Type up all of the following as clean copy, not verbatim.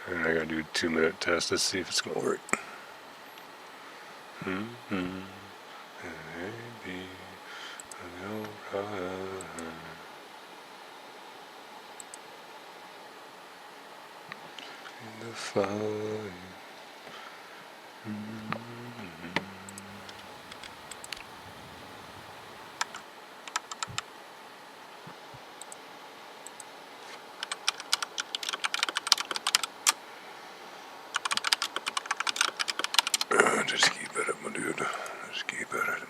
And I gotta do a 2-minute test to see if it's gonna work. In the fire. Just keep at it, my dude. Just keep at it.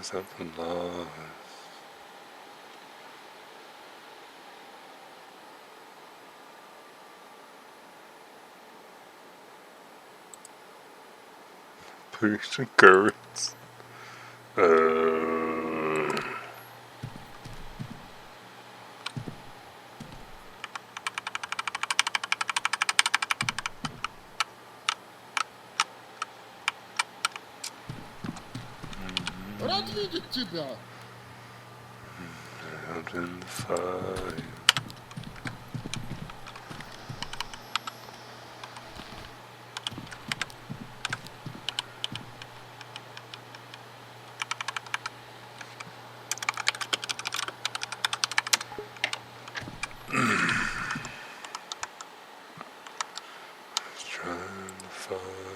Something lost. Patient currents. Рад видеть тебя. Out in the fire. Trying to find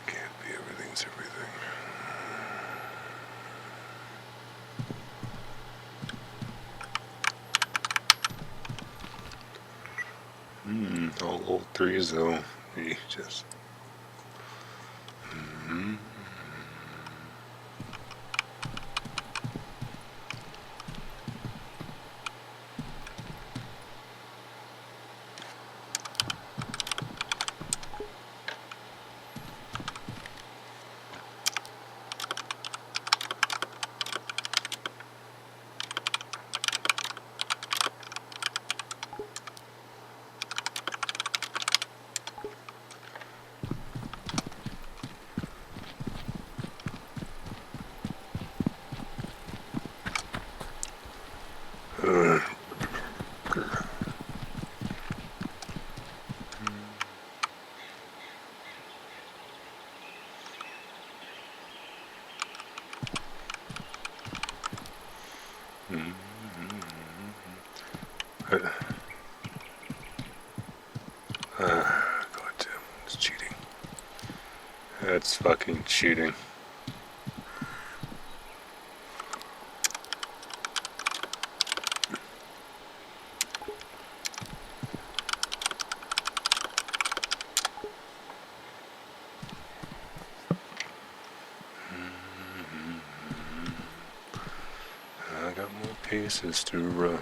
Can't be everything's everything. All threes though. He just. God damn, it's cheating. That's fucking cheating. I got more paces to run.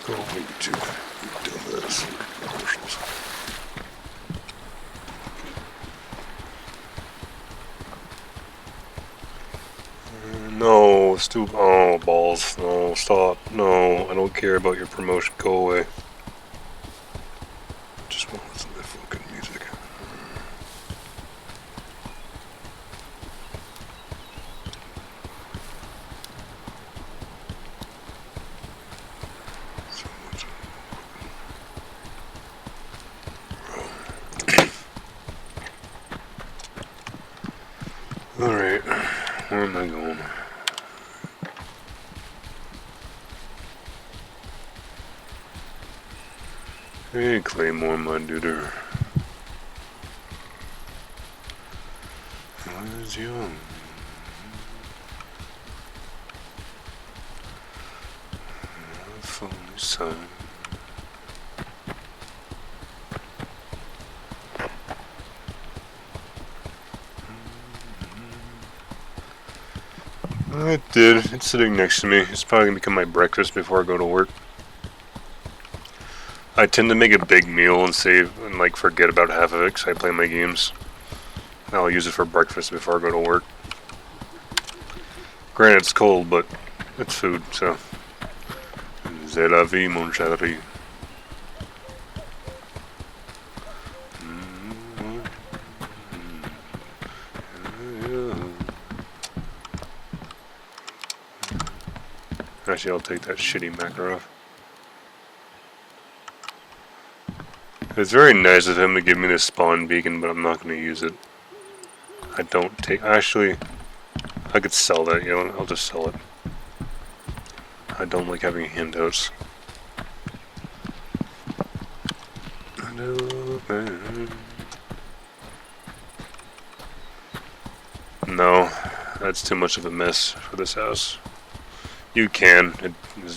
Go on YouTube, you dumbass. Commercials. No, stupid. Oh, balls. No, stop. No, I don't care about your promotion. Go away. Just want to listen to fucking music. So much. Alright, where am I going? Hey, Claymore, my duder. Where's your phone son? It did. It's sitting next to me. It's probably gonna become my breakfast before I go to work. I tend to make a big meal and save and like forget about half of it because I play my games. I'll use it for breakfast before I go to work. Granted, it's cold, but it's food, so. C'est la vie, mon chéri. Actually, I'll take that shitty Makarov. It's very nice of him to give me this spawn beacon, but I'm not going to use it. I don't take... Actually, I could sell that, you know, I'll just sell it. I don't like having handouts. No, that's too much of a mess for this house. You can.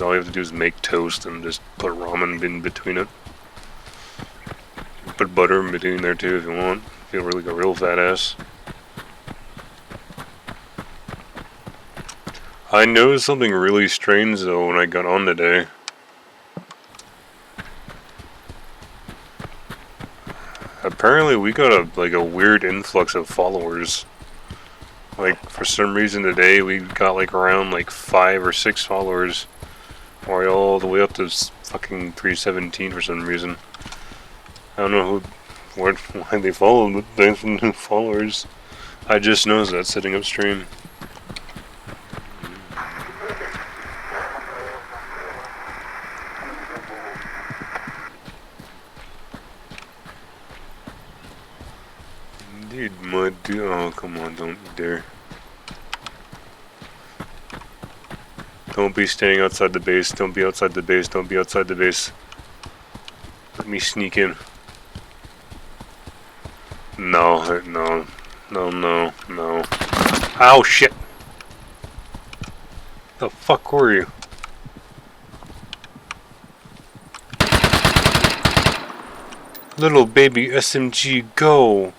All you have to do is make toast and just put ramen in between it. Put butter in between there too if you want. Feel like a real fat ass. I noticed something really strange though when I got on today. Apparently we got a weird influx of followers. Like for some reason today we got like around like 5 or 6 followers. Or all the way up to fucking 317 for some reason. I don't know why they followed, but they have some new followers. I just noticed that sitting up stream. Indeed, my dude. Oh, come on, don't you dare. Don't be staying outside the base. Don't be outside the base. Don't be outside the base. Let me sneak in. No, no. No, no, no. Ow, shit! The fuck were you? Little baby SMG, go!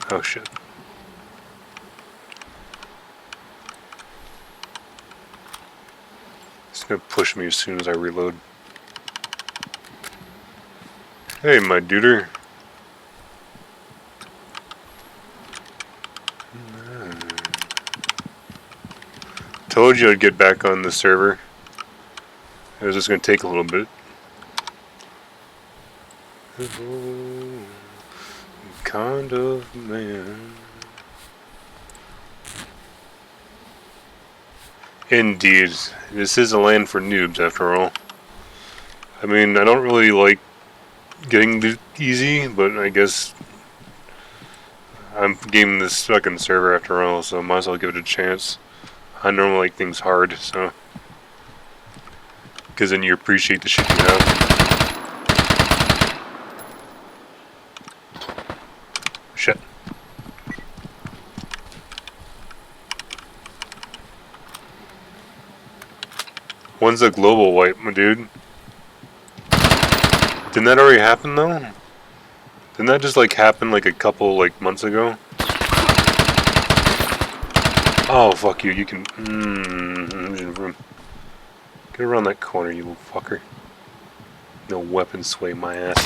Oh shit. It's gonna push me as soon as I reload. Hey, my duder. Told you I'd get back on the server. It was just gonna take a little bit. Kind of man. Indeed, this is a land for noobs after all. I mean, I don't really like getting easy, but I guess I'm gaming this fucking server after all, so I might as well give it a chance. I normally like things hard, so. Because then you appreciate the shit you have. shit. When's the global wipe, my dude? Didn't that already happen though? Didn't that just like happen like a couple like months ago? Oh fuck you! You can get around that corner, you little fucker. No weapon sway my ass.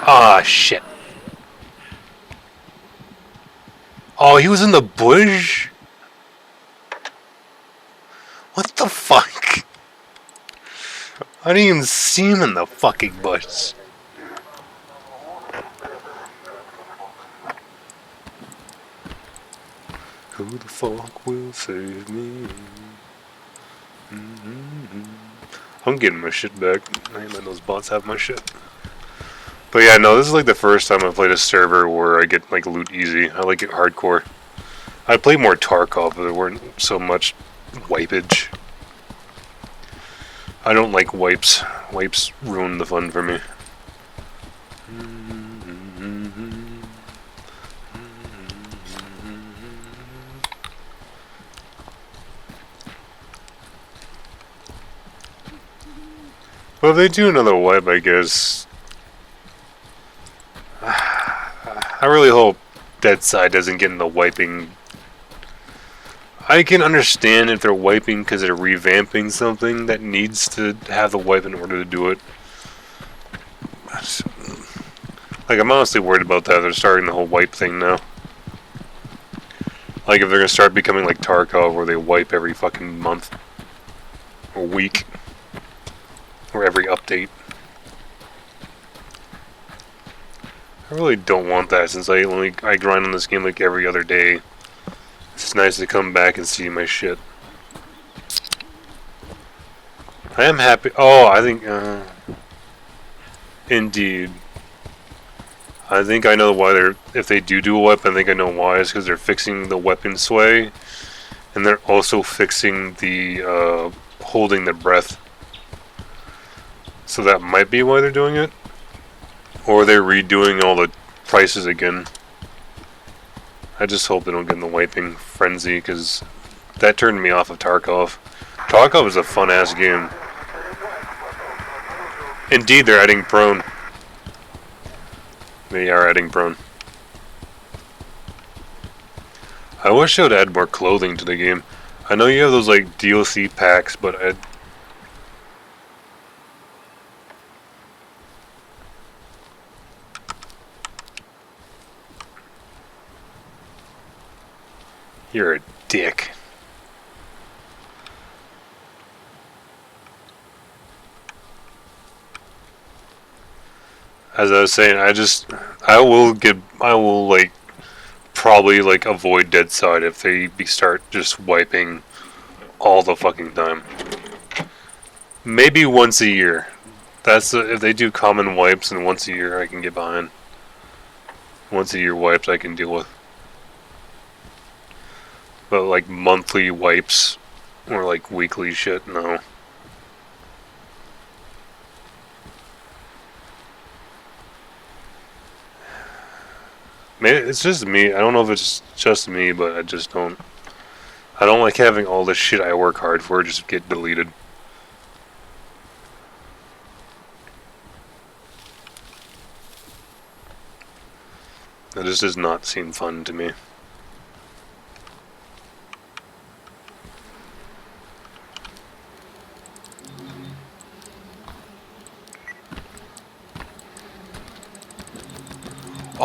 Ah, shit. Oh, he was in the bush? What the fuck? I didn't even see him in the fucking bush. Who the fuck will save me? I'm getting my shit back. I ain't letting those bots have my shit. But yeah, no, this is like the first time I've played a server where I get like loot easy. I like it hardcore. I played more Tarkov, but there weren't so much wipeage. I don't like wipes. Wipes ruin the fun for me. Well, if they do another wipe, I guess. I really hope Deadside doesn't get in the wiping. I can understand if they're wiping because they're revamping something that needs to have the wipe in order to do it. Like, I'm honestly worried about that. They're starting the whole wipe thing now. Like, if they're gonna start becoming like Tarkov, where they wipe every fucking month or week or every update. I really don't want that, since I grind on this game like every other day. It's nice to come back and see my shit. I am happy. Oh, I think. Indeed. I think I know why they're. If they do a wipe, I think I know why. It's because they're fixing the weapon sway, and they're also fixing the holding the breath. So that might be why they're doing it. Or they're redoing all the prices again. I just hope they don't get in the wiping frenzy, because that turned me off of Tarkov. Tarkov is a fun-ass game. Indeed, they're adding prone. They are adding prone. I wish they would add more clothing to the game. I know you have those like DLC packs, but you're a dick. As I was saying, I will like probably like avoid Deadside if they start just wiping all the fucking time. Maybe once a year. If they do common wipes and once a year I can get behind. Once a year wipes I can deal with. But like monthly wipes or like weekly shit, no. Maybe it's just me. I don't know if it's just me, but I just don't. I don't like having all this shit I work hard for just get deleted. It just does not seem fun to me.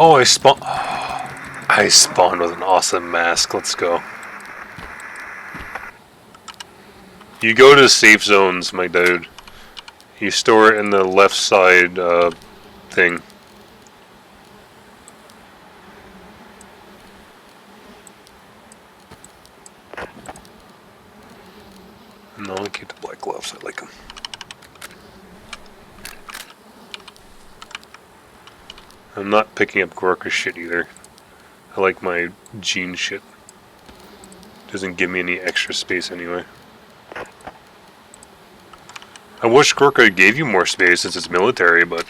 Oh, I spawned with an awesome mask. Let's go. You go to safe zones, my dude. You store it in the left side thing. No, I keep the black gloves. I like them. I'm not picking up Gorka shit either. I like my jean shit. Doesn't give me any extra space anyway. I wish Gorka gave you more space since it's military, but...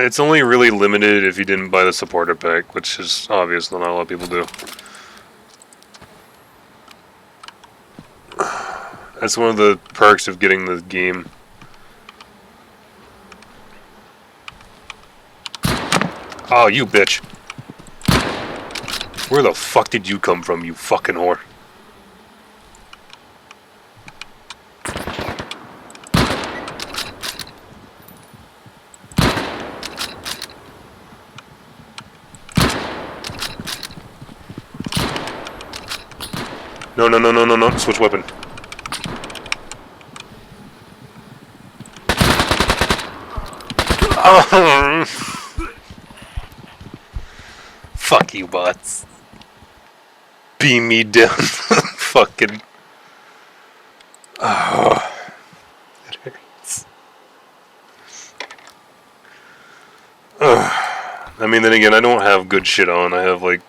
it's only really limited if you didn't buy the supporter pack, which is obvious, not a lot of people do. That's one of the perks of getting the game. Oh, you bitch. Where the fuck did you come from, you fucking whore? No, no, no, no, no, no. Switch weapon. Oh. Fuck you, bots. Beam me down. Fucking. Oh. It hurts. I mean, then again, I don't have good shit on. I have, like,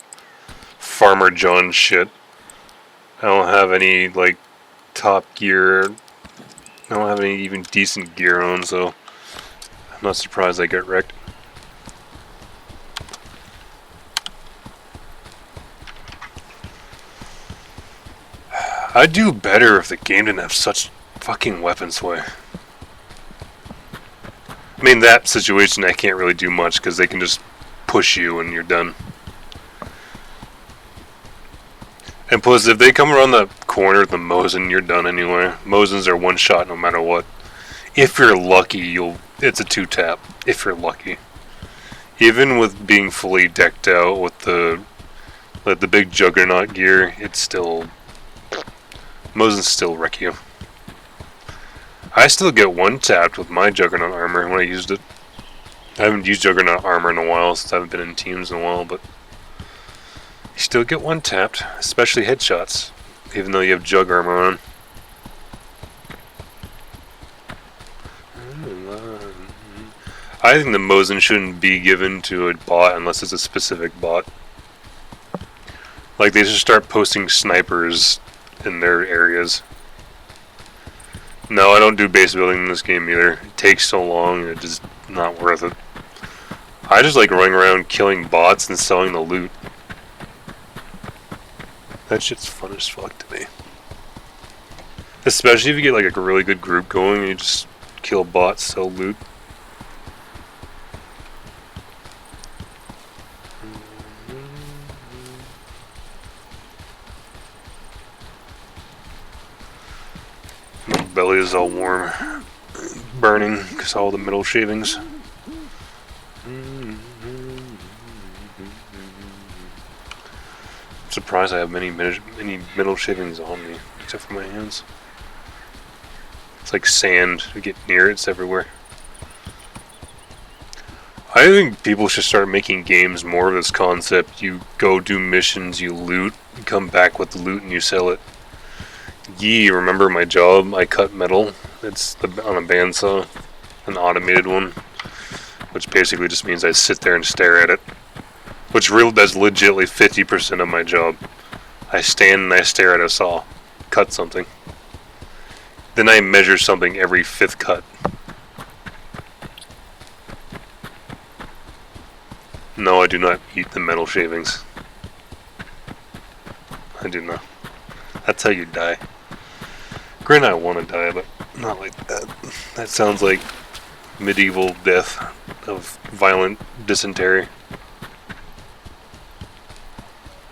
Farmer John shit. I don't have any, like, top gear. I don't have any even decent gear on, so I'm not surprised I get wrecked. I'd do better if the game didn't have such fucking weapon sway. I mean, that situation I can't really do much because they can just push you and you're done. And plus, if they come around the corner with the Mosin, you're done anyway. Mosins are one shot no matter what. If you're lucky, it's a 2-tap. If you're lucky. Even with being fully decked out with the big Juggernaut gear, it's still... Mosins still wreck you. I still get 1-tapped with my Juggernaut armor when I used it. I haven't used Juggernaut armor in a while since I haven't been in teams in a while, but... You still get 1-tapped, especially headshots, even though you have Jug armor on. I think the Mosin shouldn't be given to a bot unless it's a specific bot. Like, they should start posting snipers in their areas. No, I don't do base building in this game either. It takes so long, it's just not worth it. I just like running around killing bots and selling the loot. That shit's fun as fuck to me. Especially if you get like a really good group going and you just kill bots, sell loot. My belly is all warm, burning because all the metal shavings. I'm surprised I have many metal shavings on me, except for my hands. It's like sand. You get near it, it's everywhere. I think people should start making games more of this concept. You go do missions, you loot, you come back with the loot and you sell it. Yee, remember my job? I cut metal. It's on a bandsaw, an automated one, which basically just means I sit there and stare at it. Which that's legitimately 50% of my job. I stand and I stare at a saw, cut something. Then I measure something every 5th cut. No, I do not eat the metal shavings. I do not. That's how you die. Granted, I want to die, but not like that. That sounds like medieval death of violent dysentery.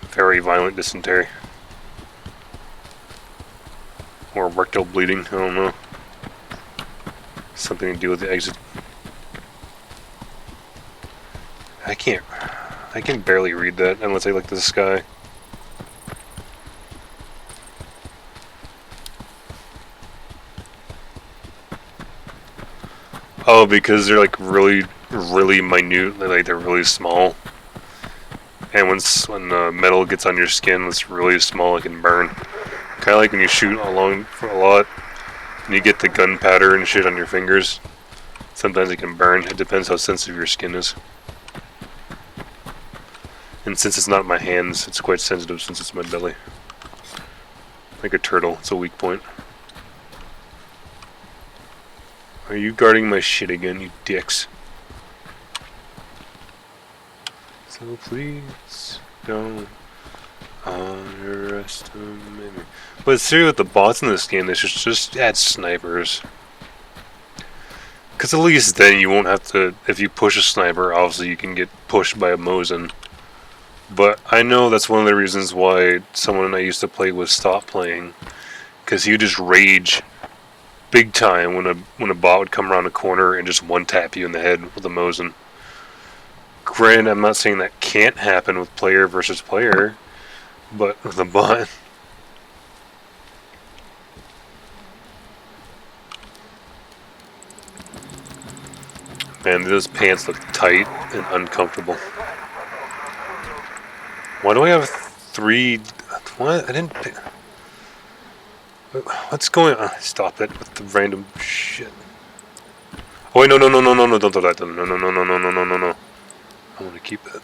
Very violent dysentery. Or rectal bleeding, I don't know. Something to do with the exit. I can barely read that unless I look at the sky. Oh, because they're like really, really minute, like they're really small. And when metal gets on your skin, it's really small, it can burn. Kind of like when you shoot along for a lot, and you get the gunpowder and shit on your fingers. It's Sometimes it can burn. It depends how sensitive your skin is. And since it's not in my hands, it's quite sensitive since it's my belly. Like a turtle, it's a weak point. Are you guarding my shit again, you dicks? So please don't underestimate me. But seriously, with the bots in this game, they should just add snipers. Because at least then you won't have to, if you push a sniper, obviously you can get pushed by a Mosin. But I know that's one of the reasons why someone I used to play with stopped playing. Because he would just rage big time when a bot would come around a corner and just one-tap you in the head with a Mosin. Granted, I'm not saying that can't happen with player versus player, but with a bot... Man, those pants look tight and uncomfortable. Why do I have 3... What? I didn't... What's going on? Stop it with the random shit. Oh wait, no, don't do that. No. I want to keep it.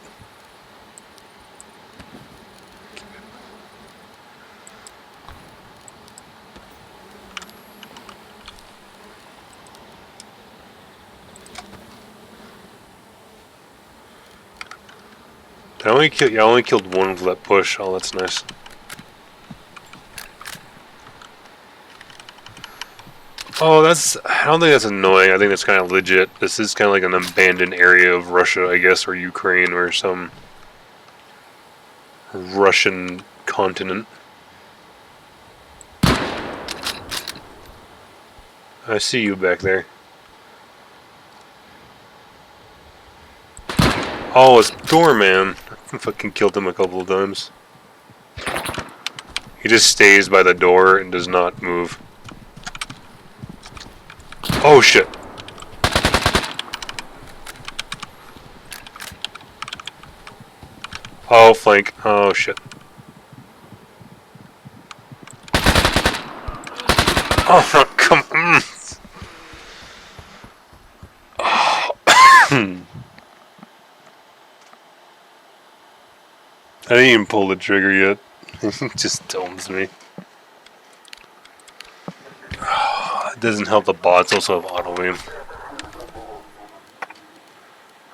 I only killed one with that push. Oh, that's nice. Oh, I don't think that's annoying. I think that's kind of legit. This is kind of like an abandoned area of Russia, I guess, or Ukraine, or some Russian continent. I see you back there. Oh, it's Doorman. I fucking killed him a couple of times. He just stays by the door and does not move. Oh shit. Oh, flank. Oh shit. Oh, come on. I didn't even pull the trigger yet. It just domes me. It doesn't help the bots also have auto aim.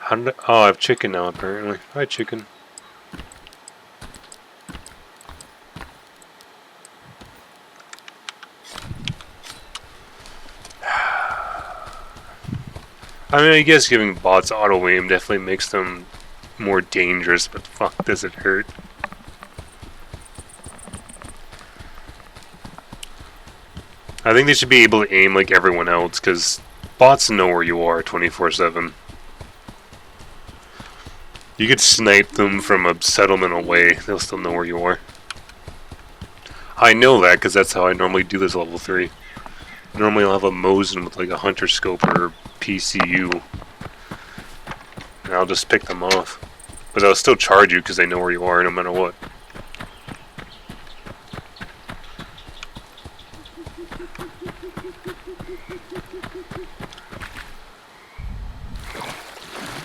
Oh, I have chicken now apparently. Hi, chicken. I mean, I guess giving bots auto aim definitely makes them more dangerous, but fuck, does it hurt? I think they should be able to aim like everyone else, because bots know where you are 24/7. You could snipe them from a settlement away, they'll still know where you are. I know that, because that's how I normally do this level 3. Normally I'll have a Mosin with like a hunter scope or PCU. And I'll just pick them off. But they'll still charge you because they know where you are no matter what.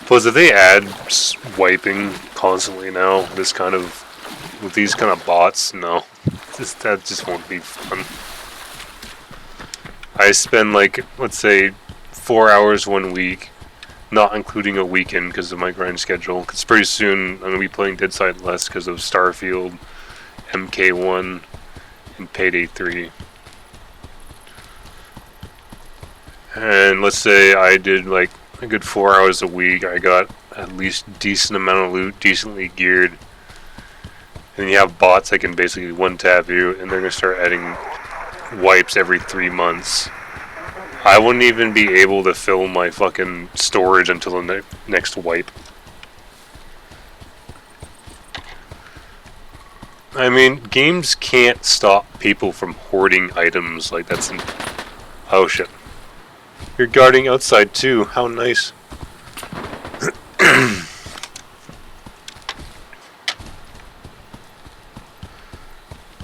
Plus, if they add wiping constantly now, with these kind of bots, no. That just won't be fun. I spend like, let's say, 4 hours 1 week, not including a weekend because of my grind schedule. Because pretty soon I'm going to be playing Deadside less because of Starfield, MK1, and Payday 3. And let's say I did like a good 4 hours a week, I got at least decent amount of loot, decently geared. And you have bots that can basically one-tap you, and they're going to start adding wipes every 3 months. I wouldn't even be able to fill my fucking storage until the next wipe. I mean, games can't stop people from hoarding items, like that's in... Oh shit. You're guarding outside too, how nice.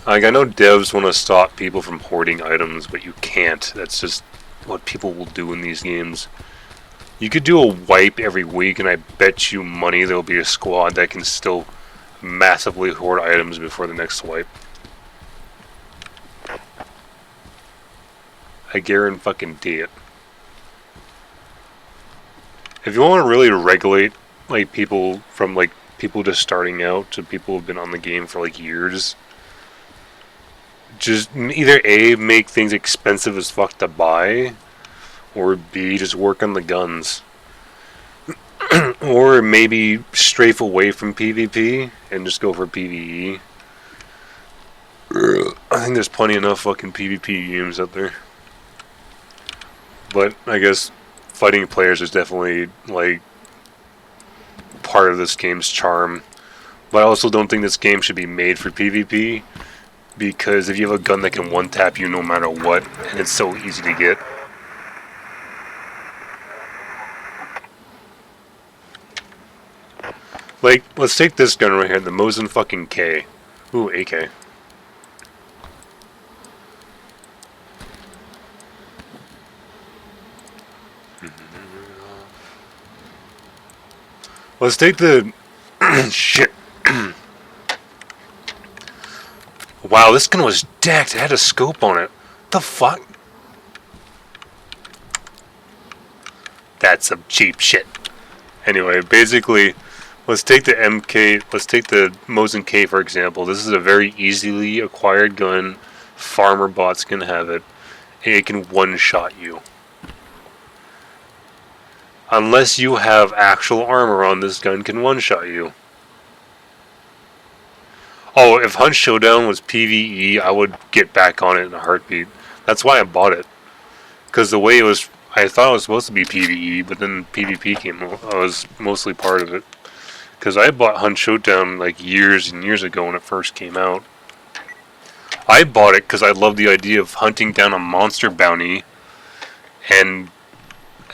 Like, I know devs want to stop people from hoarding items, but you can't. That's just what people will do in these games. You could do a wipe every week, and I bet you money there'll be a squad that can still massively hoard items before the next wipe. I guarantee it. If you want to really regulate like people from like people just starting out to people who've been on the game for like years, just either A, make things expensive as fuck to buy, or B, just work on the guns. Or maybe strafe away from PvP and just go for PvE. I think there's plenty enough fucking PvP games out there. But I guess fighting players is definitely like part of this game's charm. But I also don't think this game should be made for PvP, because if you have a gun that can one-tap you no matter what, and it's so easy to get. Like, let's take this gun right here, the Mosin fucking K. Ooh, AK. Let's take the... shit. Wow, this gun was decked. It had a scope on it. The fuck? That's some cheap shit. Anyway, basically, let's take the MK, let's take the Mosin K for example. This is a very easily acquired gun. Farmer bots can have it. And it can one-shot you. Unless you have actual armor on, this gun can one-shot you. Oh, if Hunt Showdown was PvE, I would get back on it in a heartbeat. That's why I bought it. Because the way it was, I thought it was supposed to be PvE, but then PvP came, I was mostly part of it. Because I bought Hunt Showdown like years and years ago when it first came out. I bought it because I love the idea of hunting down a monster bounty and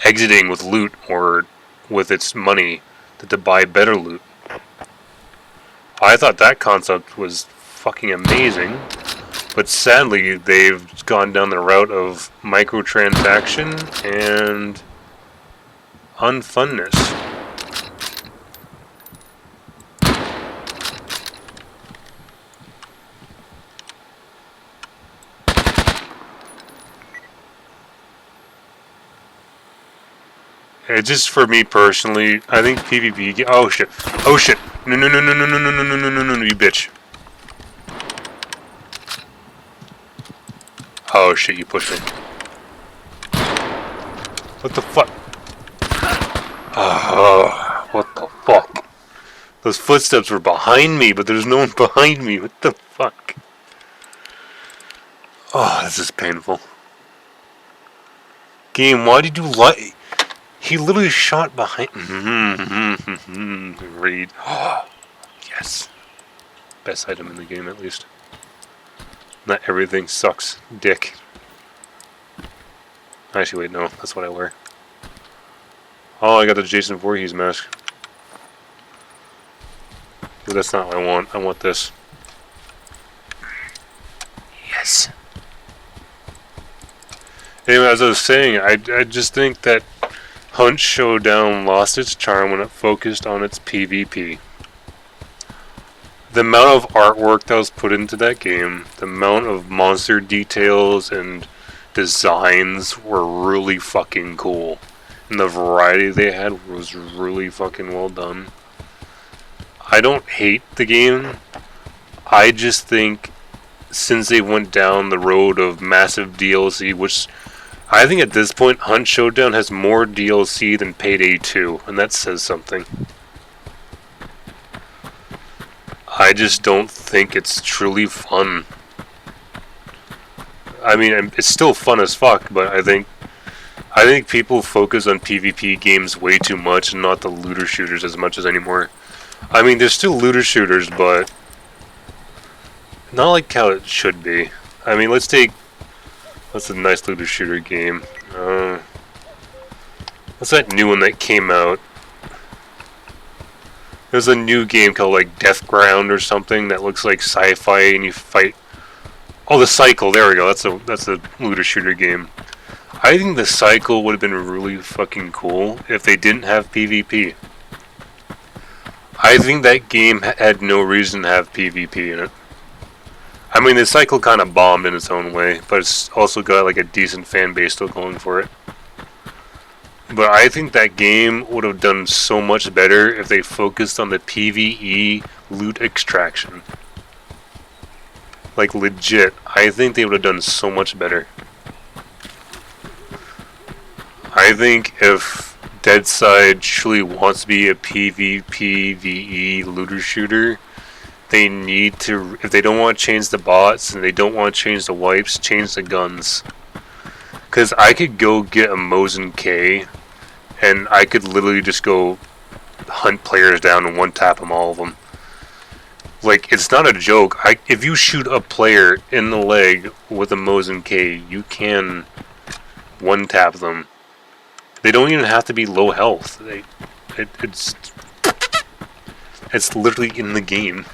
exiting with loot or with its money to buy better loot. I thought that concept was fucking amazing, but sadly they've gone down the route of microtransaction and unfunness. Just for me personally, I think PvP. Oh shit! Oh shit! No! No! No! No! No! No! No! No! No! No! No! No! You bitch! Oh shit! You pushed me. What the fuck? Oh, what the fuck? Those footsteps were behind me, but there's no one behind me. What the fuck? Oh, this is painful. Game, why did you lie? He literally shot behind. Read. Oh, yes. Best item in the game, at least. Not everything sucks. Dick. Actually, wait, no. That's what I wear. Oh, I got the Jason Voorhees mask. But that's not what I want. I want this. Yes. Anyway, as I was saying, I just think that Hunt Showdown lost its charm when it focused on its PvP. The amount of artwork that was put into that game, the amount of monster details and designs were really fucking cool. And the variety they had was really fucking well done. I don't hate the game. I just think since they went down the road of massive DLC, which I think at this point, Hunt Showdown has more DLC than Payday 2, and that says something. I just don't think it's truly fun. I mean, it's still fun as fuck, but I think people focus on PvP games way too much and not the looter shooters as much as anymore. I mean, there's still looter shooters, but not like how it should be. I mean, let's take... What's a nice looter shooter game? What's that new one that came out? There's a new game called like Deathground or something that looks like sci-fi and you fight. Oh, The Cycle. There we go. That's a looter shooter game. I think the cycle would have been really fucking cool if they didn't have PvP. I think that game had no reason to have PvP in it. I mean, the cycle kind of bombed in its own way, but it's also got like a decent fan base still going for it. But I think that game would have done so much better if they focused on the PvE loot extraction. Like legit, I think they would have done so much better. I think if Deadside truly wants to be a PvPvE looter shooter, they need to, if they don't want to change the bots and they don't want to change the wipes, change the guns. Because I could go get a Mosin K and I could literally just go hunt players down and one-tap them, all of them. Like, it's not a joke. If you shoot a player in the leg with a Mosin K, you can one-tap them. They don't even have to be low health. It's literally in the game.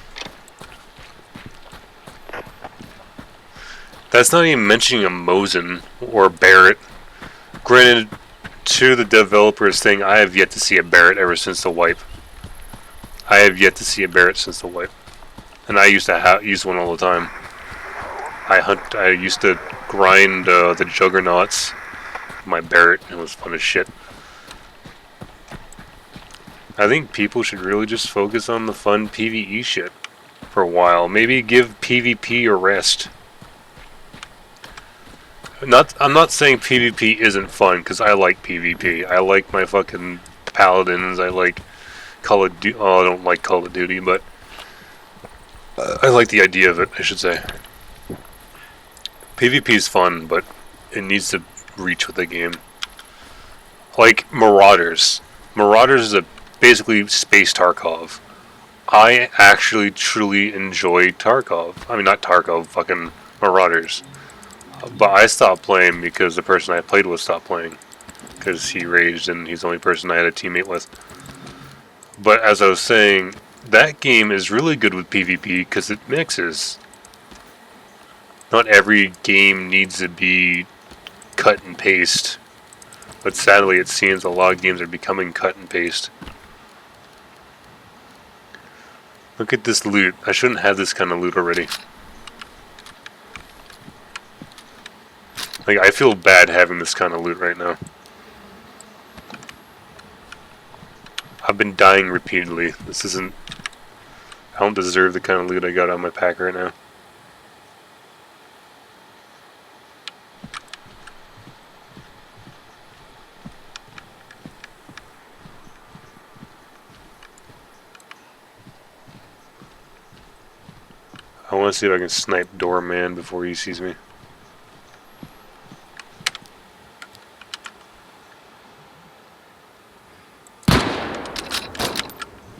That's not even mentioning a Mosin or Barrett. Granted, to the developers thing, I have yet to see a Barrett ever since the wipe. I have yet to see a Barrett since the wipe. And I used to use one all the time. I used to grind the Juggernauts with my Barrett. It was fun as shit. I think people should really just focus on the fun PvE shit for a while. Maybe give PvP a rest. I'm not saying PvP isn't fun, because I like PvP. I like my fucking paladins. I like Call of Duty. Oh, I don't like Call of Duty, but I like the idea of it, I should say. PvP is fun, but it needs to reach with the game. Like Marauders. Marauders is basically Space Tarkov. I actually truly enjoy Tarkov. I mean, not Tarkov, fucking Marauders. But I stopped playing because the person I played with stopped playing. Because he raged and he's the only person I had a teammate with. But as I was saying, that game is really good with PvP because it mixes. Not every game needs to be cut and paste. But sadly it seems a lot of games are becoming cut and paste. Look at this loot. I shouldn't have this kind of loot already. Like, I feel bad having this kind of loot right now. I've been dying repeatedly. This isn't... I don't deserve the kind of loot I got on my pack right now. I want to see if I can snipe Doorman before he sees me.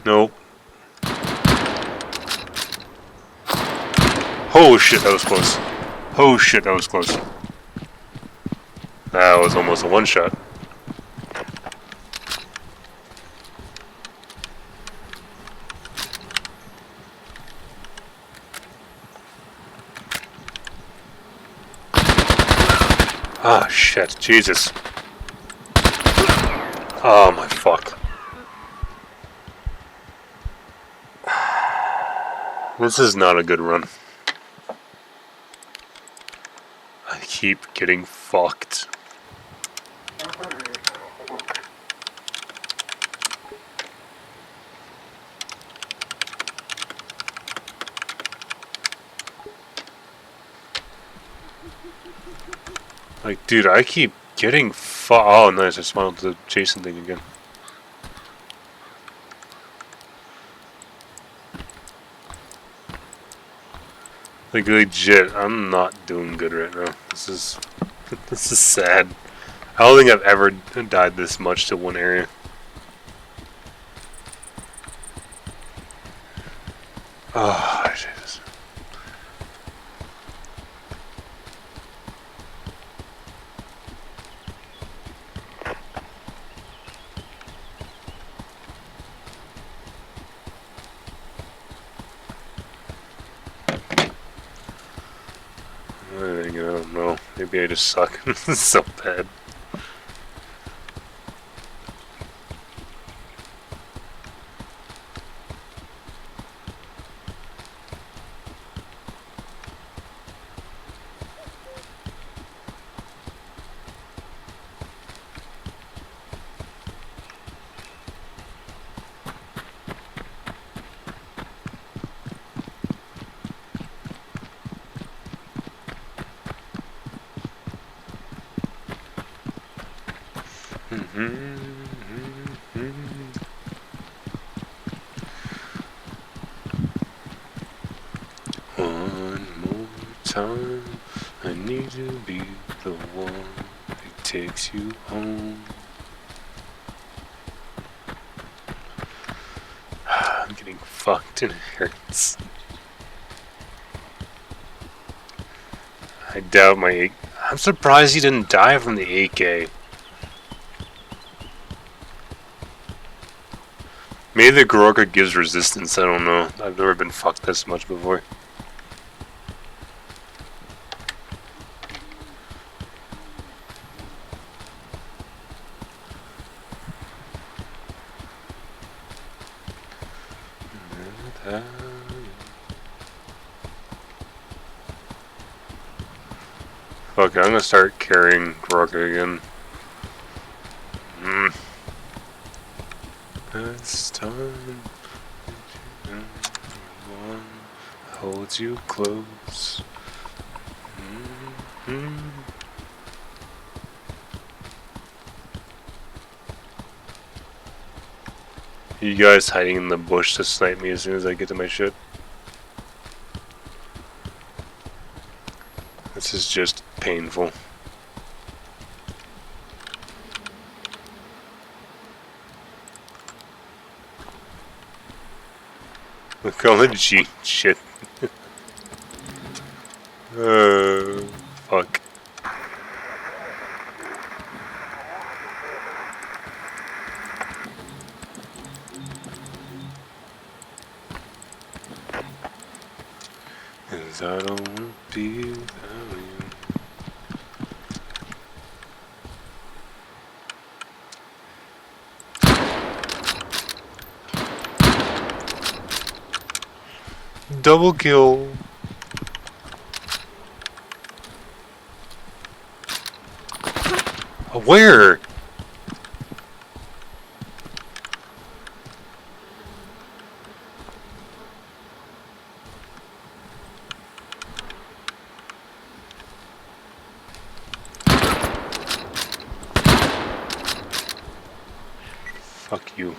Nope. Oh shit, that was close. Oh shit, that was close. That was almost a one-shot. Ah, shit. Jesus. Oh my fuck. This is not a good run. I keep getting fucked. Like, dude, I keep getting oh, nice. I smiled the Jason thing again. Like, legit, I'm not doing good right now. This is sad. I don't think I've ever died this much to one area. Oh, Jesus. I don't know. Maybe I just suck. This is so bad. One more time, I need to be the one that takes you home. I'm getting fucked and it hurts. I doubt my... I'm surprised he didn't die from the AK. Maybe the Gorka gives resistance, I don't know. I've never been fucked this much before. Fuck it, I'm gonna start carrying Gorka again. This time, one holds you close. You guys hiding in the bush to snipe me as soon as I get to my ship? This is just painful. Look all the G shit. Fuck. Cause I don't wanna be without you. Double kill. Where? Fuck you.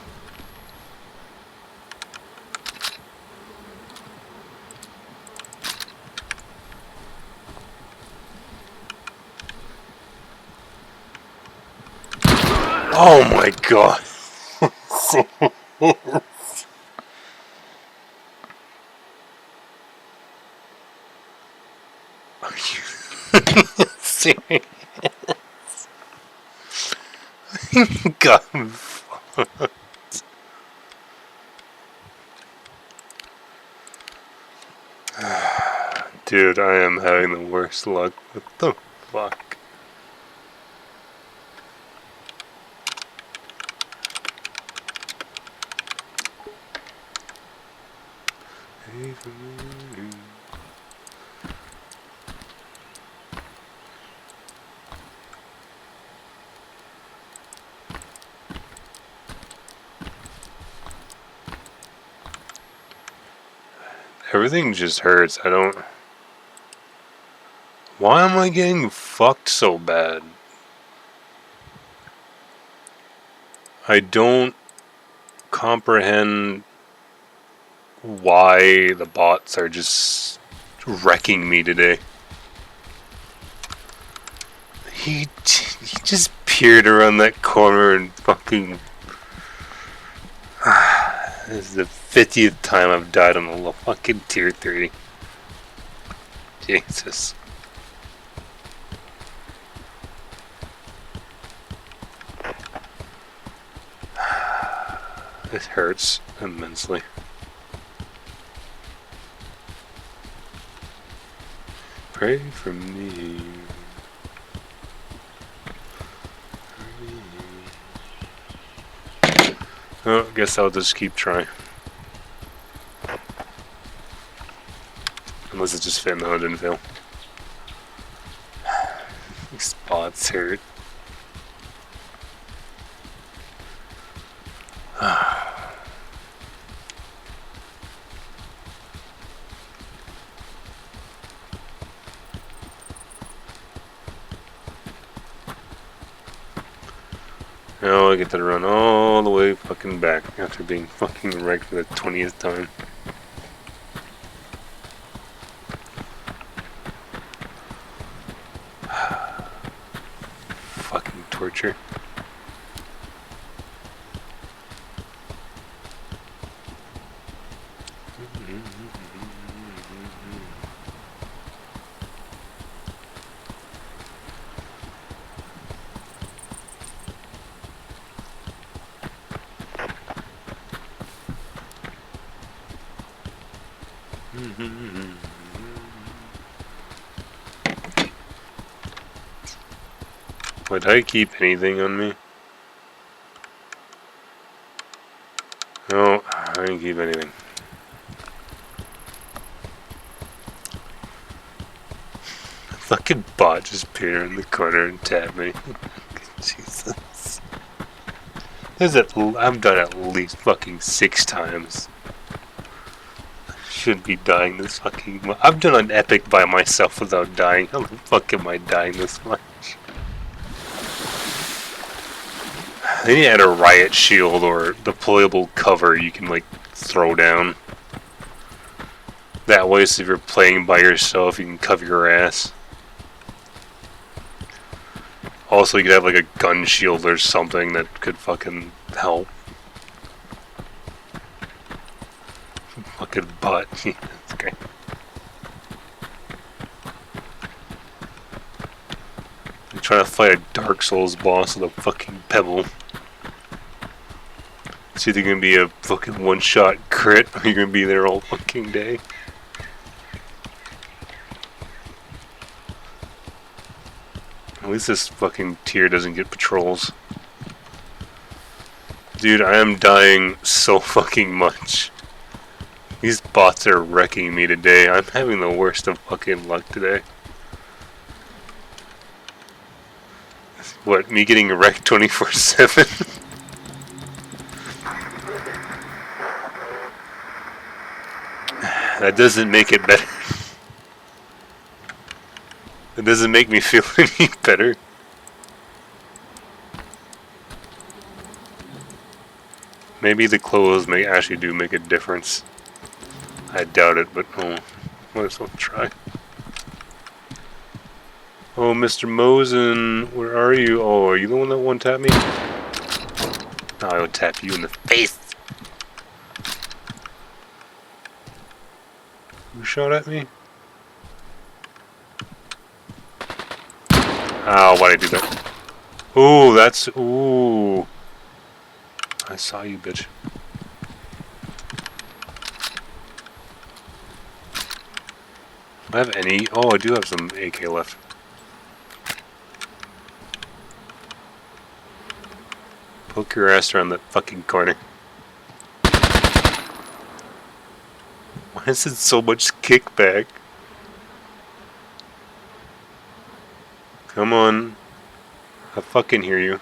Oh my god. Are you serious? God. Dude, I am having the worst luck. What the fuck? Everything just hurts. I don't... Why am I getting fucked so bad? I don't comprehend why the bots are just wrecking me today. He just peered around that corner and fucking... This is the 50th time I've died on the fucking tier 3. Jesus. It hurts immensely. Pray for me. Oh, I guess I'll just keep trying. Unless it just failed. No, it didn't fail. These spots hurt. Now I get to run all the way fucking back after being fucking wrecked for the 20th time. Fucking torture. Would I keep anything on me? No, I didn't keep anything. Fucking bot just appeared in the corner and tapped me. Jesus. I've done at least fucking 6 times. Shouldn't be dying this fucking much. I've done an epic by myself without dying. How the fuck am I dying this much? They need to add a riot shield or deployable cover you can like throw down. That way, so if you're playing by yourself, you can cover your ass. Also, you could have like a gun shield or something that could fucking help. Fucking butt. That's great. You're trying to fight a Dark Souls boss with a fucking pebble. It's either gonna be a fucking one-shot crit or you're gonna be there all fucking day. At least this fucking tier doesn't get patrols. Dude, I am dying so fucking much. These bots are wrecking me today. I'm having the worst of fucking luck today. What, me getting wrecked 24/7? That doesn't make it better. It doesn't make me feel any better. Maybe the clothes may actually do make a difference. I doubt it, but oh, might as well try. Oh, Mr. Mosen, where are you? Oh, are you the one that one-tapped me? No, I will tap you in the face. Who shot at me? Oh, why'd I do that? Ooh, that's... Ooh. I saw you, bitch. Do I have any? Oh, I do have some AK left. Poke your ass around that fucking corner. Why is it so much kickback? Come on. I fucking hear you.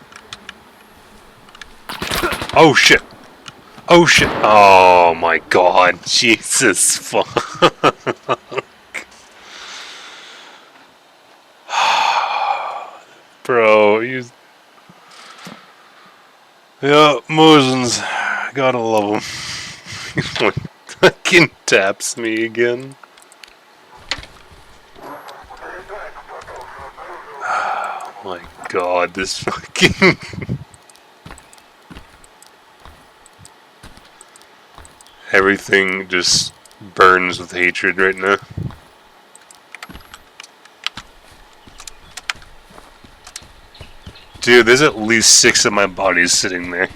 Oh shit! Oh shit! Oh my god. Jesus fuck. Bro, you... Yeah, Mosens. Gotta love him. He fucking taps me again. Oh my god, this fucking... Everything just burns with hatred right now. Dude, there's at least 6 of my bodies sitting there.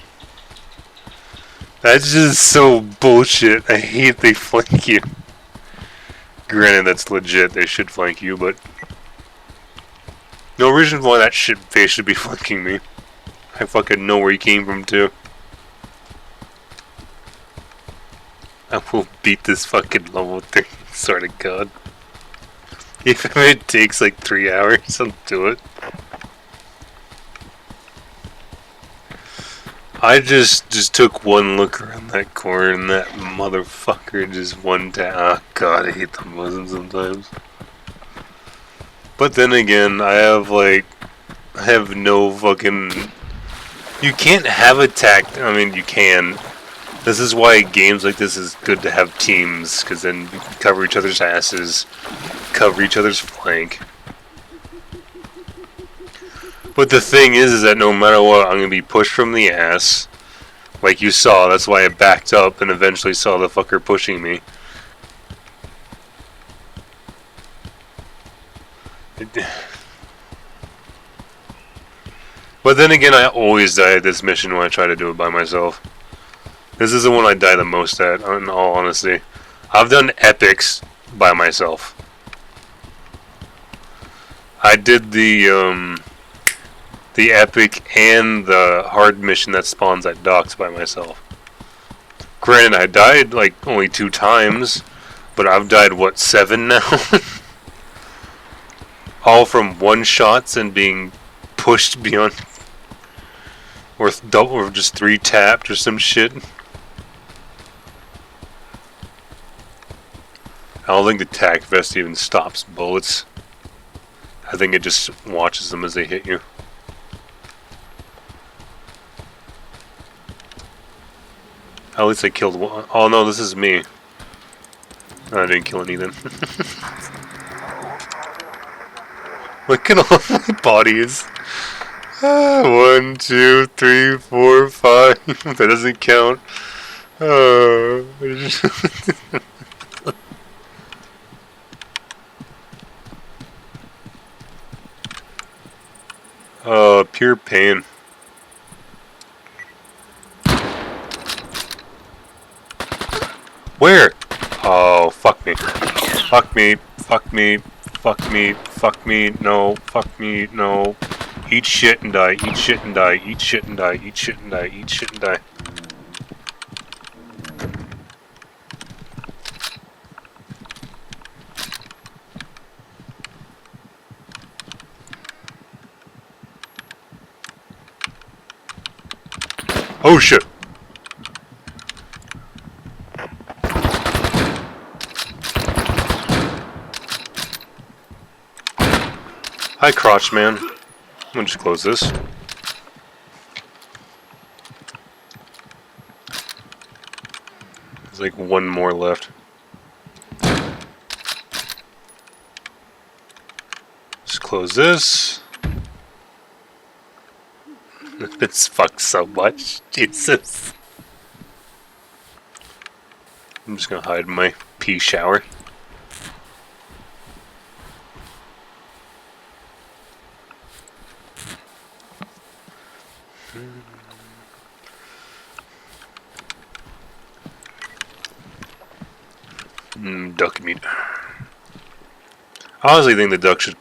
That's just so bullshit. I hate they flank you. Granted, that's legit. They should flank you, but... No reason why that shit face should be flanking me. I fucking know where he came from, too. I will beat this fucking level 3, swear to God. Even if it takes like 3 hours, I'll do it. I just took one look around that corner and that motherfucker just one tap. Oh god, I hate the Muslims sometimes. But then again, I have no fucking You can't have attack. I mean, you can. This is why games like this is good to have teams, because then you can cover each other's asses, cover each other's flank. But the thing is that no matter what, I'm going to be pushed from the ass. Like you saw, that's why I backed up and eventually saw the fucker pushing me. But then again, I always die at this mission when I try to do it by myself. This is the one I die the most at, in all honesty. I've done epics by myself. I did the epic and the hard mission that spawns at docks by myself. Granted, I died like only 2 times, but I've died, what, 7 now? All from one-shots and being pushed beyond... Or double, or just 3-tapped or some shit. I don't think the tac vest even stops bullets. I think it just watches them as they hit you. At least I killed one. Oh no, this is me. I didn't kill any then. Look at all my bodies. 1, 2, 3, 4, 5. That doesn't count. Pure pain. Where? Oh, fuck me. Fuck me. Fuck me. Fuck me. Fuck me. No. Fuck me. No. Eat shit and die. Eat shit and die. Eat shit and die. Eat shit and die. Eat shit and die. Oh shit. Hi, crotch man. I'm gonna just close this. There's like one more left. Just close this. This fucks so much. Jesus. I'm just gonna hide in my pee shower. Duck meat. I honestly think the duck should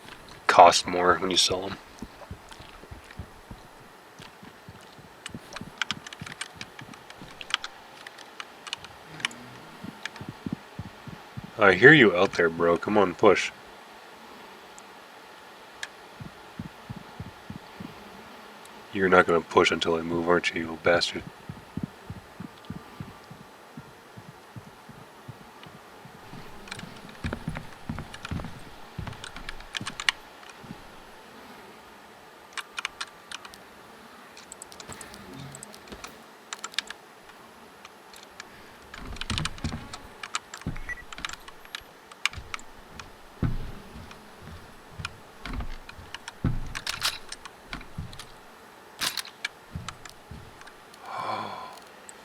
cost more when you sell them. I hear you out there, bro. Come on, push. You're not gonna push until I move, aren't you, you little bastard?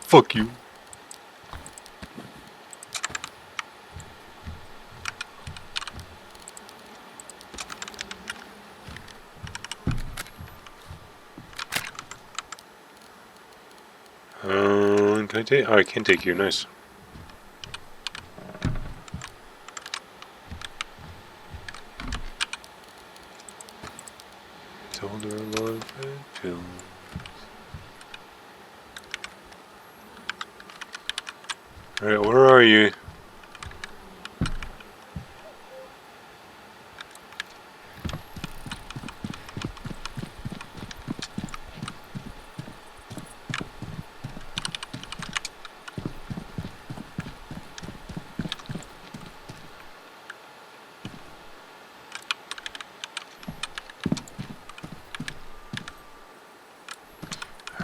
Fuck you. Can I take? Oh, I can take you. Nice. Told her love and pills. Alright, where are you?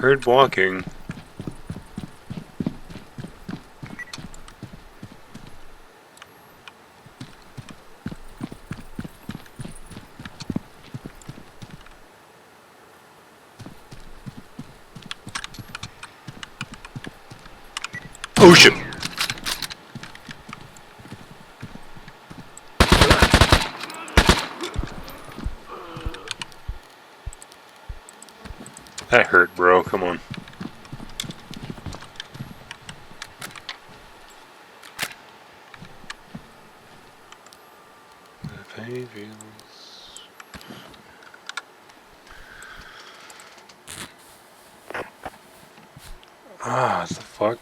Heard walking. Oh shit! That hurt, bro. Come on. Ah, what the fuck?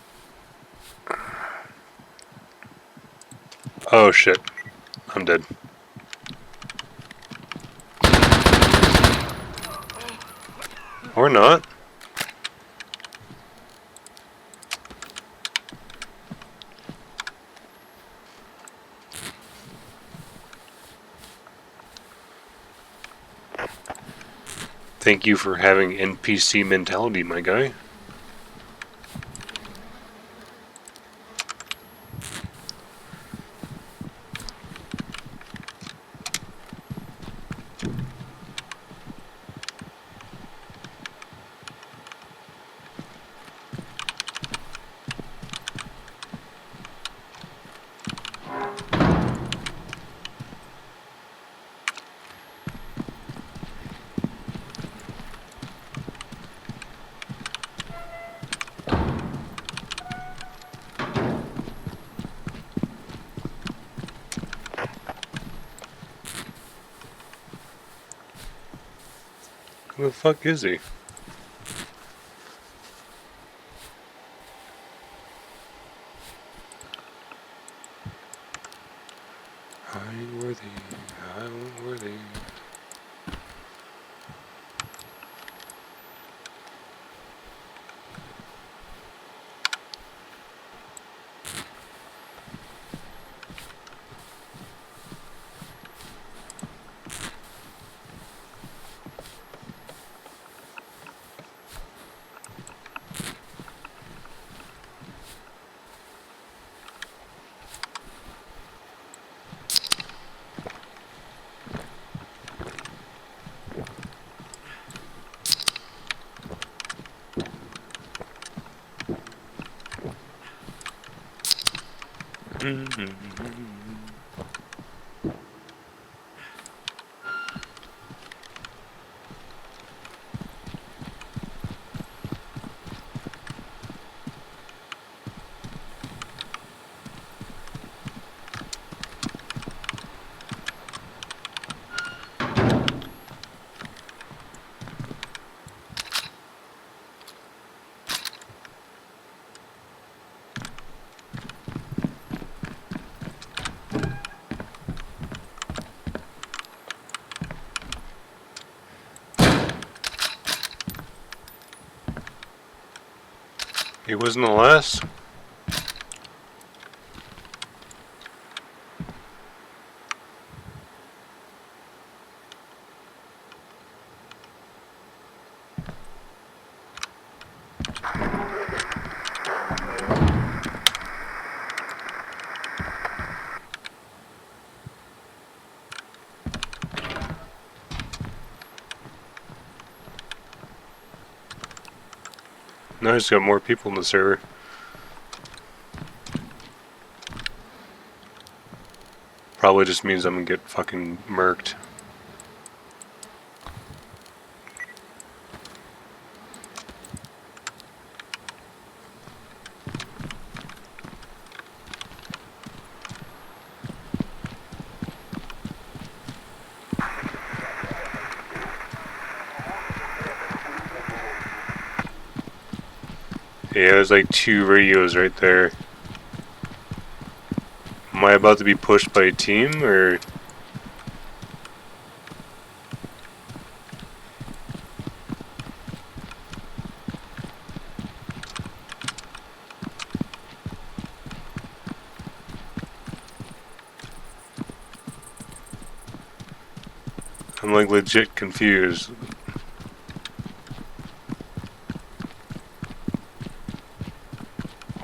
Oh shit. I'm dead. Or not. Thank you for having NPC mentality, my guy. Who the fuck is he? I ain't worthy, I ain't worthy. He wasn't the last? No, he's got more people in the server. Probably just means I'm gonna get fucking murked. Yeah, there's like 2 radios right there. Am I about to be pushed by a team, or...? I'm like legit confused.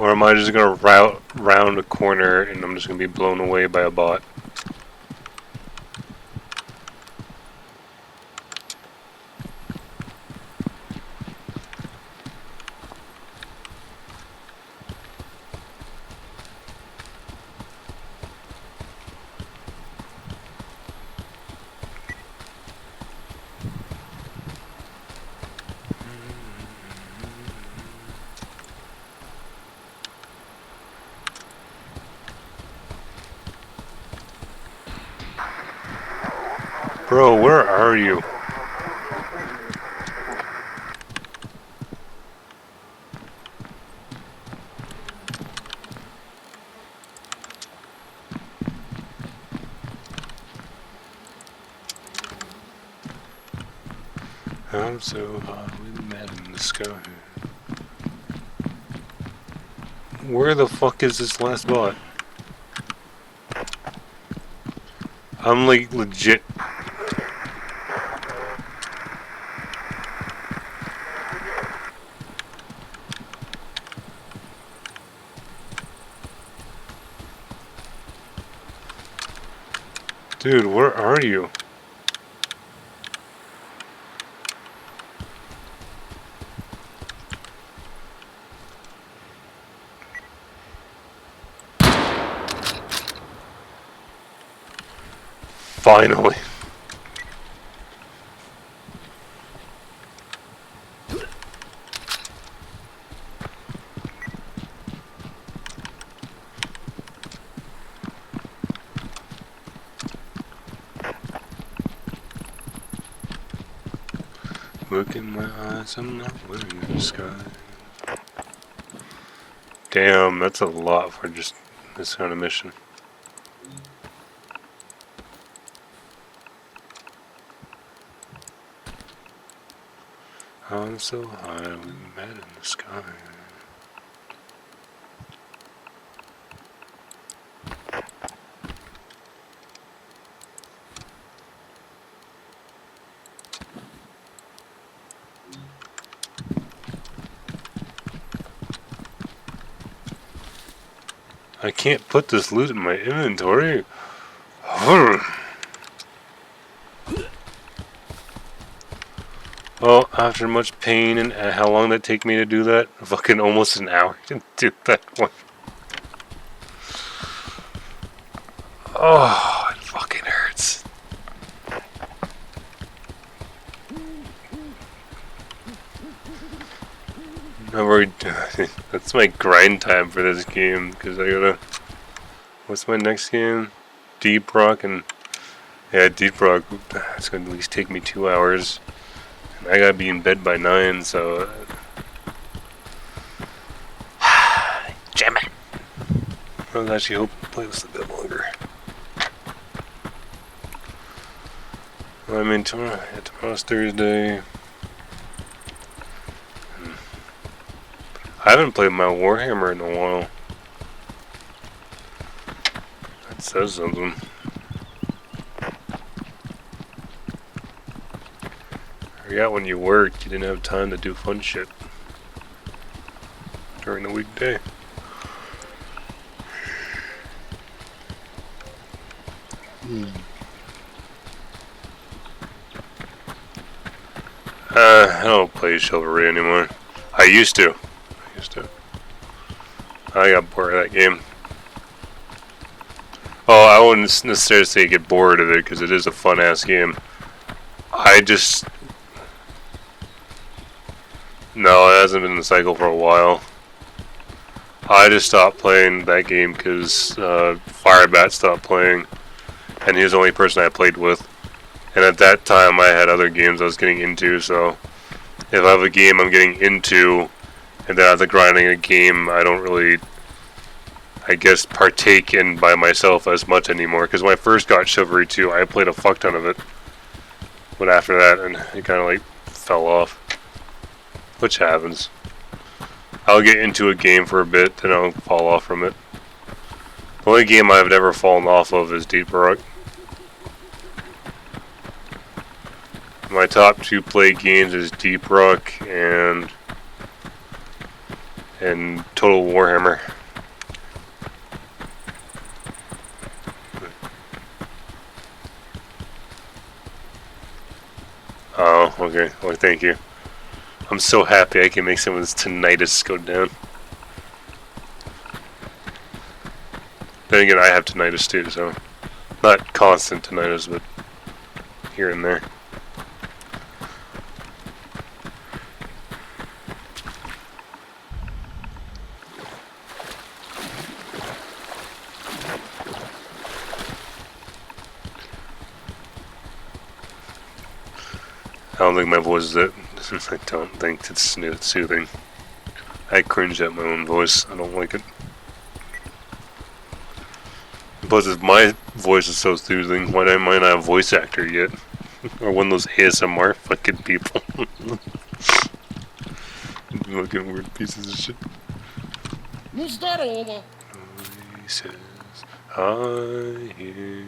Or am I just gonna route round a corner and I'm just gonna be blown away by a bot? Bro, where are you? I'm so hot, we met in the sky. Where the fuck is this last bot? I'm like legit. Dude, where are you? Finally. Look in my eyes, I'm not wearing the sky. Damn, that's a lot for just this kind of mission. I'm so high, we met in the sky. I can't put this loot in my inventory. Well, after much pain and how long did it take me to do that? Fucking almost an hour to do that one. Oh, it fucking hurts. I've already that's my grind time for this game, because I gotta... What's my next game? Deep Rock, and... Yeah, Deep Rock, it's gonna at least take me 2 hours. And I gotta be in bed by 9, so... Damn it! I was actually hoping to play this a bit longer. Well, I mean, tomorrow's Thursday. I haven't played my Warhammer in a while. That says something. I forgot when you worked, you didn't have time to do fun shit during the weekday. I don't play Chivalry anymore. I used to. I got bored of that game. Oh, I wouldn't necessarily say get bored of it, because it is a fun-ass game. No, it hasn't been in the cycle for a while. I just stopped playing that game because Firebat stopped playing, and he was the only person I played with. And at that time, I had other games I was getting into, so if I have a game I'm getting into, and then after grinding a game, I don't really, I guess, partake in by myself as much anymore. Because when I first got Chivalry 2, I played a fuck ton of it. But after that, and it kind of like fell off. Which happens. I'll get into a game for a bit, then I'll fall off from it. The only game I've never fallen off of is Deep Rock. My top 2 play games is Deep Rock and and Total Warhammer. Oh, okay. Well, thank you. I'm so happy I can make some of this tinnitus go down. Then again, I have tinnitus too, so not constant tinnitus, but here and there. I don't think my voice is that. I don't think it's soothing. I cringe at my own voice. I don't like it. Plus, if my voice is so soothing, why am I not a voice actor yet? Or one of those ASMR fucking people. Fucking weird pieces of shit. Voices, I hear.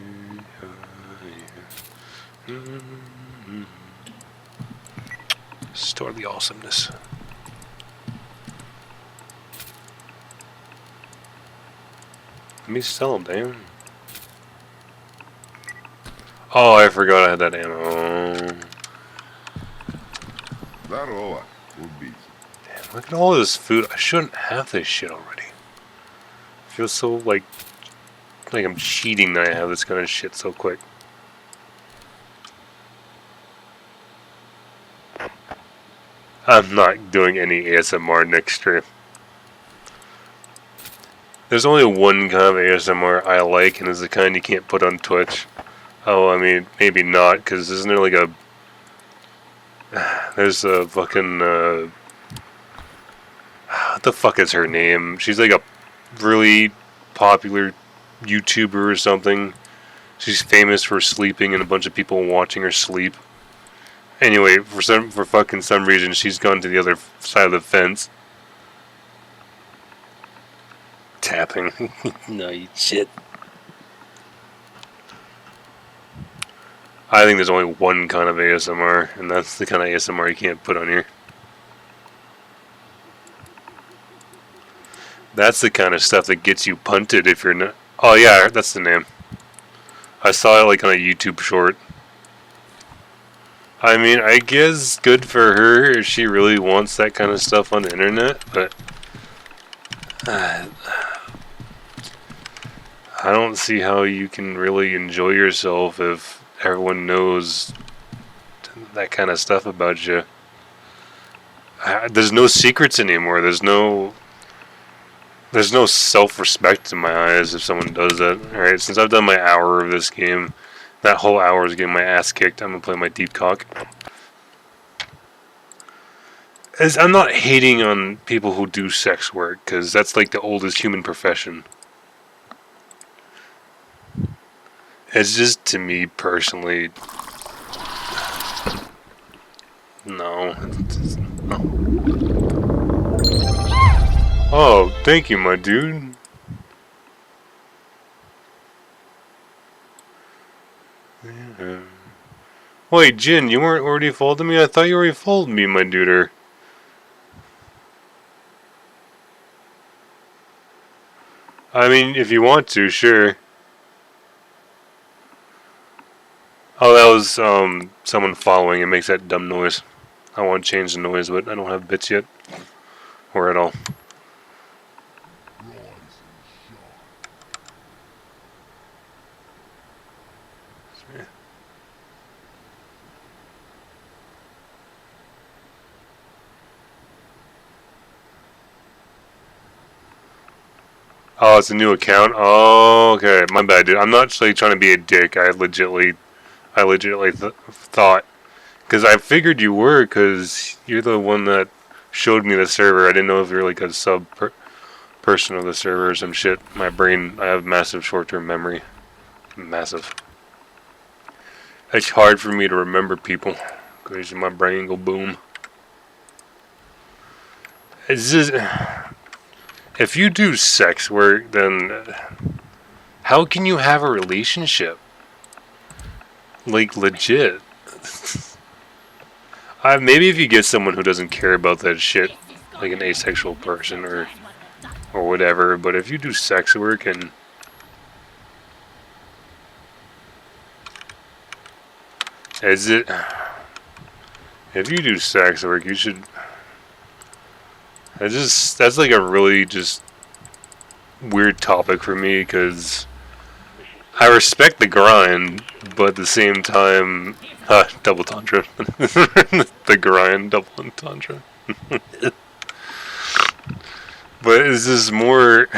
Store the awesomeness. Let me sell them, damn. Oh, I forgot I had that ammo. That all would be. Damn, look at all this food. I shouldn't have this shit already. I feel so like I'm cheating that I have this kind of shit so quick. I'm not doing any ASMR next stream. There's only one kind of ASMR I like, and it's the kind you can't put on Twitch. Oh, I mean, maybe not, because isn't there like a... There's a fucking... what the fuck is her name? She's like a really popular YouTuber or something. She's famous for sleeping and a bunch of people watching her sleep. Anyway, for some reason, she's gone to the other side of the fence. Tapping. No, you shit. I think there's only one kind of ASMR, and that's the kind of ASMR you can't put on here. That's the kind of stuff that gets you punted if you're not... Oh yeah, that's the name. I saw it like on a YouTube short. I mean, I guess good for her if she really wants that kind of stuff on the internet, but... I don't see how you can really enjoy yourself if everyone knows that kind of stuff about you. There's no secrets anymore. There's no self-respect in my eyes if someone does that. Alright, since I've done my hour of this game, that whole hour is getting my ass kicked. I'm gonna play my deep cock. I'm not hating on people who do sex work, because that's like the oldest human profession. It's just, to me personally, no. Oh, thank you, my dude. Yeah. Wait, Jin, you weren't already folding me? I thought you already folded me, my duder. I mean, if you want to, sure. Oh, that was someone following. It makes that dumb noise. I want to change the noise, but I don't have bits yet. Or at all. Oh, it's a new account? Oh, okay. My bad, dude. I'm not actually trying to be a dick. I legitimately thought... Because I figured you were, because you're the one that showed me the server. I didn't know if you were like a person of the server or some shit. My brain, I have massive short-term memory. Massive. It's hard for me to remember people, because my brain go boom. It's just... If you do sex work, then how can you have a relationship? Like, legit. Maybe if you get someone who doesn't care about that shit, like an asexual person or whatever. But if you do sex work and is it? If you do sex work, you should. That's like a really just weird topic for me because I respect the grind, but at the same time, double tantra. The grind, double entendre. But it's just more.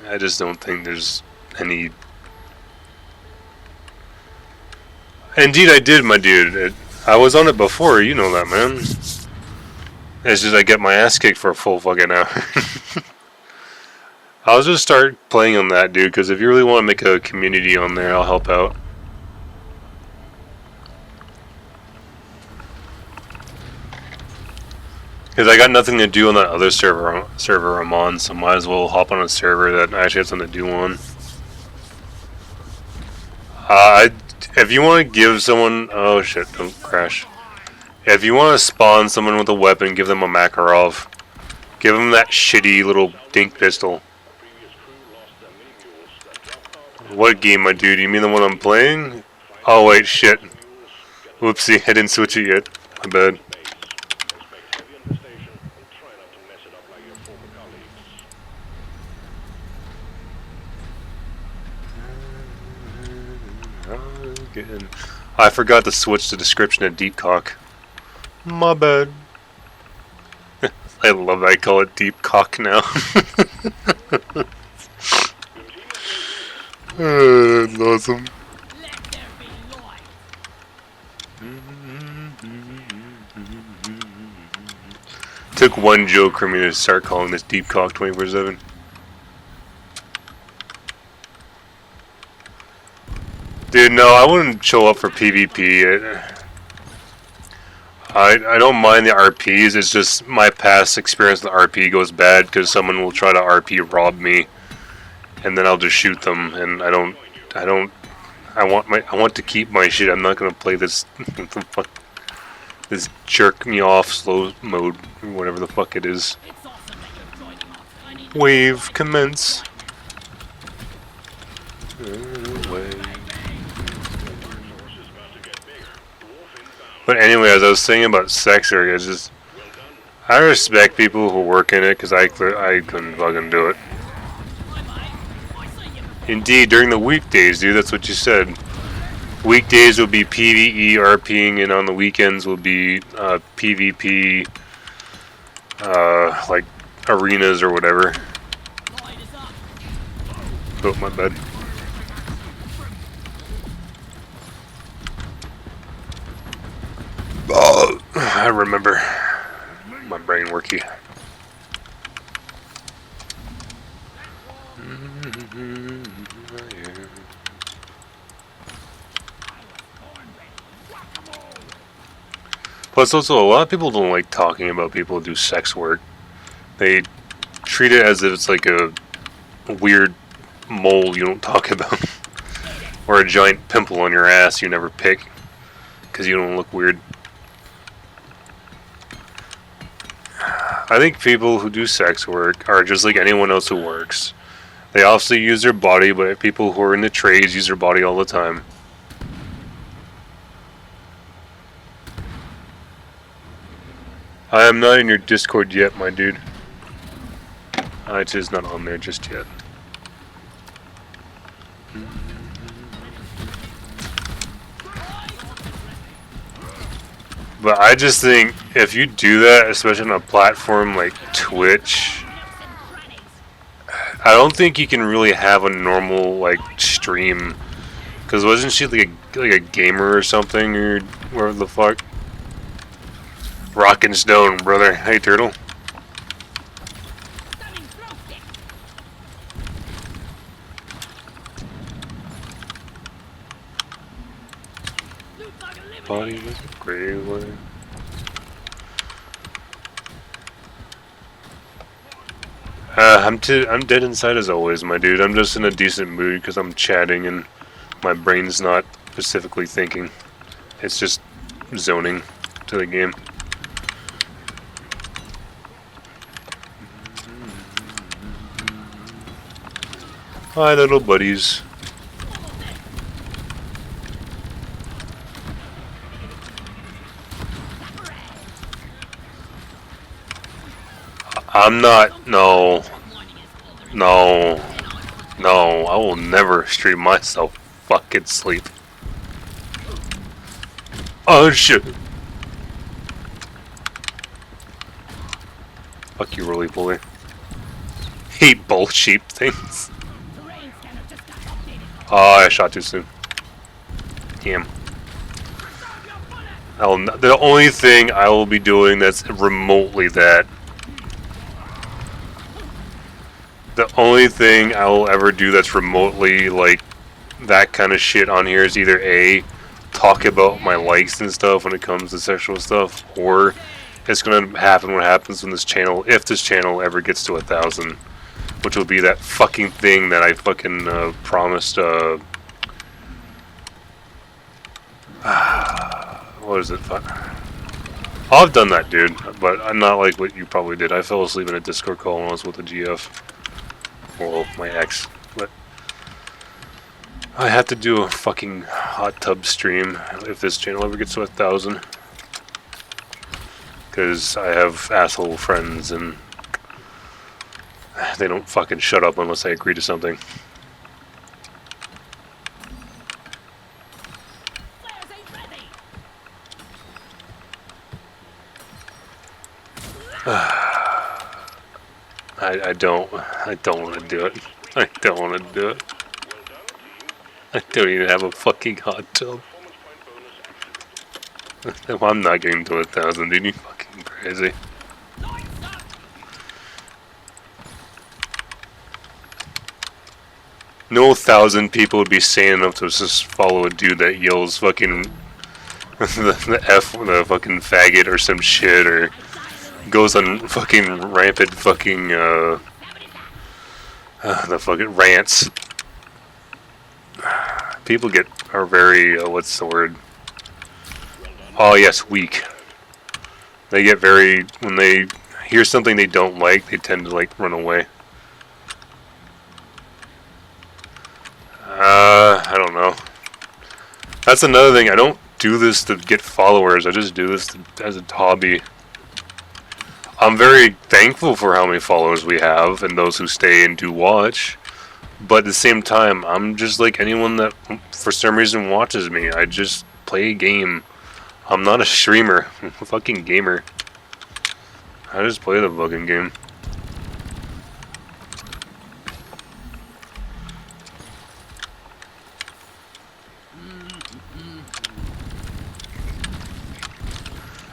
I just don't think there's any. Indeed, I did, my dude. I was on it before, you know that, man. It's just I get my ass kicked for a full fucking hour. I'll just start playing on that, dude, because if you really want to make a community on there, I'll help out. Because I got nothing to do on that other server I'm on, so might as well hop on a server that I actually have something to do on. If you want to give someone... Oh shit, don't crash. If you want to spawn someone with a weapon, give them a Makarov. Give them that shitty little dink pistol. What game, my dude? You mean the one I'm playing? Oh wait, shit. Whoopsie, I didn't switch it yet. My bad. I forgot to switch the description of Deep Cock. My bad. I love that I call it Deep Cock now. That's awesome. Took one joke for me to start calling this Deep Cock 24/7. Dude, no, I wouldn't show up for PvP. I don't mind the RPs, it's just my past experience with RP goes bad because someone will try to RP rob me and then I'll just shoot them and I want to keep my shit. I'm not gonna play this this jerk me off slow mode or whatever the fuck it is. Wave commence. But anyway, as I was saying about sex work, it's just I respect people who work in it because I couldn't fucking do it. Indeed, during the weekdays, dude, that's what you said. Weekdays will be PvE RPing, and on the weekends will be PvP, like arenas or whatever. Oh, my bad. I remember my brain working. Plus, also, a lot of people don't like talking about people who do sex work. They treat it as if it's like a weird mole you don't talk about. Or a giant pimple on your ass you never pick. Because you don't look weird. I think people who do sex work are just like anyone else who works. They obviously use their body, but people who are in the trades use their body all the time. I am not in your Discord yet, my dude. It is not on there just yet. But I just think if you do that, especially on a platform like Twitch, I don't think you can really have a normal like stream. Cause wasn't she like a gamer or something or whatever the fuck? Rockin' Stone, brother. Hey, Turtle. Body was a gray one. I'm dead inside as always, my dude. I'm just in a decent mood because I'm chatting and my brain's not specifically thinking. It's just zoning. to the game. Hi, little buddies. I'm not. No. No. No. I will never stream myself fucking sleep. Oh shit. Fuck you, roly poly. Hate both sheep things. Oh, I shot too soon. Damn. The only thing I will be doing that's remotely that. The only thing I will ever do that's remotely like that kind of shit on here is either A, talk about my likes and stuff when it comes to sexual stuff, or it's gonna happen what happens when this channel, if this channel ever gets to 1,000, which will be that fucking thing that I fucking promised. What is it? I've done that, dude, but I'm not like what you probably did. I fell asleep in a Discord call when I was with the GF. Well, my ex, but I have to do a fucking hot tub stream if this channel ever gets to 1,000, because I have asshole friends and they don't fucking shut up unless I agree to something. I don't want to do it. I don't want to do it. I don't even have a fucking hot tub. I'm not getting to 1,000, dude. You fucking crazy. No 1,000 people would be sane enough to just follow a dude that yells fucking the F, the fucking faggot or some shit, or goes on fucking rampant fucking the fucking rants. People are very what's the word? Oh yes, weak. They get very, when they hear something they don't like, they tend to like run away. I don't know. That's another thing. I don't do this to get followers. I just do this as a hobby. I'm very thankful for how many followers we have and those who stay and do watch. But at the same time, I'm just like anyone that for some reason watches me. I just play a game. I'm not a streamer. I'm a fucking gamer. I just play the fucking game.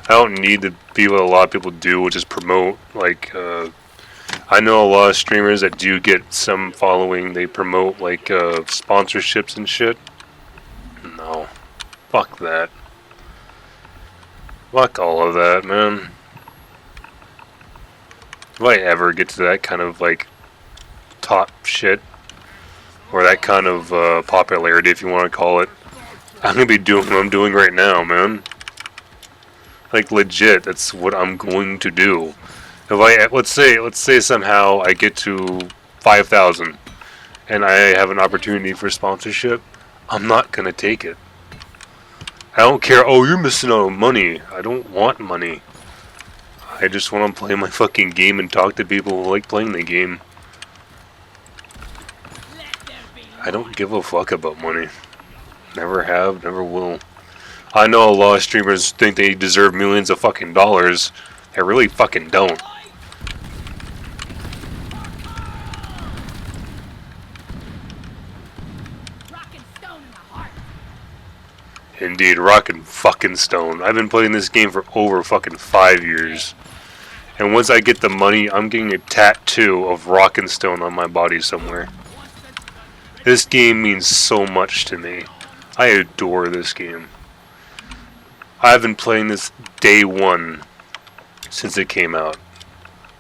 I don't need to be what a lot of people do, which is promote. Like, I know a lot of streamers that do get some following. They promote, like, sponsorships and shit. No. Fuck that. Fuck all of that, man. If I ever get to that kind of, like, top shit, or that kind of popularity, if you want to call it, I'm gonna be doing what I'm doing right now, man. Like, legit, that's what I'm going to do. If I, let's say somehow I get to 5,000 and I have an opportunity for sponsorship, I'm not gonna take it. I don't care, oh, you're missing out on money. I don't want money. I just want to play my fucking game and talk to people who like playing the game. I don't give a fuck about money. Never have, never will. I know a lot of streamers think they deserve millions of fucking dollars. They really fucking don't. Indeed, rockin' fucking stone. I've been playing this game for over fucking 5 years. And once I get the money, I'm getting a tattoo of rockin' stone on my body somewhere. This game means so much to me. I adore this game. I've been playing this day one since it came out.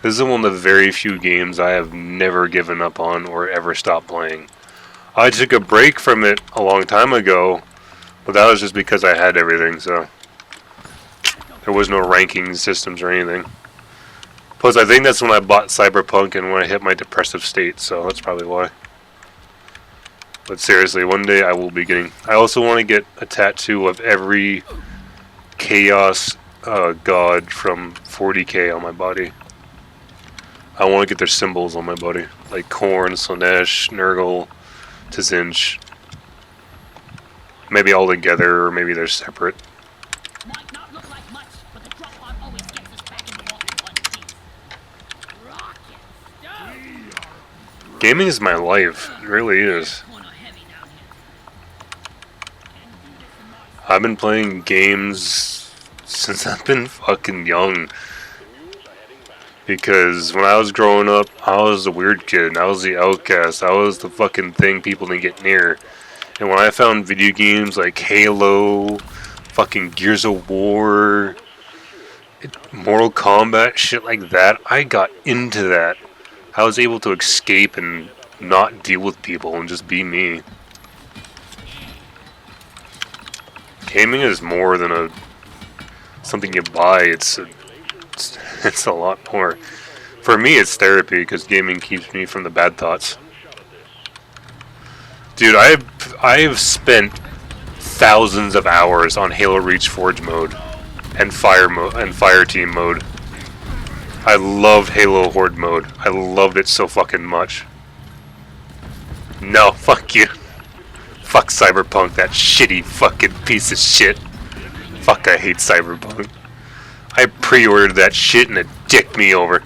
This is one of the very few games I have never given up on or ever stopped playing. I took a break from it a long time ago, but that was just because I had everything, so. There was no ranking systems or anything. Plus, I think that's when I bought Cyberpunk and when I hit my depressive state, so that's probably why. But seriously, one day I will be getting... I also want to get a tattoo of every Chaos god from 40k on my body. I want to get their symbols on my body. Like Korn, Slanesh, Nurgle, Tzinch. Maybe all together, or maybe they're separate. Might not look like much, but the drop pod always gets us back in the walk in one piece. Rocket stone. Gaming is my life. It really is. Corner heavy down here. I've been playing games since I've been fucking young. Because when I was growing up, I was the weird kid. I was the outcast. I was the fucking thing people didn't get near. And when I found video games like Halo, fucking Gears of War, Mortal Kombat, shit like that, I got into that. I was able to escape and not deal with people and just be me. Gaming is more than something you buy. It's a lot more. For me, it's therapy because gaming keeps me from the bad thoughts. Dude, I've spent thousands of hours on Halo Reach Forge mode and Fire Team mode. I loved Halo Horde mode. I loved it so fucking much. No, fuck you. Fuck Cyberpunk, that shitty fucking piece of shit. Fuck, I hate Cyberpunk. I pre-ordered that shit and it dicked me over.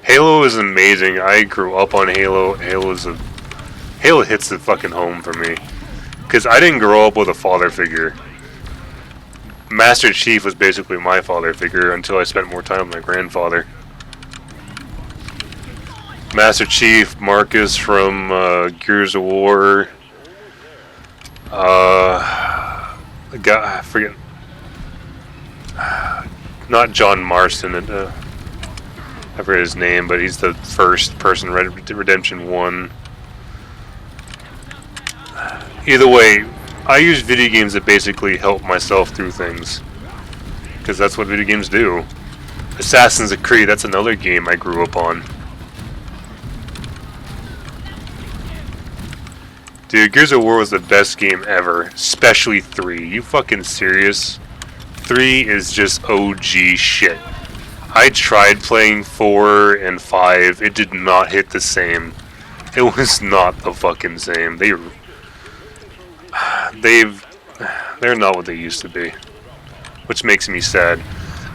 Halo is amazing. I grew up on Halo. Halo hits the fucking home for me. Because I didn't grow up with a father figure. Master Chief was basically my father figure until I spent more time with my grandfather. Master Chief, Marcus from Gears of War. The guy, I forget. Not John Marston. I forget his name, but he's the first person Redemption 1. Either way, I use video games to basically help myself through things. Because that's what video games do. Assassin's Creed, that's another game I grew up on. Dude, Gears of War was the best game ever. Especially 3. You fucking serious? 3 is just OG shit. I tried playing 4 and 5. It did not hit the same. It was not the fucking same. They're not what they used to be. Which makes me sad.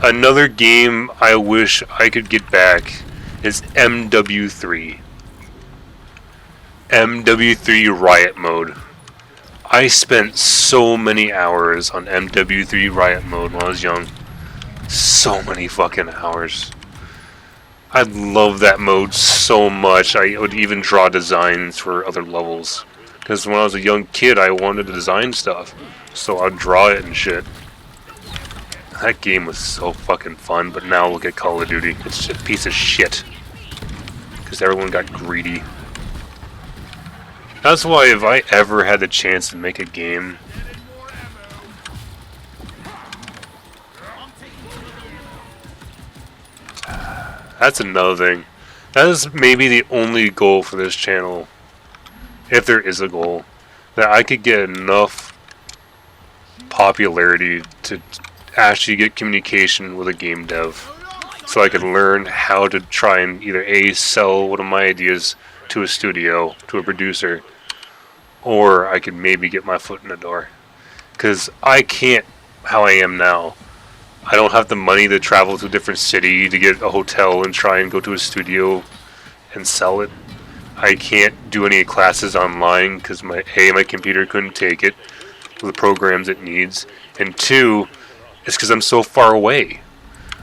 Another game I wish I could get back is MW3. MW3 Riot Mode. I spent so many hours on MW3 Riot Mode when I was young. So many fucking hours. I love that mode so much. I would even draw designs for other levels. Because when I was a young kid, I wanted to design stuff. So I'd draw it and shit. That game was so fucking fun, but now look at Call of Duty. It's just a piece of shit. Because everyone got greedy. That's why if I ever had the chance to make a game... That's another thing. That is maybe the only goal for this channel, if there is a goal, that I could get enough popularity to actually get communication with a game dev, so I could learn how to try and either A, sell one of my ideas to a studio, to a producer, or I could maybe get my foot in the door. Because I can't, how I am now, I don't have the money to travel to a different city to get a hotel and try and go to a studio and sell it. I can't do any classes online because my computer couldn't take it with the programs it needs, and 2, it's because I'm so far away.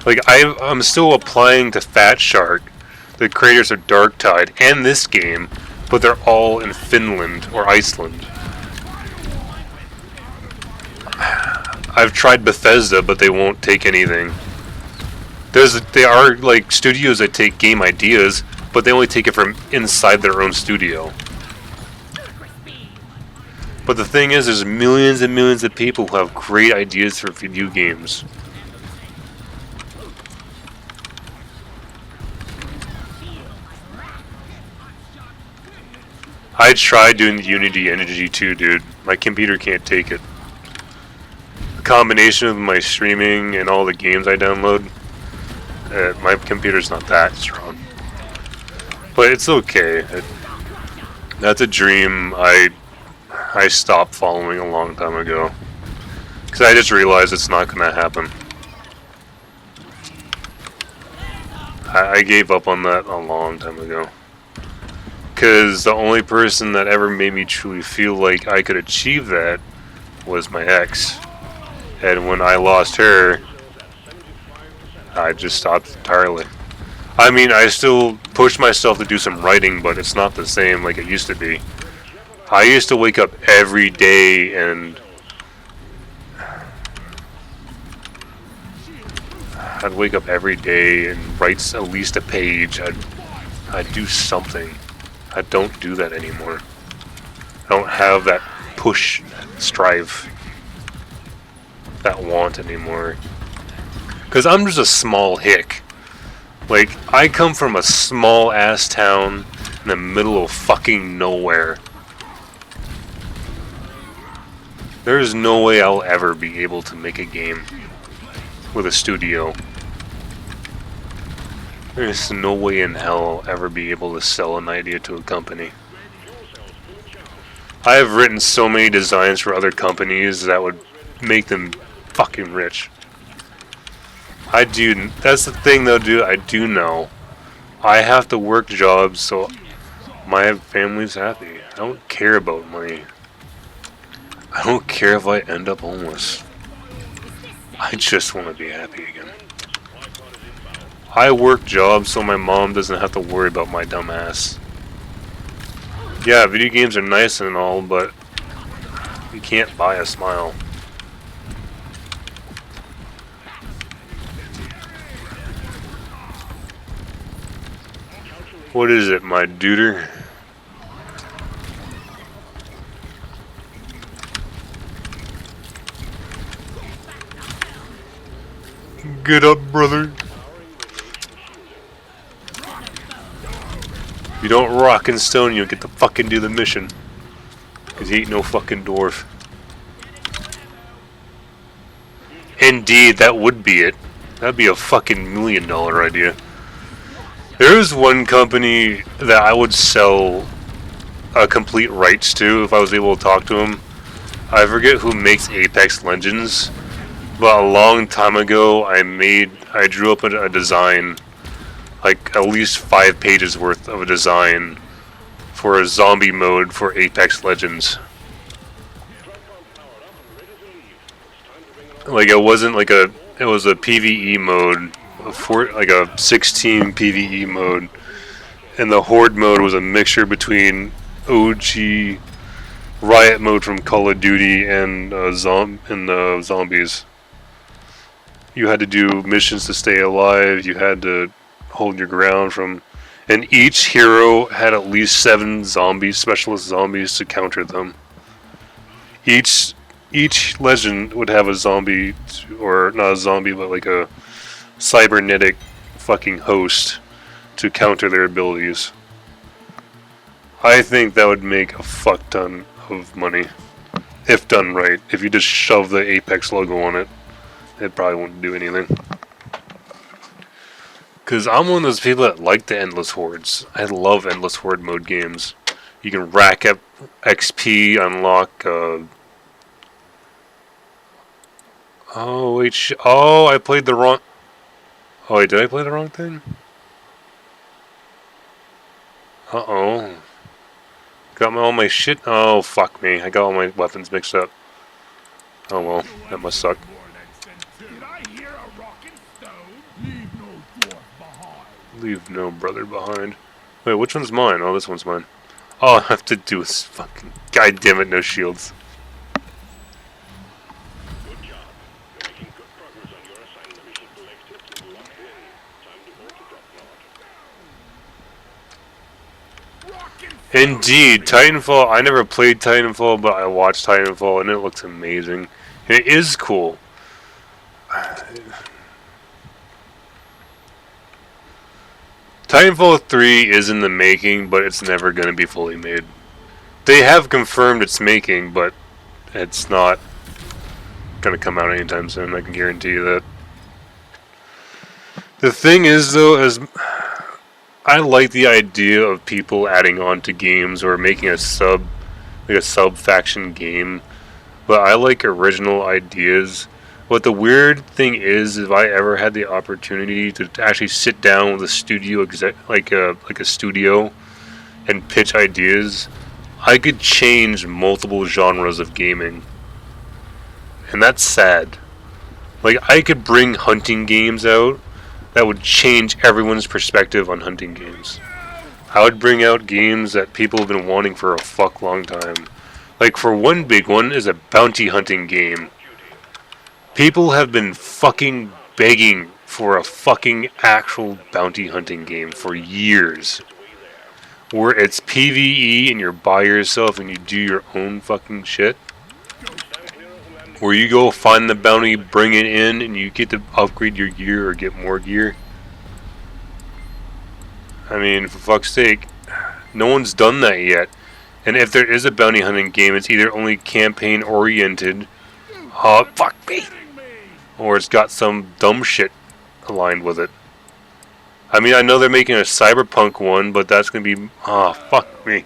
Like I'm still applying to Fat Shark, the creators of Darktide, and this game, but they're all in Finland or Iceland. I've tried Bethesda, but they won't take anything. There are like studios that take game ideas, but they only take it from inside their own studio. But the thing is, there's millions and millions of people who have great ideas for video games. I tried doing the Unity Energy too, dude. My computer can't take it. The combination of my streaming and all the games I download, my computer's not that strong. But it's okay. That's a dream I stopped following a long time ago. Because I just realized it's not going to happen. I gave up on that a long time ago. Because the only person that ever made me truly feel like I could achieve that was my ex. And when I lost her, I just stopped entirely. I mean, I still push myself to do some writing, but it's not the same like it used to be. I used to wake up every day and I'd wake up every day and write at least a page. I'd do something. I don't do that anymore. I don't have that push, that strive, that want anymore. Because I'm just a small hick. Like, I come from a small ass town in the middle of fucking nowhere. There's no way I'll ever be able to make a game with a studio. There's no way in hell I'll ever be able to sell an idea to a company. I have written so many designs for other companies that would make them fucking rich. I do. That's the thing though, dude. I do know. I have to work jobs so my family's happy. I don't care about money. I don't care if I end up homeless. I just want to be happy again. I work jobs so my mom doesn't have to worry about my dumb ass. Yeah, video games are nice and all, but you can't buy a smile. What is it, my duder? Get up, brother. If you don't rock and stone, you'll get to fucking do the mission. Cause he ain't no fucking dwarf. Indeed, that would be it. That'd be a fucking $1 million idea. There's one company that I would sell complete rights to if I was able to talk to him. I forget who makes Apex Legends, but a long time ago I drew up a design, like at least 5 pages worth of a design for a zombie mode for Apex Legends. Like it wasn't like it was a PvE mode. Like a 16 PvE mode, and the Horde mode was a mixture between OG Riot mode from Call of Duty and zombies. You had to do missions to stay alive. You had to hold your ground from, and each hero had at least 7 specialist zombies to counter them. Each legend would have a zombie, or not a zombie, but like a cybernetic fucking host to counter their abilities. I think that would make a fuck ton of money if done right. If you just shove the Apex logo on it, it probably won't do anything. Cause I'm one of those people that like the Endless Hordes. I love Endless Horde mode games. You can rack up XP, unlock oh wait, I played the wrong. Oh wait, did I play the wrong thing? Uh-oh. Got all my shit. Oh, fuck me. I got all my weapons mixed up. Oh well, that must suck. Leave no brother behind. Wait, which one's mine? Oh, this one's mine. All I have to do is fucking... God damn it, no shields. Indeed, Titanfall. I never played Titanfall, but I watched Titanfall, and it looks amazing. And it is cool. Titanfall 3 is in the making, but it's never going to be fully made. They have confirmed it's making, but it's not going to come out anytime soon. I can guarantee you that. The thing is, though, is I like the idea of people adding on to games or making a sub faction game, but I like original ideas. But the weird thing is, if I ever had the opportunity to actually sit down with a studio like a studio and pitch ideas, I could change multiple genres of gaming, and that's sad. Like, I could bring hunting games out that would change everyone's perspective on hunting games. I would bring out games that people have been wanting for a fuck long time. Like, for one big one is a bounty hunting game. People have been fucking begging for a fucking actual bounty hunting game for years. Where it's PvE and you're by yourself and you do your own fucking shit. Where you go find the bounty, bring it in, and you get to upgrade your gear or get more gear. I mean, for fuck's sake, no one's done that yet. And if there is a bounty hunting game, it's either only campaign oriented, fuck me, or it's got some dumb shit aligned with it. I mean, I know they're making a cyberpunk one, but that's gonna be, fuck me.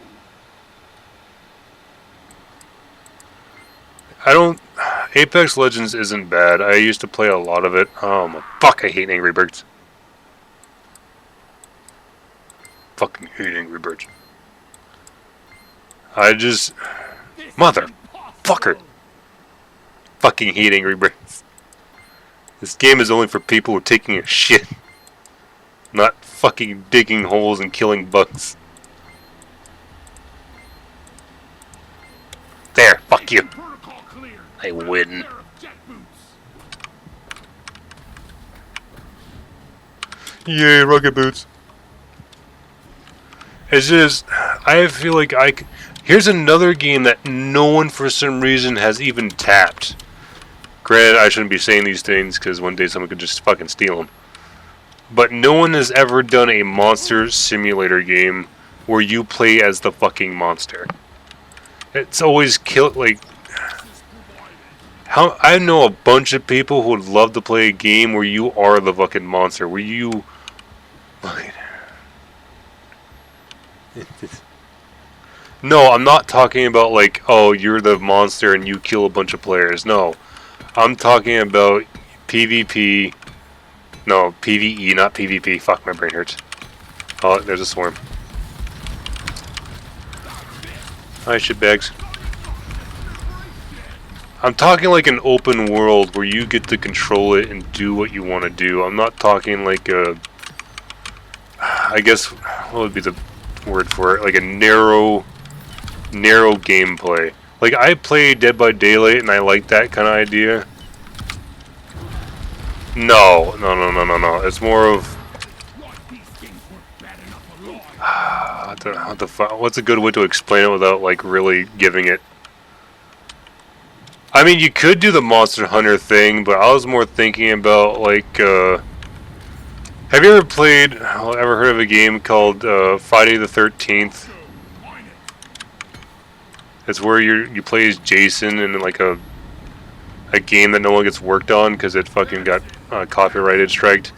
Apex Legends isn't bad. I used to play a lot of it. Fuck, I hate Angry Birds. Fucking hate Angry Birds. Motherfucker. Fucking hate Angry Birds. This game is only for people who are taking a shit. Not fucking digging holes and killing bugs. There, fuck you. I win. Yay, rocket boots. It's just, I feel like here's another game that no one for some reason has even tapped. Granted, I shouldn't be saying these things because one day someone could just fucking steal them. But no one has ever done a monster simulator game where you play as the fucking monster. It's always I know a bunch of people who would love to play a game where you are the fucking monster, where you... No, I'm not talking about like, oh, you're the monster and you kill a bunch of players. No, I'm talking about PvP. No, PvE, not PvP. Fuck, my brain hurts. Oh, there's a swarm. Hi, shitbags. I'm talking like an open world where you get to control it and do what you want to do. I'm not talking like I guess, what would be the word for it? Like a narrow gameplay. Like, I play Dead by Daylight and I like that kind of idea. No. It's more of... what the fuck? What's a good way to explain it without, like, really giving it... I mean, you could do the Monster Hunter thing, but I was more thinking about, like, have you ever heard of a game called Friday the 13th? It's where you play as Jason in like a game that no one gets worked on because it fucking got copyrighted striked.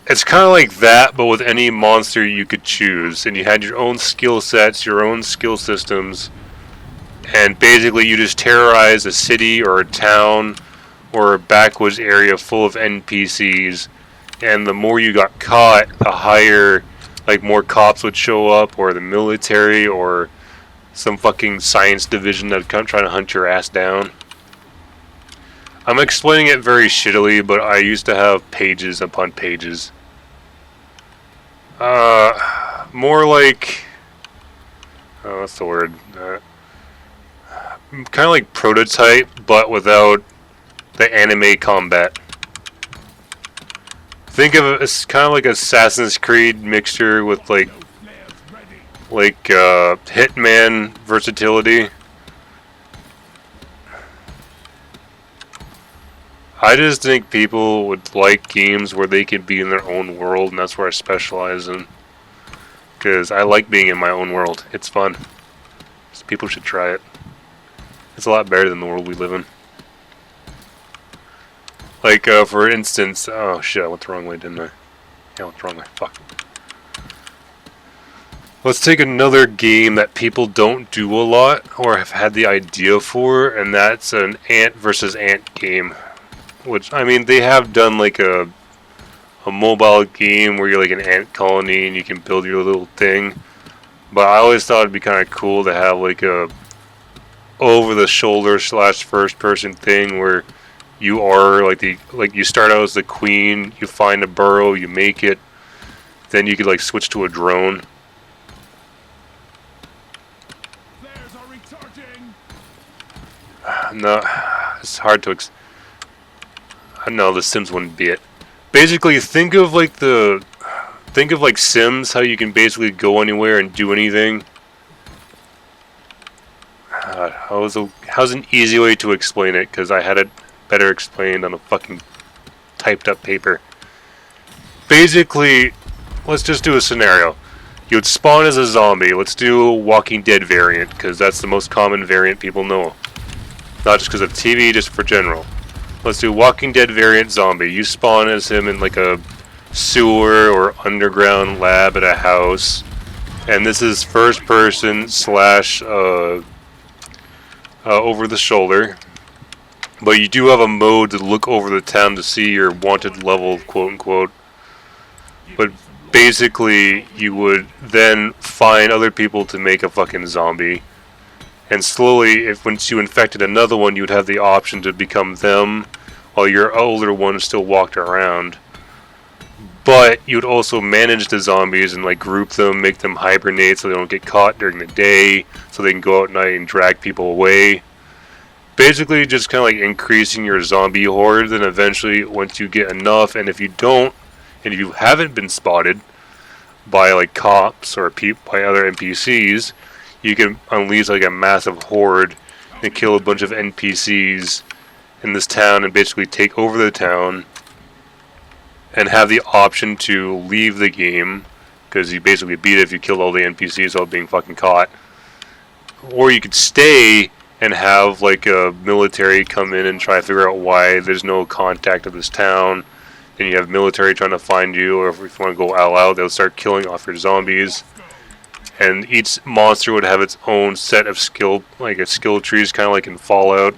It's kind of like that, but with any monster you could choose, and you had your own skill sets, your own skill systems, and basically you just terrorize a city or a town or a backwoods area full of NPCs, and the more you got caught, the higher, like, more cops would show up, or the military, or some fucking science division that come trying to hunt your ass down. I'm explaining it very shittily, but I used to have pages upon pages. More like... oh, what's the word? Kind of like Prototype, but without the anime combat. Think of it as kind of like Assassin's Creed mixture with, like, like Hitman versatility. I just think people would like games where they can be in their own world, and that's where I specialize in. Because I like being in my own world. It's fun. So people should try it. It's a lot better than the world we live in. Like, for instance, oh shit, I went the wrong way, didn't I? Yeah, I went the wrong way. Fuck. Let's take another game that people don't do a lot or have had the idea for, and that's an ant versus ant game. Which, I mean, they have done like a mobile game where you're like an ant colony and you can build your little thing. But I always thought it'd be kind of cool to have like a over-the-shoulder / first-person thing where you are like you start out as the queen, you find a burrow, you make it, then you could like switch to a drone. No, it's hard to. No, The Sims wouldn't be it. Basically, think of like Sims, how you can basically go anywhere and do anything. How's an easy way to explain it? Because I had it better explained on a fucking typed up paper. Basically, let's just do a scenario. You would spawn as a zombie. Let's do a Walking Dead variant, because that's the most common variant people know. Not just because of TV, just for general. Let's do Walking Dead variant zombie. You spawn as him in like a sewer or underground lab at a house. And this is first person / over the shoulder. But you do have a mode to look over the town to see your wanted level, quote unquote. But basically, you would then find other people to make a fucking zombie. And slowly, once you infected another one, you would have the option to become them, while your older one still walked around. But you would also manage the zombies and like group them, make them hibernate so they don't get caught during the day, so they can go out at night and drag people away. Basically, just kind of like increasing your zombie horde. Then eventually, once you get enough, and if you don't, and if you haven't been spotted by like cops or by other NPCs, you can unleash like a massive horde and kill a bunch of NPCs in this town and basically take over the town and have the option to leave the game, because you basically beat it if you killed all the NPCs without being fucking caught. Or you could stay and have like a military come in and try to figure out why there's no contact of this town. Then you have military trying to find you, or if you want to go all out, they'll start killing off your zombies. And each monster would have its own set of skill, like a skill trees, kind of like in Fallout.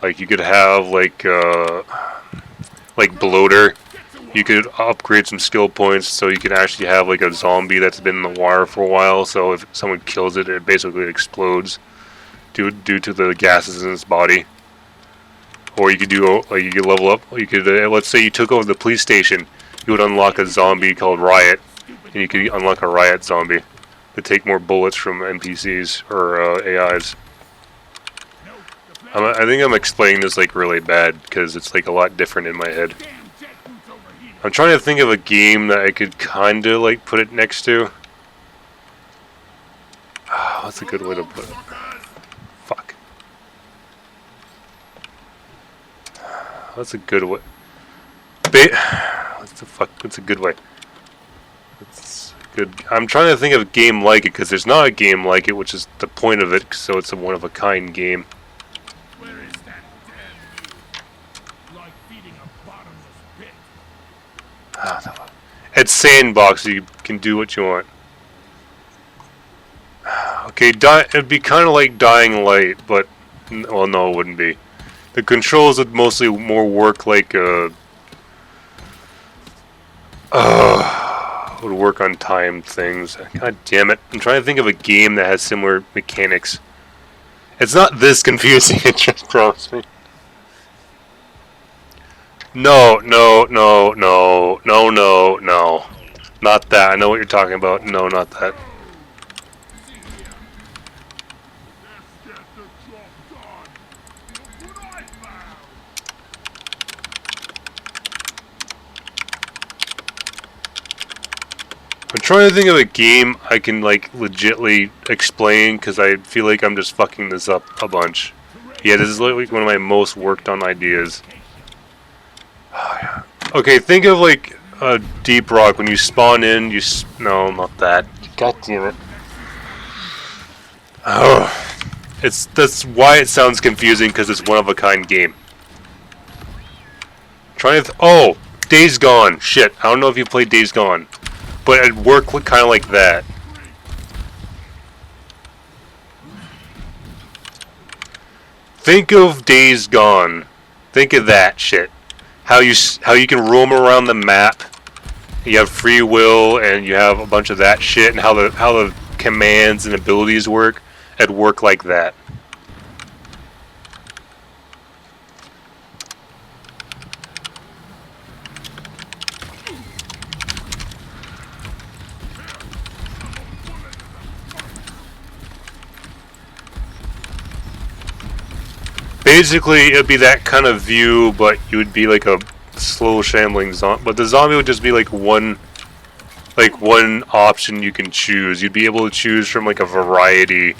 Like you could have like bloater. You could upgrade some skill points so you could actually have like a zombie that's been in the water for a while. So if someone kills it, it basically explodes due to the gases in its body. Or you could do like you could level up. You could let's say you took over the police station, you would unlock a zombie called Riot, and you could unlock a Riot zombie to take more bullets from NPCs or AIs. I think I'm explaining this like really bad because it's like a lot different in my head. I'm trying to think of a game that I could kinda like put it next to. What's a good way to put it? Fuck. What's a good way? What's a good way? Good. I'm trying to think of a game like it, because there's not a game like it, which is the point of it, so it's a one-of-a-kind game. Where is that den? Like feeding a bottomless pit. It's Sandbox, so you can do what you want. Okay, it'd be kind of like Dying Light, but well, no, it wouldn't be. The controls would mostly more work like would work on time things. God damn it. I'm trying to think of a game that has similar mechanics. It's not this confusing, it just prompts me. No. Not that. I know what you're talking about. No, not that. I'm trying to think of a game I can like legitly explain because I feel like I'm just fucking this up a bunch. Yeah, this is literally one of my most worked on ideas. Okay, think of like a Deep Rock. When you spawn in, no, not that. God damn it. Oh, that's why it sounds confusing because it's one of a kind game. Trying to oh, Days Gone. Shit, I don't know if you played Days Gone, but it worked kind of like that. Think of Days Gone. Think of that shit. How you can roam around the map. You have free will and you have a bunch of that shit, and how the commands and abilities work. It'd work like that. Basically, it'd be that kind of view, but you would be like a slow shambling zombie. But the zombie would just be like one option you can choose. You'd be able to choose from like a variety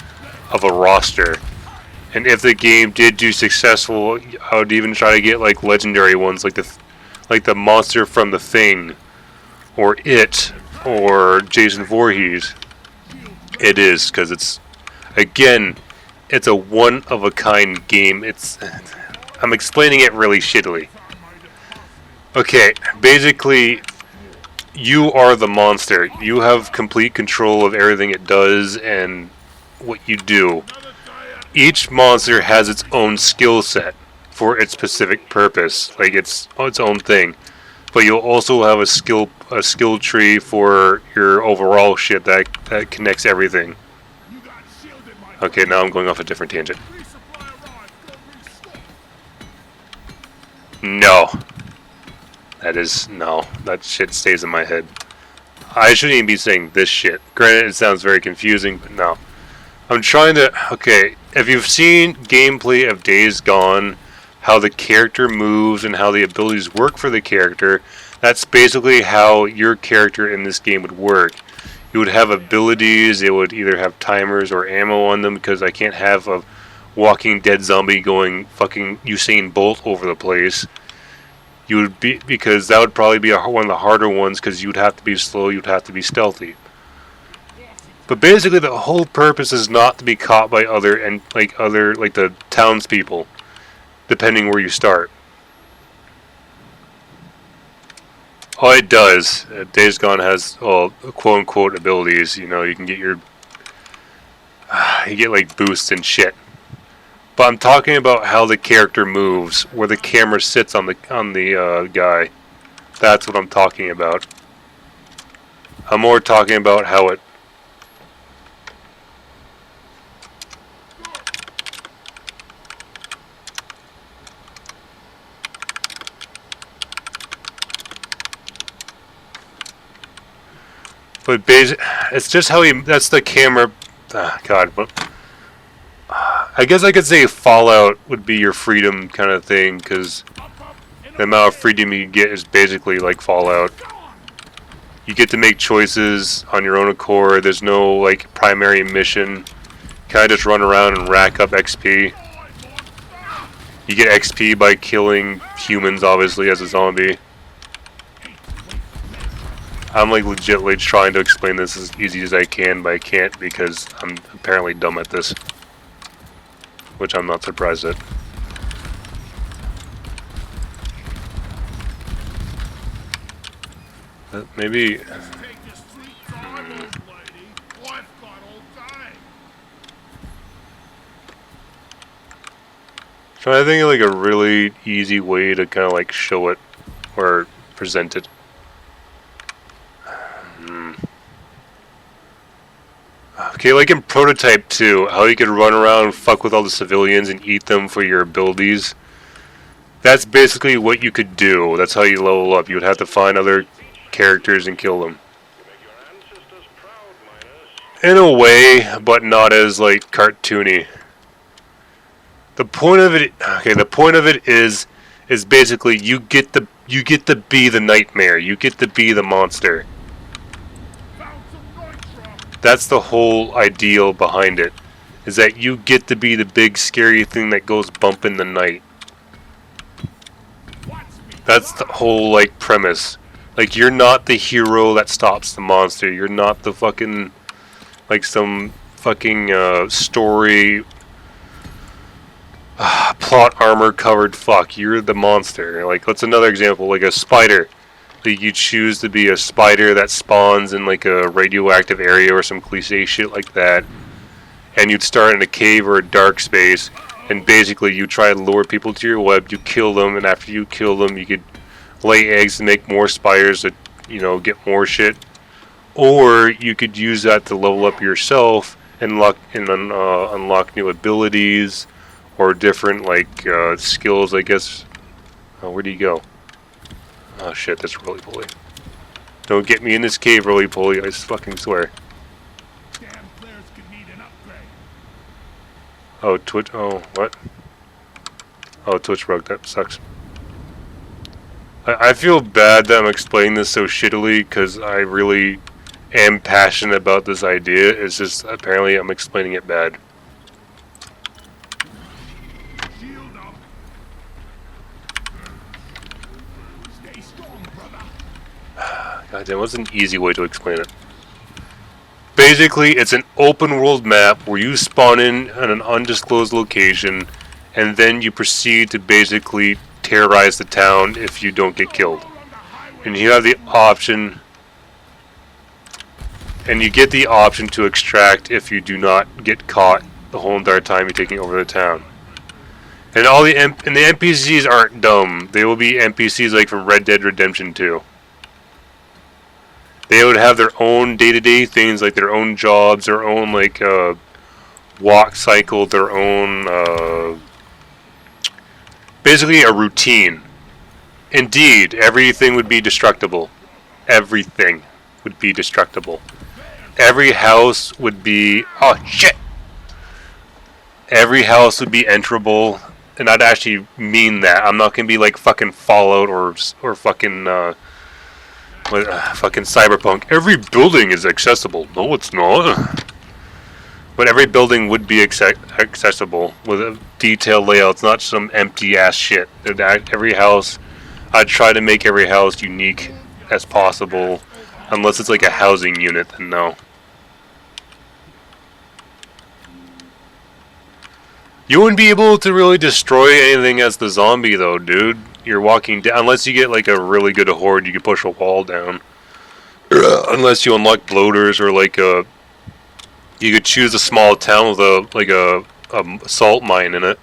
of a roster. And if the game did do successful, I would even try to get like legendary ones, like the monster from The Thing, or It, or Jason Voorhees. It is because it's again. It's a one-of-a-kind game. I'm explaining it really shittily. Okay, basically, you are the monster. You have complete control of everything it does and what you do. Each monster has its own skill set for its specific purpose, like its own thing. But you'll also have a skill tree for your overall shit that connects everything. Okay, now I'm going off a different tangent. No. That shit stays in my head. I shouldn't even be saying this shit. Granted, it sounds very confusing, but no. I'm trying to... Okay, if you've seen gameplay of Days Gone, how the character moves and how the abilities work for the character, that's basically how your character in this game would work. You would have abilities, it would either have timers or ammo on them, because I can't have a Walking Dead zombie going fucking Usain Bolt over the place. You would be, because that would probably be one of the harder ones, because you'd have to be slow, you'd have to be stealthy. But basically the whole purpose is not to be caught by other the townspeople, depending where you start. Oh, it does. Days Gone has, quote-unquote abilities. You know, you can get you get, like, boosts and shit. But I'm talking about how the character moves, where the camera sits on the guy. That's what I'm talking about. I'm more talking about how it... But it's just how that's the camera. God, but I guess I could say Fallout would be your freedom kind of thing, because the amount of freedom you get is basically like Fallout. You get to make choices on your own accord. There's no like primary mission. Kind of just run around and rack up XP. You get XP by killing humans, obviously, as a zombie. I'm like legitimately trying to explain this as easy as I can, but I can't because I'm apparently dumb at this. Which I'm not surprised at. Maybe... Trying to think of like a really easy way to kind of like show it or present it. Okay, like in Prototype 2, how you could run around and fuck with all the civilians and eat them for your abilities. That's basically what you could do. That's how you level up. You would have to find other characters and kill them. In a way, but not as like cartoony. The point of it, okay, the point of it is basically you get to be the nightmare. You get to be the monster. That's the whole ideal behind it. Is that you get to be the big scary thing that goes bump in the night. That's the whole like premise. Like you're not the hero that stops the monster. You're not the fucking like some fucking story plot armor covered fuck. You're the monster. Like what's another example? Like a spider. Like you choose to be a spider that spawns in like a radioactive area or some cliche shit like that. And you'd start in a cave or a dark space, and basically you try to lure people to your web, you kill them, and after you kill them you could lay eggs to make more spiders that, you know, get more shit. Or you could use that to level up yourself and unlock new abilities or different like skills, I guess. Oh, where'd he go? Oh shit, that's Roly Poly. Don't get me in this cave, Roly Poly, I fucking swear. Damn flares could need an upgrade. Oh, Twitch. Oh, what? Oh, Twitch broke. That sucks. I feel bad that I'm explaining this so shittily because I really am passionate about this idea. It's just apparently I'm explaining it bad. Shield up. Stay strong, brother. Goddamn, what's an easy way to explain it? Basically, it's an open world map where you spawn in at an undisclosed location and then you proceed to basically terrorize the town if you don't get killed. And you have the option, and you get the option to extract if you do not get caught the whole entire time you're taking over the town. And all the NPCs aren't dumb. They will be NPCs like from Red Dead Redemption 2. They would have their own day-to-day things, like their own jobs, their own like walk cycle, their own basically a routine. Indeed, everything would be destructible. Everything would be destructible. Every house would be... Oh, shit! Every house would be enterable. And I'd actually mean that. I'm not going to be like fucking Fallout or fucking... fucking Cyberpunk. Every building is accessible. No, it's not. But every building would be accessible with a detailed layouts, not some empty ass shit. Every house, I'd try to make every house unique as possible, unless it's like a housing unit, then no. You wouldn't be able to really destroy anything as the zombie though, dude. You're walking down, unless you get like a really good horde, you can push a wall down. Unless you unlock bloaters or like a... You could choose a small town with a salt mine in it,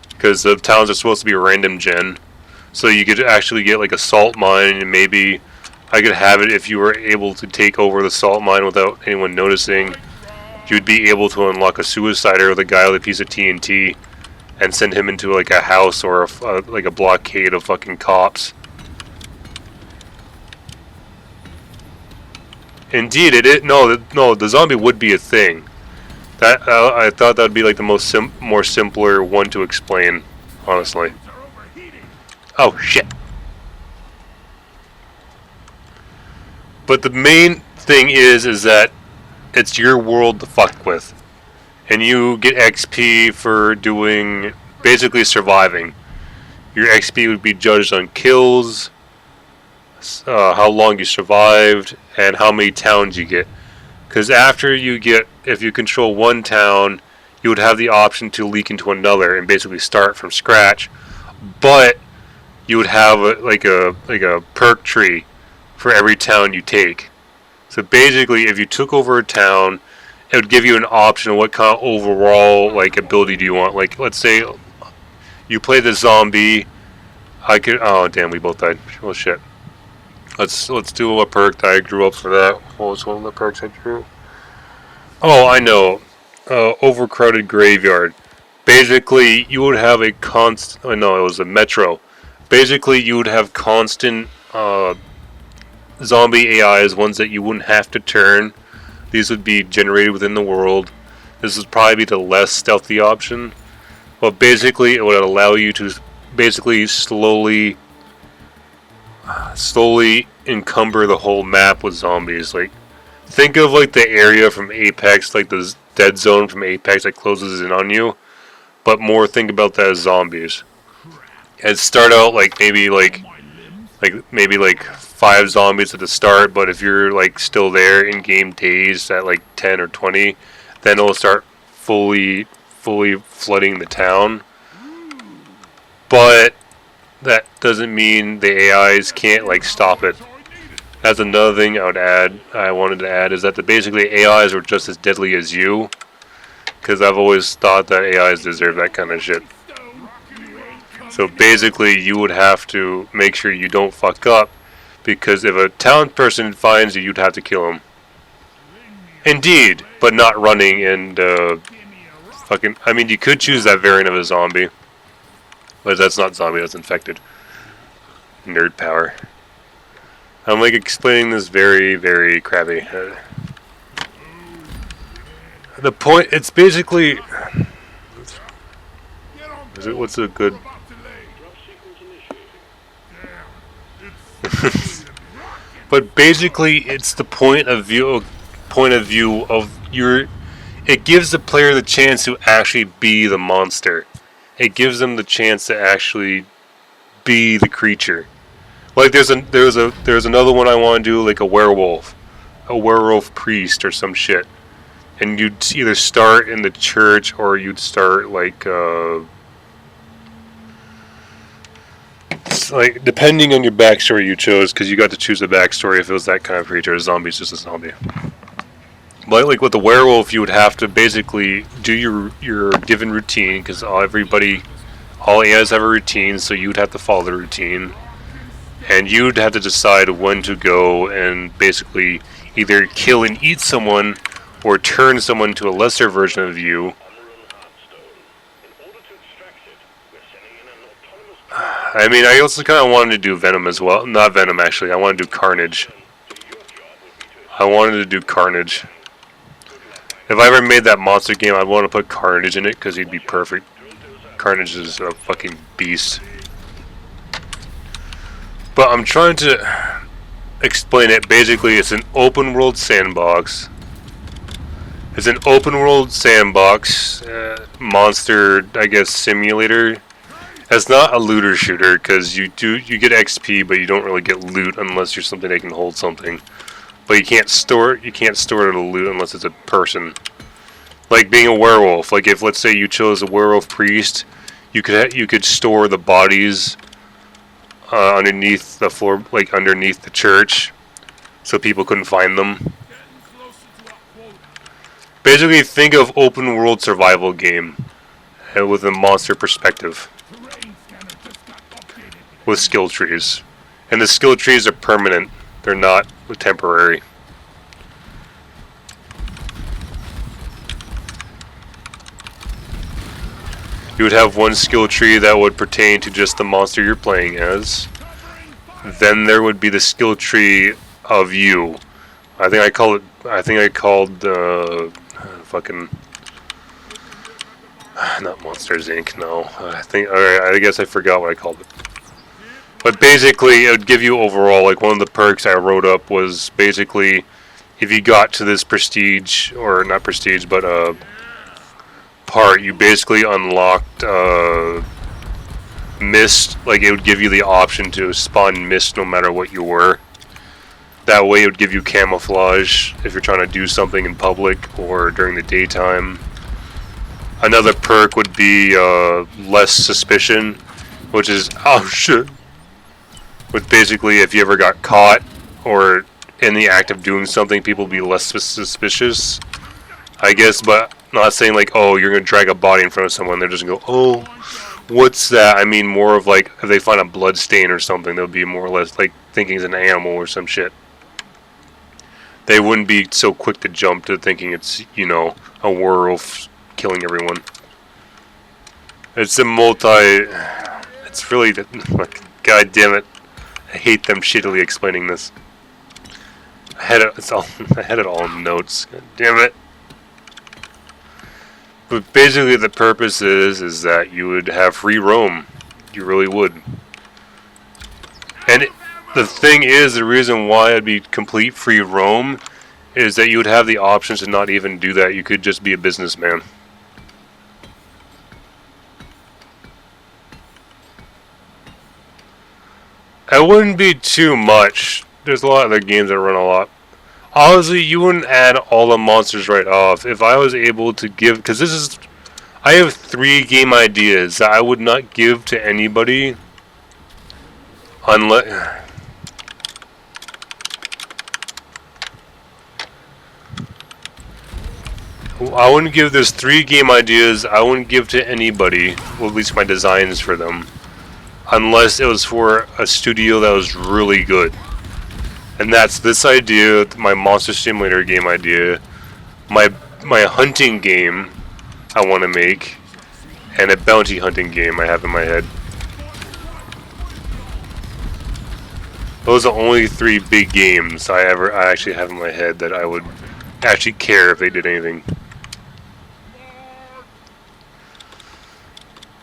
because the towns are supposed to be random gen. So you could actually get like a salt mine, and maybe I could have it if you were able to take over the salt mine without anyone noticing. You'd be able to unlock a suicider with a guy with a piece of TNT and send him into like a house or like a blockade of fucking cops. Indeed, the zombie would be a thing. That I thought that would be like the more simpler one to explain, honestly. Oh shit! But the main thing is that it's your world to fuck with, and you get XP for doing basically surviving. Your XP would be judged on kills, how long you survived, and how many towns you get. Because after you get, if you control one town, you would have the option to leak into another and basically start from scratch. But you would have like a perk tree for every town you take. So basically, if you took over a town, it would give you an option of what kind of overall like ability do you want. Like, let's say you play the zombie. I could. Oh damn, we both died. Oh shit. Let's do a perk that I drew up for that. What was one of the perks I drew? Oh, I know. Overcrowded graveyard. Basically, you would have a constant. Oh no, it was a metro. Basically, you would have constant zombie AIs, ones that you wouldn't have to turn. These would be generated within the world. This would probably be the less stealthy option. But basically, it would allow you to basically slowly encumber the whole map with zombies. Like, think of like the area from Apex, like the dead zone from Apex that closes in on you, but more think about that as zombies. And start out like maybe like maybe like 5 zombies at the start, but if you're like still there in game days at like 10 or 20, then it'll start fully flooding the town. But that doesn't mean the AIs can't like stop it. That's another thing I wanted to add is that basically AIs are just as deadly as you, because I've always thought that AIs deserve that kind of shit. So basically you would have to make sure you don't fuck up, because if a town person finds you, you'd have to kill him. Indeed, but not running and fucking. I mean, you could choose that variant of a zombie, but that's not zombie. That's infected. Nerd power. I'm like explaining this very, very crappy. The point. It's basically. What's a good? But basically, it's the point of view of your. It gives the player the chance to actually be the monster. It gives them the chance to actually be the creature. Like there's another one I want to do, like a werewolf priest or some shit, and you'd either start in the church or you'd start like depending on your backstory you chose, because you got to choose a backstory if it was that kind of creature. A zombie's just a zombie. But like with the werewolf, you would have to basically do your given routine, because all AIs have a routine, so you'd have to follow the routine. And you'd have to decide when to go and basically either kill and eat someone or turn someone to a lesser version of you. I mean, I also kind of wanted to do Venom as well. Not Venom, actually. I wanted to do Carnage. If I ever made that monster game, I'd want to put Carnage in it, because he'd be perfect. Carnage is a fucking beast. But I'm trying to explain it. Basically, it's an open world sandbox. Monster, I guess, simulator. It's not a looter shooter, because you get XP, but you don't really get loot unless you're something that can hold something. But you can't store it to loot unless it's a person. Like being a werewolf. Like if, let's say, you chose a werewolf priest, you could store the bodies underneath the floor, like underneath the church, so people couldn't find them. Basically, think of open world survival game with a monster perspective, with skill trees, and the skill trees are permanent. They're not temporary. You would have one skill tree that would pertain to just the monster you're playing as. Then there would be the skill tree of you. I think I called fucking not Monsters Inc. No, I guess I forgot what I called it. But basically, it would give you overall, like, one of the perks I wrote up was basically, if you got to this prestige, or not prestige, but part, you basically unlocked mist. Like, it would give you the option to spawn mist no matter what you were. That way it would give you camouflage if you're trying to do something in public or during the daytime. Another perk would be less suspicion, which is, oh shit. Which basically, if you ever got caught or in the act of doing something, people would be less suspicious, I guess. But not saying like, oh, you're gonna drag a body in front of someone, they're just gonna go, oh, what's that? I mean, more of like, if they find a blood stain or something, they'll be more or less like thinking it's an animal or some shit. They wouldn't be so quick to jump to thinking it's, you know, a werewolf killing everyone. It's it's really, like, god damn it. I hate them shittily explaining this. I had it all in notes. God damn it. But basically the purpose is that you would have free roam. You really would. And the thing is, the reason why it'd be complete free roam is that you would have the options to not even do that. You could just be a businessman. It wouldn't be too much. There's a lot of other games that run a lot. Honestly, you wouldn't add all the monsters right off. If I was able to give, because this is, I have 3 game ideas that I would not give to anybody unless. I wouldn't give this 3 game ideas. I wouldn't give to anybody, well, at least my designs for them, unless it was for a studio that was really good. And that's this idea, my Monster Simulator game idea, my hunting game I want to make, and a bounty hunting game I have in my head. Those are the only 3 big games I actually have in my head that I would actually care if they did anything.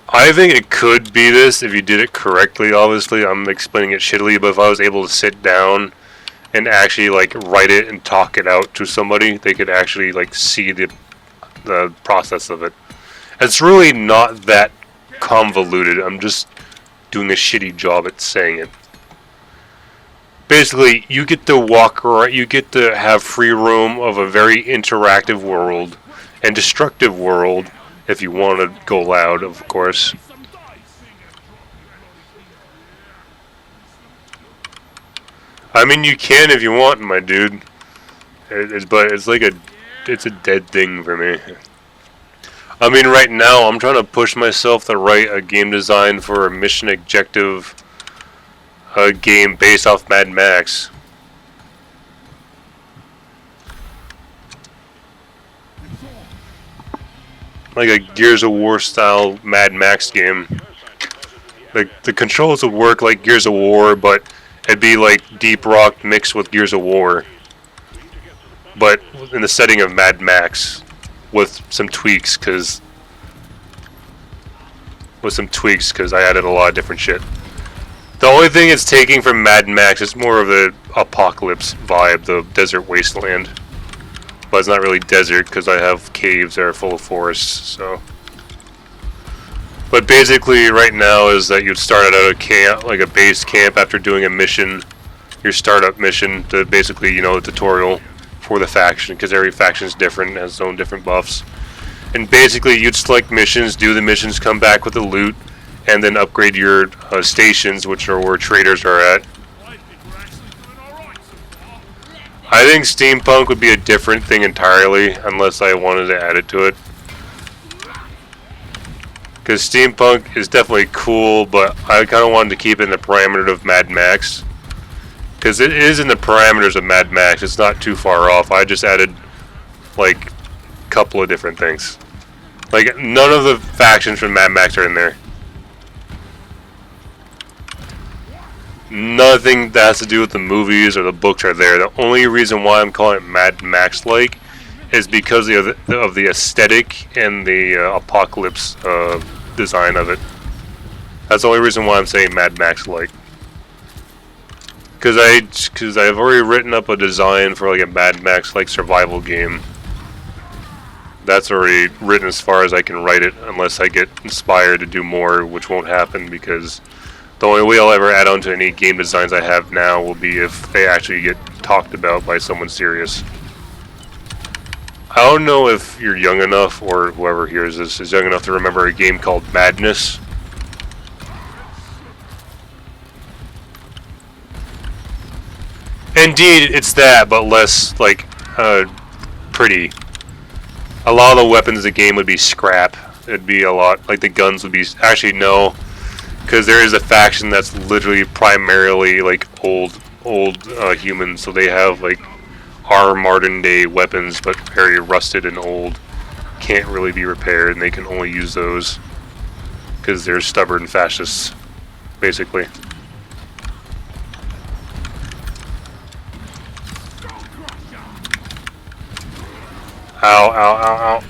I think it could be this if you did it correctly. Obviously, I'm explaining it shittily, but if I was able to sit down and actually like write it and talk it out to somebody, they could actually like see the process of it. It's really not that convoluted. I'm just doing a shitty job at saying it. Basically, you get to walk around, you get to have free roam of a very interactive world and destructive world, if you want to go loud, of course. I mean, you can if you want, my dude. But it's like it's a dead thing for me. I mean, right now, I'm trying to push myself to write a game design for a mission objective game based off Mad Max. Like a Gears of War style Mad Max game. Like the controls would work like Gears of War, but it'd be like Deep Rock mixed with Gears of War. But in the setting of Mad Max, with some tweaks, cause I added a lot of different shit. The only thing it's taking from Mad Max is more of the apocalypse vibe, the desert wasteland. But it's not really desert because I have caves that are full of forests, so. But basically right now is that you'd start out a camp, like a base camp after doing a mission, your startup mission to basically, you know, a tutorial for the faction, because every faction is different, has its own different buffs. And basically you'd select missions, do the missions, come back with the loot, and then upgrade your stations, which are where traders are at. I think steampunk would be a different thing entirely, unless I wanted to add it to it. Because steampunk is definitely cool, but I kind of wanted to keep it in the parameter of Mad Max. Because it is in the parameters of Mad Max, it's not too far off. I just added, like, a couple of different things. Like, none of the factions from Mad Max are in there. Nothing that has to do with the movies or the books are there. The only reason why I'm calling it Mad Max-like is because of the aesthetic and the apocalypse design of it. That's the only reason why I'm saying Mad Max-like. Because I've already written up a design for like a Mad Max-like survival game. That's already written as far as I can write it, unless I get inspired to do more, which won't happen because the only way I'll ever add on to any game designs I have now will be if they actually get talked about by someone serious. I don't know if you're young enough, or whoever hears this is young enough to remember a game called Madness. Indeed, it's that, but less, like, pretty. A lot of the weapons in the game would be scrap. It'd be a lot, like the guns would be, actually no. Because there is a faction that's literally primarily like old humans, so they have like our modern day weapons, but very rusted and old. Can't really be repaired, and they can only use those because they're stubborn fascists, basically. Ow! Ow! Ow! Ow!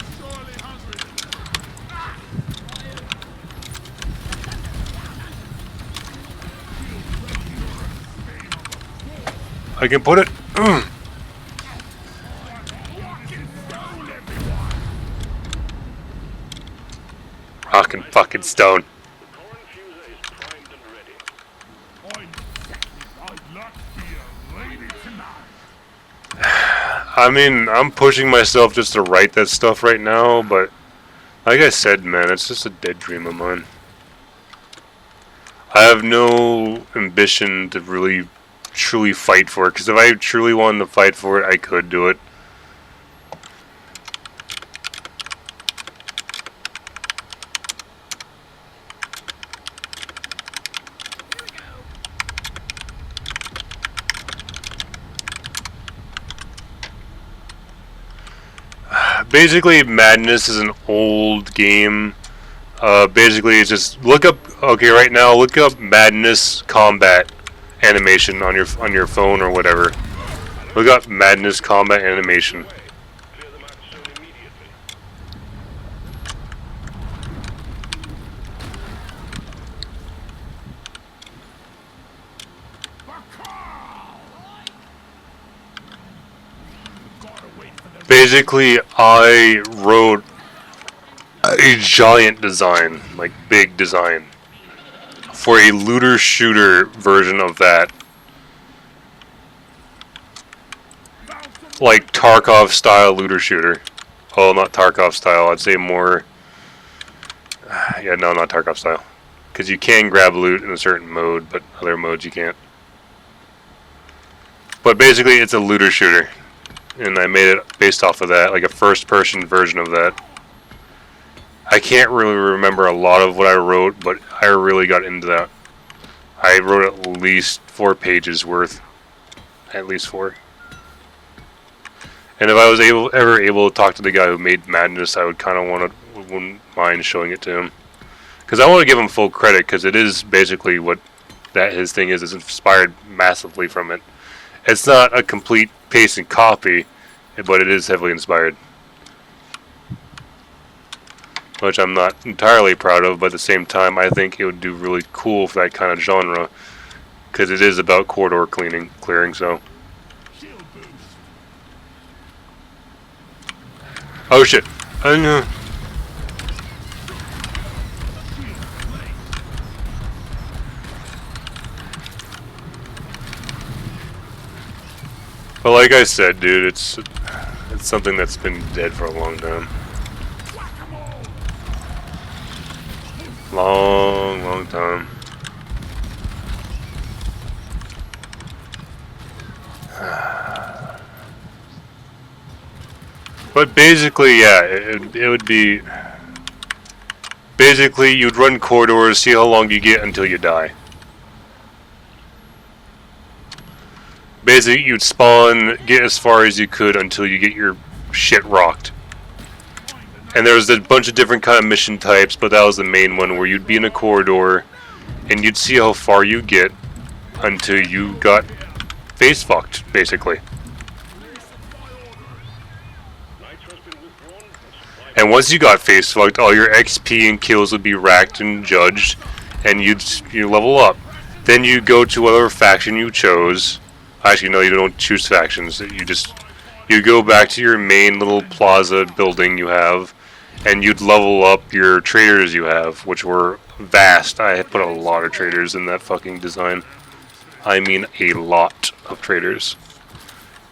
I can put it. Hawking fucking stone. I'm I'd like to be a lady tonight. I mean, I'm pushing myself just to write that stuff right now, but like I said, man, it's just a dead dream of mine. I have no ambition to really, truly fight for it, because if I truly wanted to fight for it, I could do it. Basically, Madness is an old game. Basically, it's just look up. Okay, right now, look up Madness combat animation on your phone or whatever. Look up Madness combat animation. Basically, I wrote a giant design, like big design, for a looter shooter version of that. Like Tarkov style looter shooter. Oh, not Tarkov style, I'd say more... Yeah, no, not Tarkov style. Because you can grab loot in a certain mode, but other modes you can't. But basically, it's a looter shooter. And I made it based off of that, like a first-person version of that. I can't really remember a lot of what I wrote, but I really got into that. I wrote at least 4 pages worth. At least 4. And if I was ever able to talk to the guy who made Madness, I would kind of wouldn't mind showing it to him. Because I want to give him full credit, because it is basically what his thing is. It's inspired massively from it. It's not a complete paste and copy, but it is heavily inspired. Which I'm not entirely proud of, but at the same time, I think it would do really cool for that kind of genre. Because it is about corridor clearing, so... Oh shit. I know. But like I said, dude, it's something that's been dead for a long time. Long time. But basically, yeah, it would be... Basically, you'd run corridors, see how long you get until you die. Basically, you'd spawn, get as far as you could until you get your shit rocked. And there was a bunch of different kind of mission types, but that was the main one, where you'd be in a corridor, and you'd see how far you get until you got face fucked, basically. And once you got face fucked, all your XP and kills would be racked and judged, and you level up. Then you go to whatever faction you chose. Actually, no, you don't choose factions. You go back to your main little plaza building you have, and you'd level up your traders you have, which were vast. I put a lot of traders in that fucking design. I mean, a lot of traders.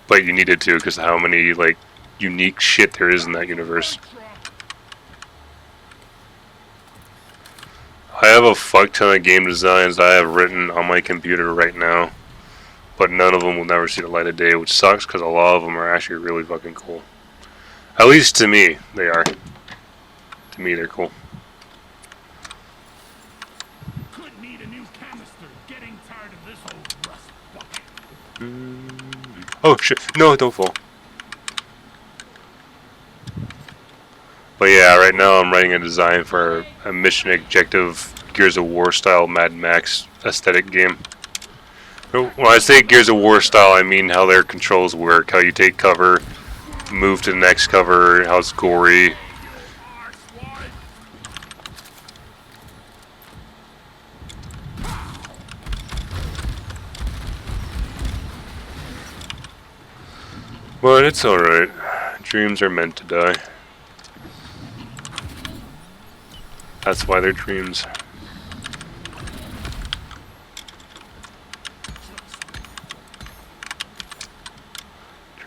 But you needed to, because how many, like, unique shit there is in that universe. I have a fuck ton of game designs I have written on my computer right now, but none of them will never see the light of day, which sucks because a lot of them are actually really fucking cool. At least to me, they are. To me, they're cool. Could need a new canister. Getting tired of this old rust bucket. Oh shit! No, don't fall. But yeah, right now I'm writing a design for a mission objective Gears of War style Mad Max aesthetic game. When I say Gears of War style, I mean how their controls work, how you take cover, move to the next cover, how it's gory. But it's alright. Dreams are meant to die. That's why they're dreams.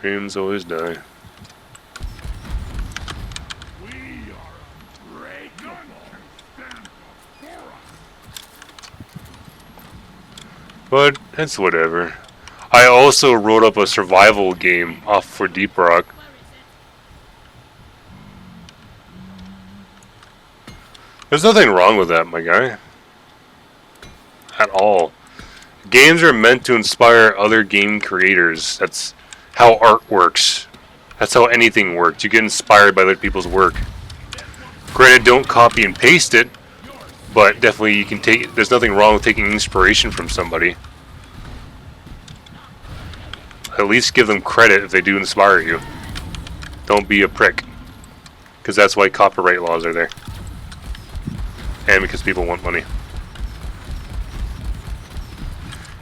Dreams always die. We are unbreakable. Stand before us. But it's whatever. I also wrote up a survival game off for Deep Rock. Where is it? There's nothing wrong with that, my guy. At all. Games are meant to inspire other game creators. That's how art works. That's how anything works. You get inspired by other people's work. Granted, don't copy and paste it, but definitely you can take. There's nothing wrong with taking inspiration from somebody. At least give them credit if they do inspire you. Don't be a prick. Because that's why copyright laws are there. And because people want money.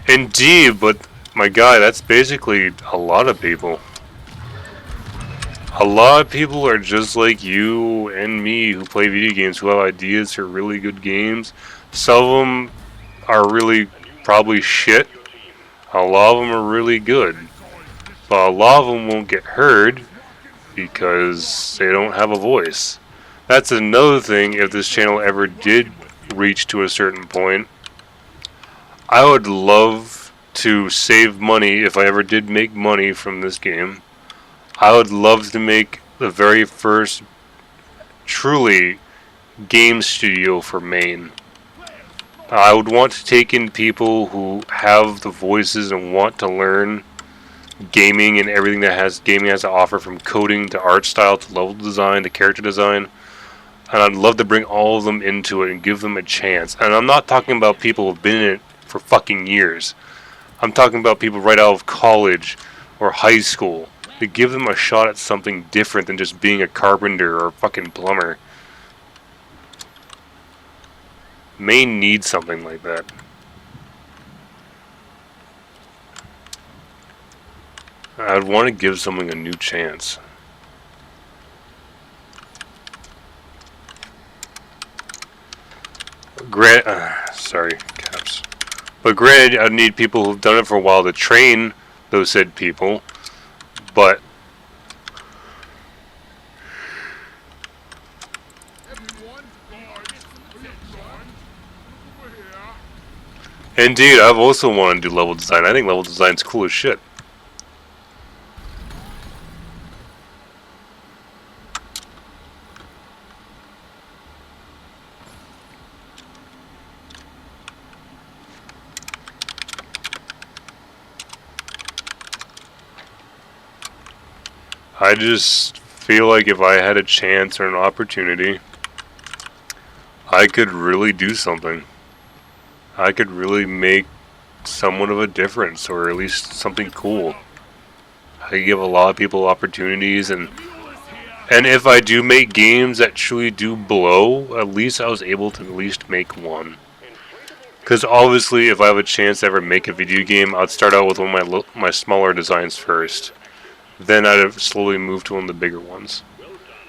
Indeed, but my guy, that's basically a lot of people. A lot of people are just like you and me who play video games, who have ideas for really good games. Some of them are really probably shit. A lot of them are really good. But a lot of them won't get heard because they don't have a voice. That's another thing. If this channel ever did reach to a certain point, I would love to save money if I ever did make money from this game. I would love to make the very first truly game studio for Maine. I would want to take in people who have the voices and want to learn gaming and everything that gaming has to offer, from coding to art style to level design to character design. And I'd love to bring all of them into it and give them a chance. And I'm not talking about people who've been in it for fucking years. I'm talking about people right out of college or high school, to give them a shot at something different than just being a carpenter or a fucking plumber. Maine needs something like that. I'd want to give someone a new chance. Sorry, caps. But granted, I'd need people who've done it for a while to train those said people. But Everyone, guards, guards, over here. indeed, I've also wanted to do level design. I think level design's cool as shit. I just feel like if I had a chance or an opportunity, I could really do something. I could really make somewhat of a difference, or at least something cool. I could give a lot of people opportunities, and if I do make games that truly do blow, at least I was able to at least make one. Because obviously, if I have a chance to ever make a video game, I'd start out with one of my smaller designs first. Then I'd have slowly moved to one of the bigger ones.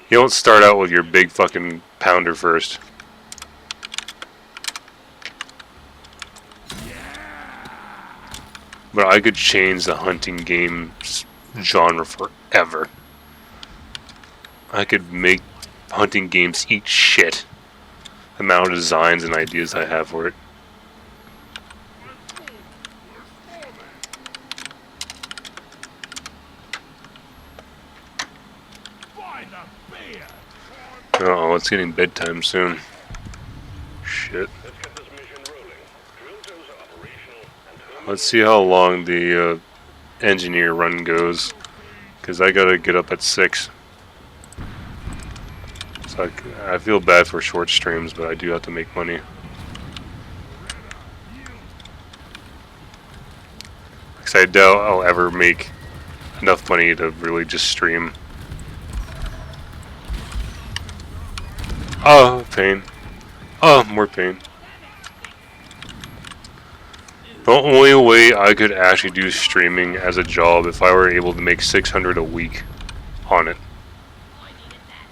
You don't start out with your big fucking pounder first. But I could change the hunting game genre forever. I could make hunting games eat shit. The amount of designs and ideas I have for it. By the beard. Oh, it's getting bedtime soon. Shit. Let's see how long the engineer run goes, because I gotta get up at 6. So I feel bad for short streams, but I do have to make money. Because I doubt I'll ever make enough money to really just stream. Oh, pain. Oh, more pain. The only way I could actually do streaming as a job if I were able to make $600 a week on it.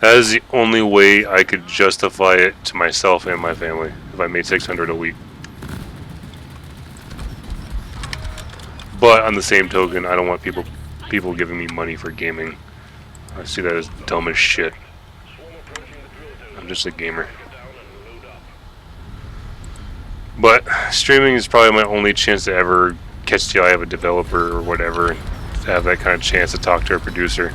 That is the only way I could justify it to myself and my family if I made 600 a week. But on the same token, I don't want people giving me money for gaming. I see that as dumb as shit. I'm just a gamer. But streaming is probably my only chance to ever catch the eye of a developer or whatever, to have that kind of chance to talk to a producer.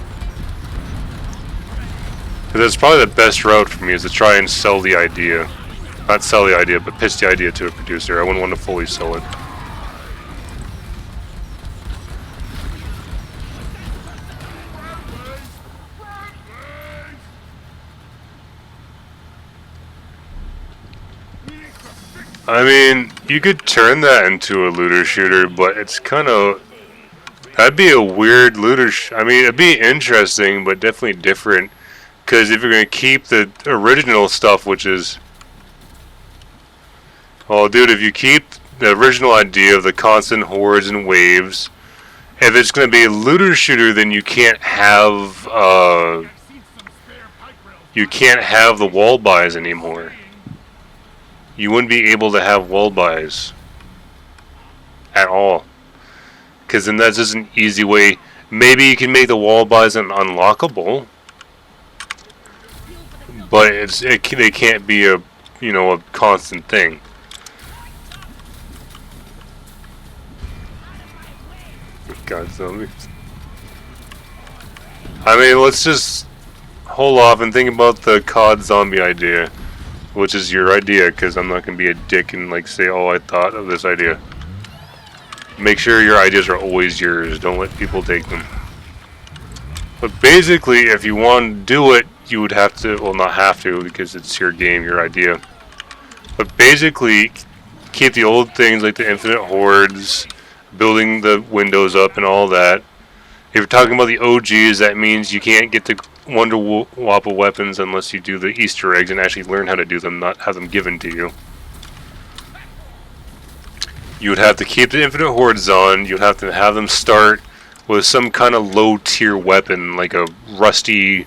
Because that's probably the best route for me, is to try and sell the idea. Not sell the idea, but pitch the idea to a producer. I wouldn't want to fully sell it. I mean, you could turn that into a looter shooter, but it's kind of... That'd be a weird looter... I mean, it'd be interesting, but definitely different. Because if you're going to keep the original stuff, which is... Well, dude, if you keep the original idea of the constant hordes and waves, if it's going to be a looter shooter, then you can't have... you can't have the wall buys anymore. You wouldn't be able to have wall buys at all, because then that's just an easy way. Maybe you can make the wall buys unlockable, but they can't be a a constant thing. God, zombies. I mean, let's just hold off and think about the COD zombie idea. Which is your idea, because I'm not going to be a dick and like say, oh, I thought of this idea. Make sure your ideas are always yours. Don't let people take them. But basically, if you want to do it, you would have to, well, not have to, because it's your game, your idea. But basically, keep the old things like the infinite hordes, building the windows up and all that. If you're talking about the OGs, that means you can't get the Wonder Wappa weapons unless you do the Easter eggs and actually learn how to do them, not have them given to you. You would have to keep the infinite hordes on. You'd have to have them start with some kind of low tier weapon, like a rusty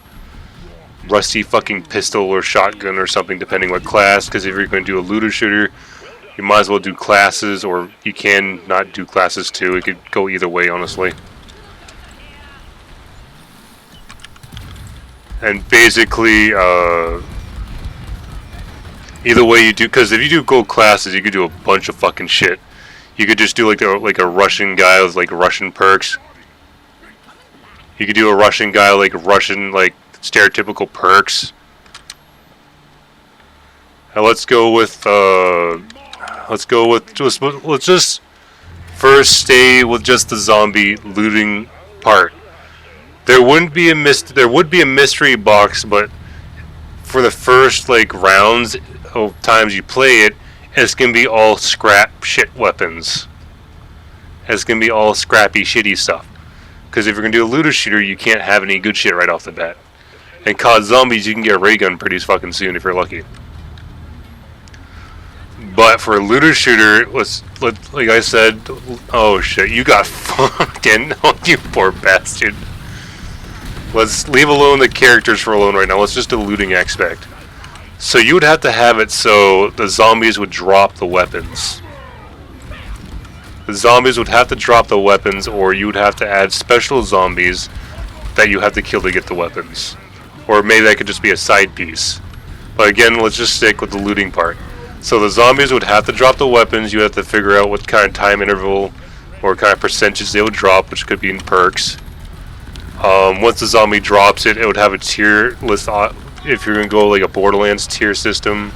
fucking pistol or shotgun or something, depending what class. Because if you're going to do a looter shooter, you might as well do classes, or you can not do classes too. It could go either way, honestly. And basically, either way you do, because if you do gold classes, you could do a bunch of fucking shit. You could just do like a Russian guy with like Russian perks. You could do a Russian guy like Russian like stereotypical perks. And let's just first stay with just the zombie looting part. There would be a mystery box, but for the first like rounds of times you play it, it's gonna be all scrap shit weapons. It's gonna be all scrappy shitty stuff. Because if you're gonna do a looter shooter, you can't have any good shit right off the bat. And COD Zombies, you can get a ray gun pretty fucking soon if you're lucky. But for a looter shooter, like I said, oh shit, you got fucking, oh you poor bastard. Let's leave alone the characters for alone right now. Let's just do the looting aspect. So you would have to have it so the zombies would drop the weapons. The zombies would have to drop the weapons, or you would have to add special zombies that you have to kill to get the weapons. Or maybe that could just be a side piece. But again, let's just stick with the looting part. So the zombies would have to drop the weapons. You have to figure out what kind of time interval or kind of percentage they would drop, which could be in perks. Once the zombie drops it, it would have a tier list. If you're going to go like a Borderlands tier system,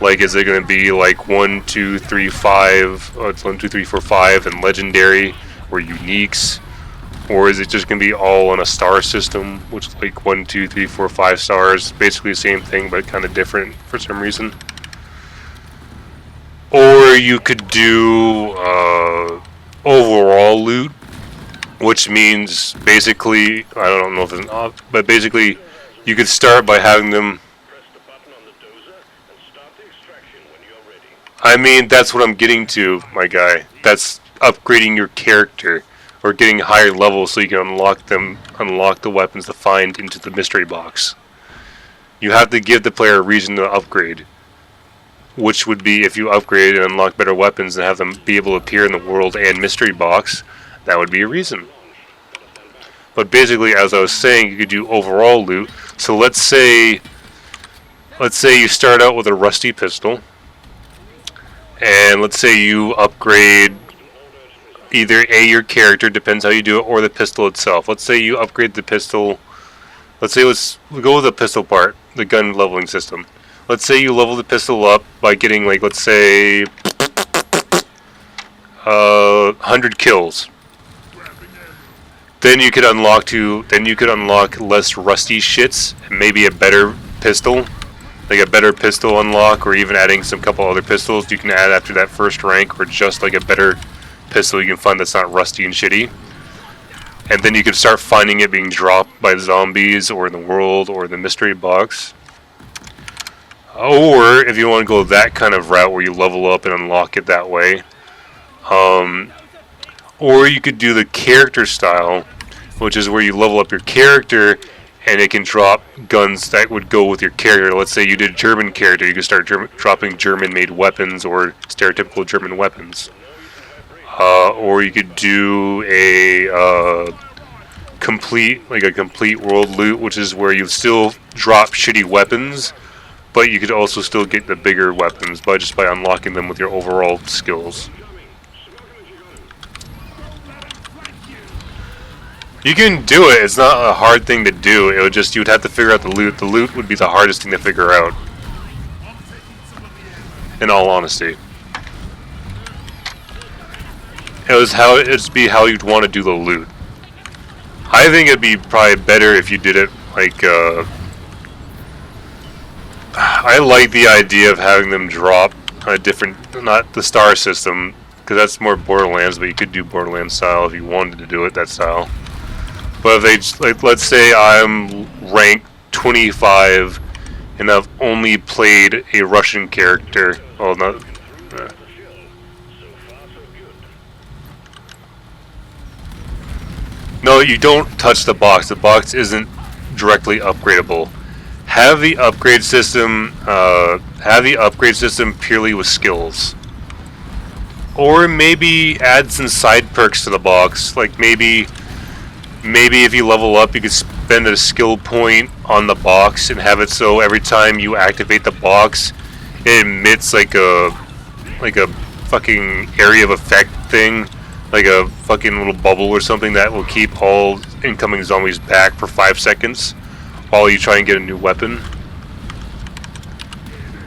like is it going to be like 1, 2, 3, 5, it's 1, 2, 3, 4, 5, and legendary or uniques? Or is it just going to be all on a star system, which is like 1, 2, 3, 4, 5 stars, basically the same thing but kind of different for some reason? Or you could do overall loot, which means basically, I don't know if it's an but basically you could start by having them. I mean, that's what I'm getting to, my guy. That's upgrading your character or getting higher levels so you can unlock the weapons to find into the mystery box. you have to give the player a reason to upgrade. Which would be if you upgrade and unlock better weapons and have them be able to appear in the world and mystery box, that would be a reason. But basically, as I was saying, you could do overall loot. So let's say you start out with a rusty pistol, and let's say you upgrade either your character, depends how you do it, or the pistol itself. Let's say you upgrade the pistol. Let's go with the pistol part, the gun leveling system. Let's say you level the pistol up by getting, like, let's say 100 kills. Then you could unlock less rusty shits, and maybe a better pistol, like a better pistol unlock, or even adding some couple other pistols you can add after that first rank, or just like a better pistol you can find that's not rusty and shitty. And then you could start finding it being dropped by zombies, or in the world, or the mystery box. Or if you want to go that kind of route where you level up and unlock it that way, or you could do the character style, which is where you level up your character and it can drop guns that would go with your character. Let's say you did German character, you could start dropping German-made weapons or stereotypical German weapons. Or you could do a complete world loot, which is where you still drop shitty weapons, but you could also still get the bigger weapons by unlocking them with your overall skills. You can do it. It's not a hard thing to do. You'd have to figure out the loot. The loot would be the hardest thing to figure out, in all honesty. It'd be how you'd want to do the loot. I think it'd be probably better if you did it like, I like the idea of having them drop a different, not the star system, because that's more Borderlands, but you could do Borderlands style if you wanted to do it that style. But if they, like, let's say I'm rank 25 and I've only played a Russian character. Well, not. No, you don't touch the box. The box isn't directly upgradable. Have the upgrade system purely with skills, or maybe add some side perks to the box. Like maybe if you level up, you could spend a skill point on the box and have it so every time you activate the box, it emits like a fucking area of effect thing, like a fucking little bubble or something that will keep all incoming zombies back for 5 seconds while you try and get a new weapon.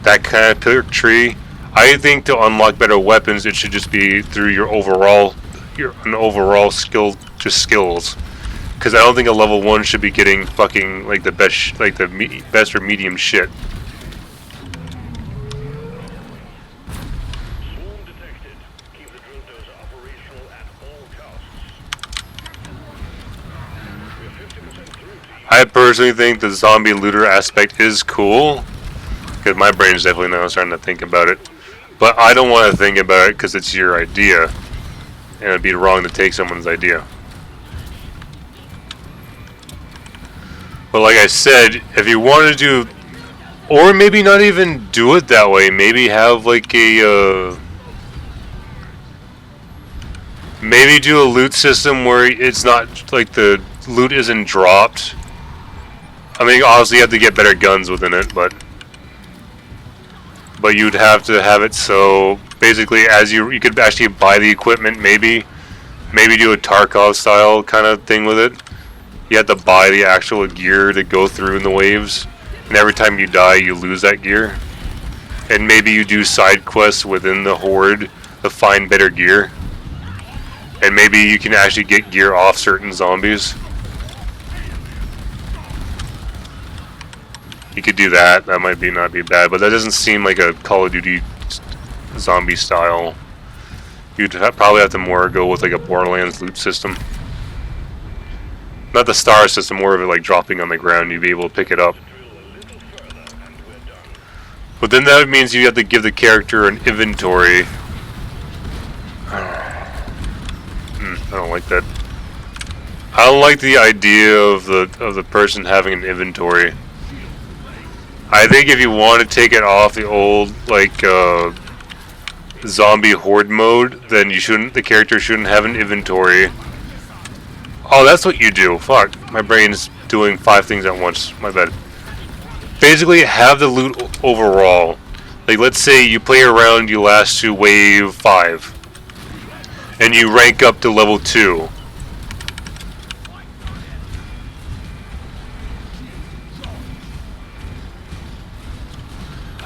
That kind of perk tree. I think to unlock better weapons, it should just be through your overall skill, just skills. Because I don't think a level 1 should be getting fucking like the best, best or medium shit. I personally think the zombie looter aspect is cool, because my brain's definitely now starting to think about it. But I don't want to think about it because it's your idea, and it'd be wrong to take someone's idea. But like I said, if you want to do, or maybe not even do it that way, maybe have like a, maybe do a loot system where it's not, like the loot isn't dropped. I mean, obviously you have to get better guns within it, but you'd have to have it so basically as you could actually buy the equipment, maybe do a Tarkov style kind of thing with it. You have to buy the actual gear to go through in the waves, and every time you die you lose that gear. And maybe you do side quests within the horde to find better gear, and maybe you can actually get gear off certain zombies. You could do that. That might not be bad, but that doesn't seem like a Call of Duty zombie style. You'd probably have to more go with like a Borderlands loot system. Not the star system, more of it like dropping on the ground. You'd be able to pick it up. But then that means you have to give the character an inventory. I don't like that. I don't like the idea of the person having an inventory. I think if you want to take it off the old like zombie horde mode, then you shouldn't. The character shouldn't have an inventory. Oh, that's what you do. Fuck, my brain's doing 5 things at once. My bad. Basically, have the loot overall. Like, let's say you play around, you last to wave 5, and you rank up to level 2.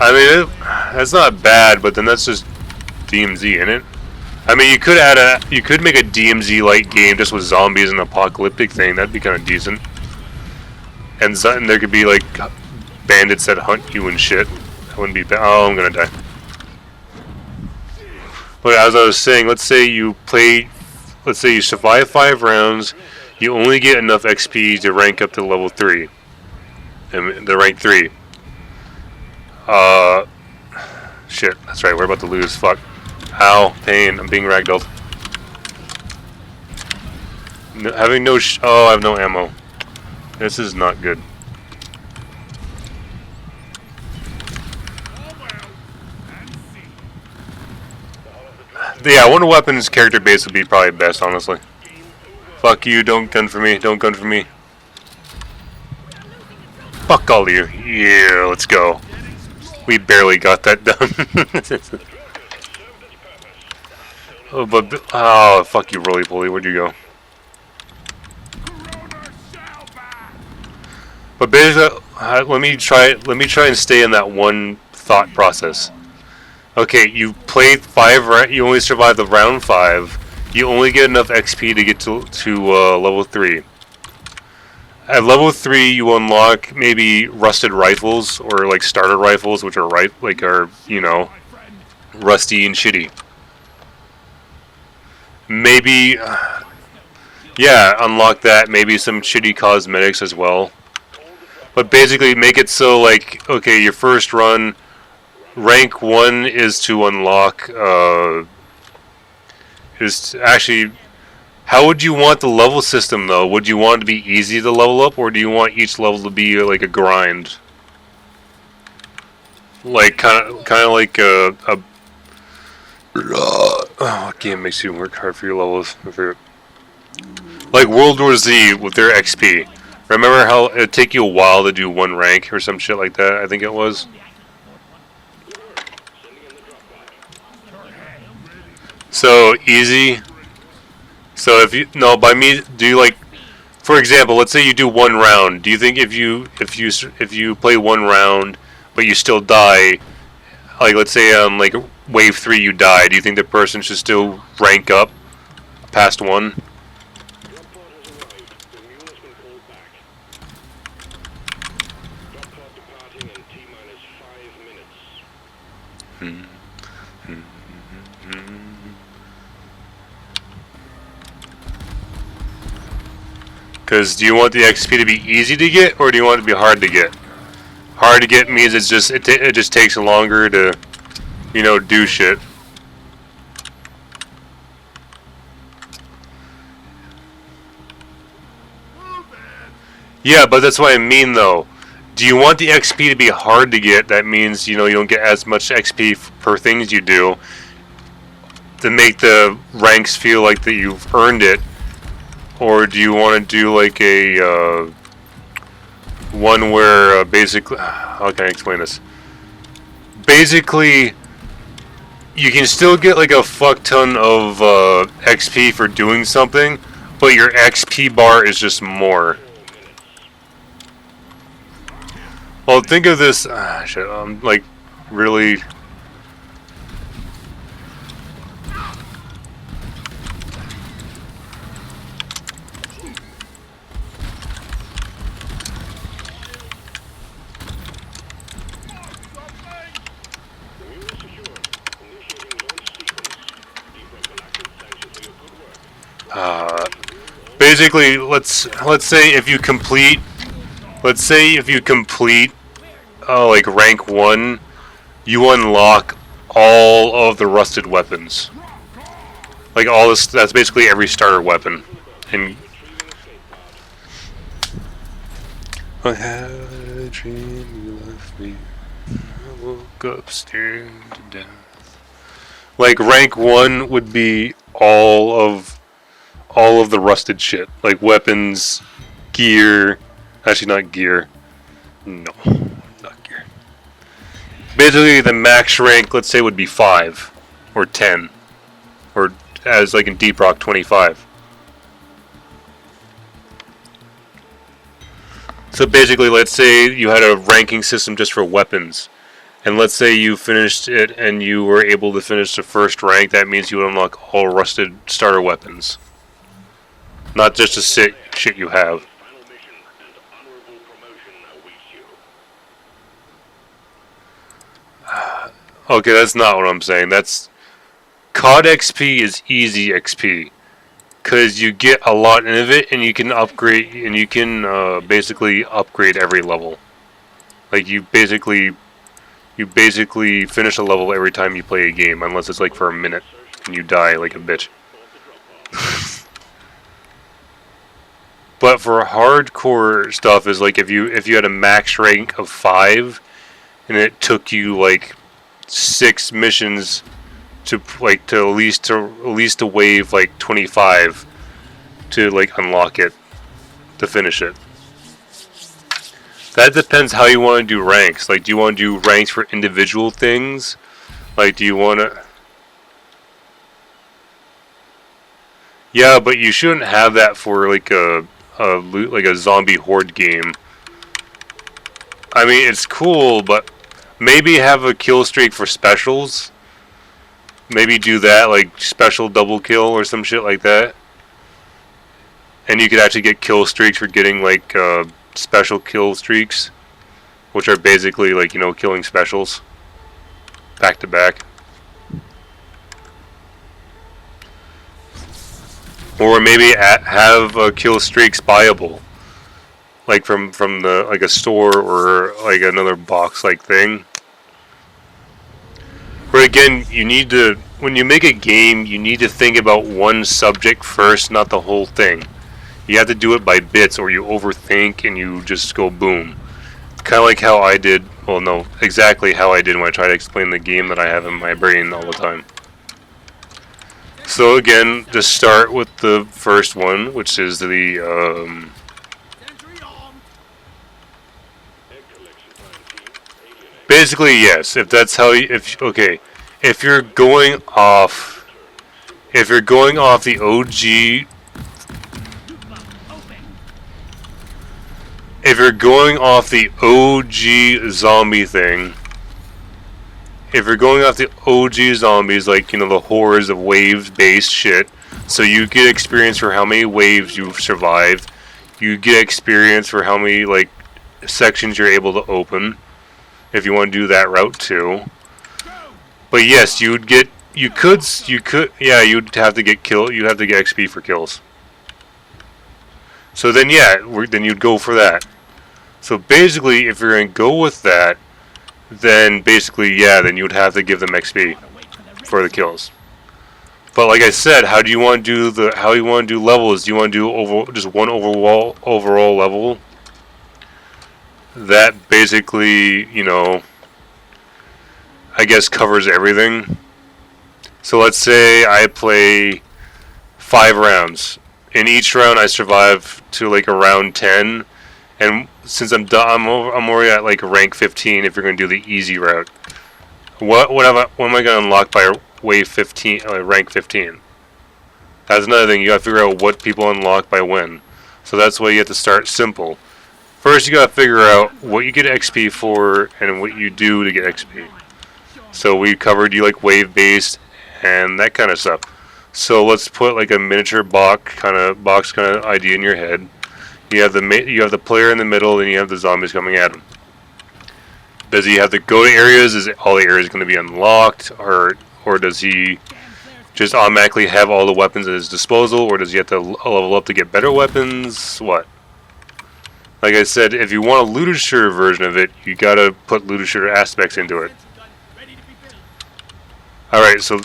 I mean, that's not bad, but then that's just DMZ, isn't it? I mean, you could make a DMZ like game just with zombies and apocalyptic thing. That'd be kind of decent. And there could be like bandits that hunt you and shit. That wouldn't be bad. Oh, I'm gonna die. But as I was saying, let's say you survive 5 rounds. You only get enough XP to rank up to level 3. And the rank 3. Shit, that's right, we're about to lose, fuck. Ow, pain, I'm being ragdolled. No, having no oh, I have no ammo. This is not good. Yeah, Wonder Weapon's character base would be probably best, honestly. Fuck you, don't gun for me, don't gun for me. Fuck all of you. Yeah, let's go. We barely got that done. Oh, fuck you, roly poly. Where'd you go? But basically, let me try and stay in that one thought process. Okay, you played 5. You only survived the round 5. You only get enough XP to get to level 3. At level 3, you unlock maybe rusted rifles or like starter rifles, which are you know, rusty and shitty. Maybe, yeah, unlock that. Maybe some shitty cosmetics as well. But basically, make it so like, okay, your first run, rank 1 is to unlock. Actually. How would you want the level system though? Would you want it to be easy to level up, or do you want each level to be like a grind? Like kind of like a game makes you work hard for your levels. Like World War Z with their XP. Remember how it'd take you a while to do 1 rank or some shit like that? I think it was. So easy. So if you by me, do you like, for example, let's say you do 1 round. Do you think if you play 1 round but you still die, like let's say like wave 3 you die, do you think the person should still rank up past 1? Because do you want the XP to be easy to get, or do you want it to be hard to get? Hard to get means it just takes longer to, you know, do shit. Yeah, but that's what I mean though. Do you want the XP to be hard to get? That means, you know, you don't get as much XP per thing as you do, to make the ranks feel like that you've earned it. Or do you want to do like a one where basically, how can I explain this? Basically, you can still get like a fuck ton of XP for doing something, but your XP bar is just more. Well, think of this. Shit, I'm like really. Basically, let's say if you complete, like rank 1, you unlock all of the rusted weapons. Like all this, that's basically every starter weapon. And I had a dream you left me. I woke up staring to death. Like rank 1 would be all of the rusted shit, like weapons, gear. Actually, not gear. No, not gear. Basically, the max rank, let's say, would be 5 or 10, or as like in Deep Rock, 25. So basically, let's say you had a ranking system just for weapons, and let's say you finished it and you were able to finish the first rank. That means you would unlock all rusted starter weapons, not just the shit you have. Final mission and honorable promotion awaits you. Okay, that's not what I'm saying. That's COD XP is easy XP, because you get a lot of it, and you can upgrade, and you can basically upgrade every level. Like you basically finish a level every time you play a game, unless it's like for a minute and you die like a bitch. But for hardcore stuff is like if you had a max rank of 5 and it took you like 6 missions to at least to wave like 25 to like unlock it, to finish it. That depends how you want to do ranks. Like, do you want to do ranks for individual things? Like, do you want to... Yeah, but you shouldn't have that for like a zombie horde game. I mean, it's cool, but maybe have a kill streak for specials. Maybe do that, like special double kill or some shit like that. And you could actually get kill streaks for getting like special kill streaks, which are basically like, you know, killing specials back to back. Or maybe have kill streaks buyable, like from the like a store or like another box like thing. But again, you need to, when you make a game, you need to think about one subject first, not the whole thing. You have to do it by bits, or you overthink and you just go boom. Kind of like how I did. Well, no, exactly how I did when I try to explain the game that I have in my brain all the time. So again, just start with the first one, which is the basically, yes. If that's how you, if you're going off the OG, if you're going off the OG zombie thing. If you're going off the OG zombies, like, you know, the horrors of waves-based shit, so you get experience for how many waves you've survived, you get experience for how many, like, sections you're able to open, if you want to do that route too. But yes, you'd have to get XP for kills. So then, yeah, then you'd go for that. So basically, if you're going to go with that, then basically, yeah, then you would have to give them XP for the kills. But like I said, how you want to do levels? Do you want to do just one overall level? That basically, you know, I guess covers everything. So let's say I play 5 rounds. In each round, I survive to like around 10. And since I'm done, I'm already at like rank 15. If you're going to do the easy route, what am I going to unlock by wave 15, rank 15? That's another thing. You got to figure out what people unlock by when. So that's why you have to start simple. First, you got to figure out what you get XP for and what you do to get XP. So we covered you like wave based and that kind of stuff. So let's put like a miniature box kind of idea in your head. You have the player in the middle, and you have the zombies coming at him. Does he have to go to areas? Is all the areas going to be unlocked, or does he just automatically have all the weapons at his disposal, or does he have to level up to get better weapons? What? Like I said, if you want a looter shooter version of it, you gotta put looter shooter aspects into it. All right, so.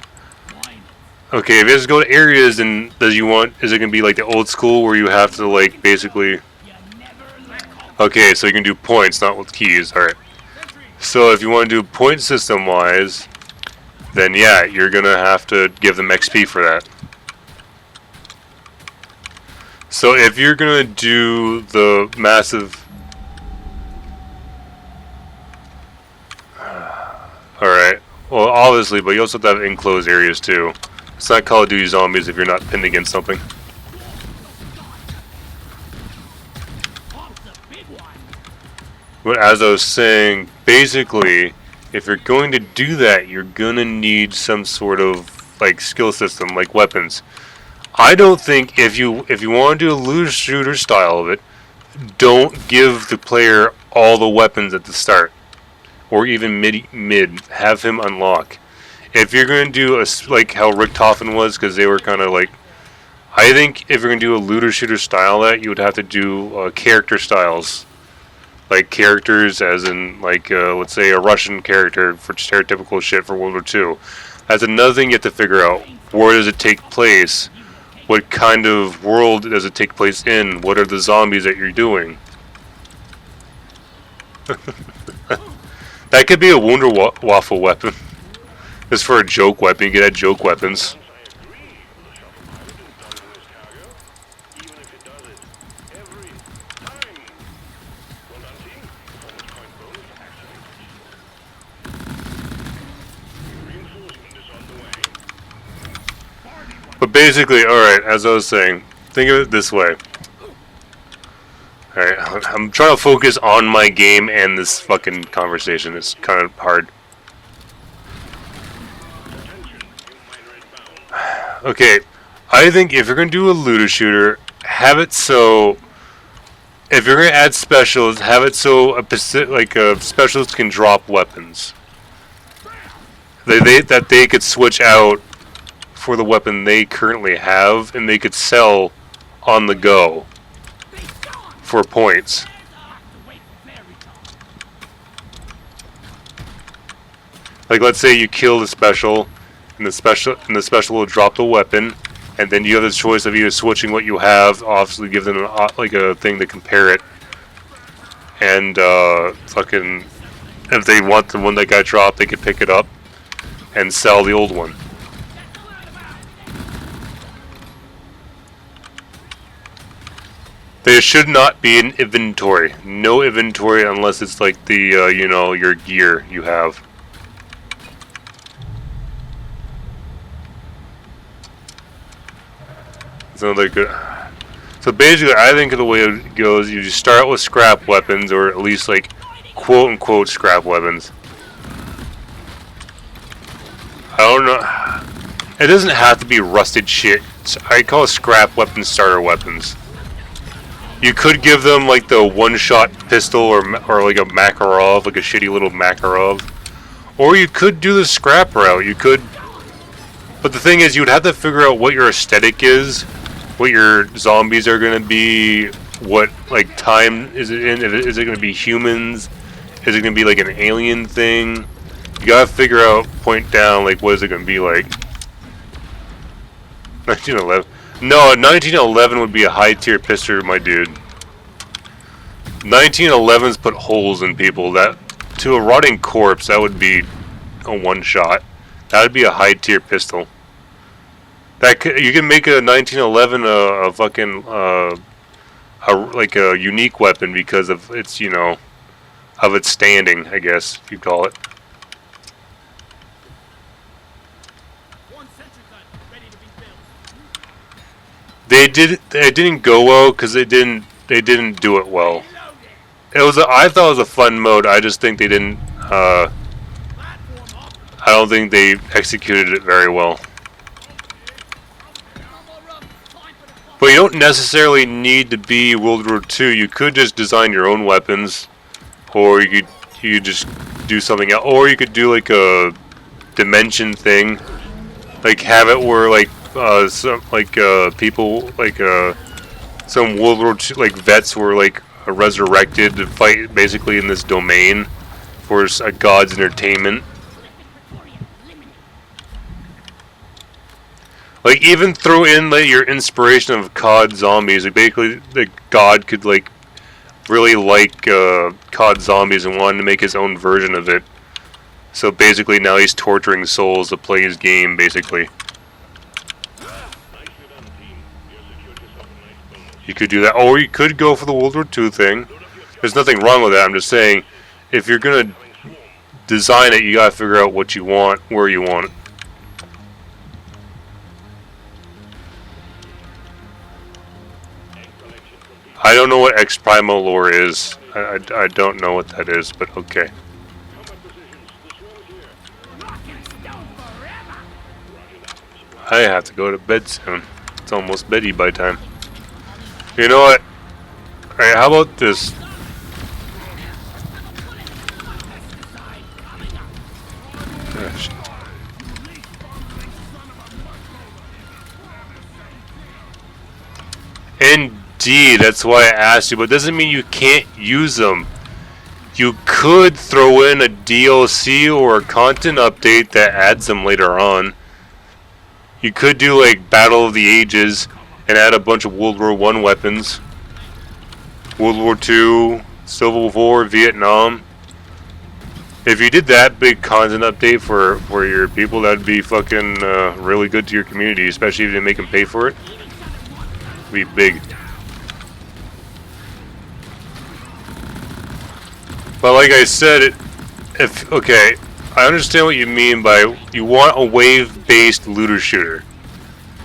Okay, if you just go to areas, then is it gonna be like the old school where you have to like basically? Okay, so you can do points, not with keys. Alright. So if you want to do point system wise, then yeah, you're gonna have to give them XP for that. So if you're gonna do the massive... Alright. Well, obviously, but you also have to have enclosed areas too. It's not Call of Duty Zombies if you're not pinned against something. But as I was saying, basically, if you're going to do that, you're gonna need some sort of like skill system, like weapons. I don't think if you want to do a looter shooter style of it, don't give the player all the weapons at the start, or even mid. Have him unlock. If you're going to do a, like how Richtofen was, because they were kind of like, I think if you're going to do a looter shooter style, that you would have to do character styles, like characters as in like let's say a Russian character for stereotypical shit for World War II. That's another thing you have to figure out. Where does it take place? What kind of world does it take place in? What are the zombies that you're doing? That could be a Wonder Waffle weapon. Just for a joke weapon, you get at joke weapons. But basically, alright, as I was saying, think of it this way. Alright, I'm trying to focus on my game and this fucking conversation. It's kind of hard. Okay, I think if you're going to do a looter shooter, have it so... If you're going to add specials, have it so a specialist can drop weapons. That they could switch out for the weapon they currently have, and they could sell on the go for points. Like, let's say you kill the special, and the special will drop the weapon, and then you have the choice of either switching what you have, obviously give them a thing to compare it, and fucking if they want the one that got dropped, they could pick it up and sell the old one. There should not be an inventory. No inventory unless it's like the, you know, your gear you have. It's another good... So basically, I think the way it goes, you just start with scrap weapons, or at least like, quote-unquote scrap weapons. I don't know... It doesn't have to be rusted shit. I call it scrap weapons starter weapons. You could give them like the one-shot pistol or like a Makarov, like a shitty little Makarov. Or you could do the scrap route. You could... But the thing is, you would have to figure out what your aesthetic is, what your zombies are going to be, what like time is it in, is it going to be humans, is it going to be like an alien thing? You gotta figure out, point down, like what is it going to be like. 1911. No, 1911 would be a high-tier pistol, my dude. 1911s put holes in people. That, to a rotting corpse, that would be a one-shot. That would be a high-tier pistol. That could, you can make a 1911 a fucking like a unique weapon because of its, you know, of its standing, I guess if you call it. It didn't go well because they didn't do it well. It was I thought it was a fun mode. I just think they didn't. I don't think they executed it very well. But you don't necessarily need to be World War II. You could just design your own weapons, or you could just do something else, or you could do like a dimension thing, like have it where like some like people like some World War II like vets were like resurrected to fight basically in this domain for a god's entertainment. Like, even throw in like your inspiration of COD zombies. Like, basically, the God could like really liked COD Zombies and wanted to make his own version of it. So basically now he's torturing souls to play his game, basically. You could do that, or you could go for the World War II thing. There's nothing wrong with that. I'm just saying, if you're gonna design it, you gotta figure out what you want, where you want it. I don't know what X Primo lore is. I don't know what that is, but okay. I have to go to bed soon. It's almost beddy by time. You know what? Alright, how about this? Gosh. Indeed, that's why I asked you, but it doesn't mean you can't use them. You could throw in a DLC or a content update that adds them later on. You could do like Battle of the Ages and add a bunch of World War I weapons. World War II, Civil War, Vietnam. If you did that big content update for your people, that'd be fucking really good to your community, especially if you didn't make them pay for it. It'd be big. But like I said, okay, I understand what you mean by you want a wave-based looter shooter.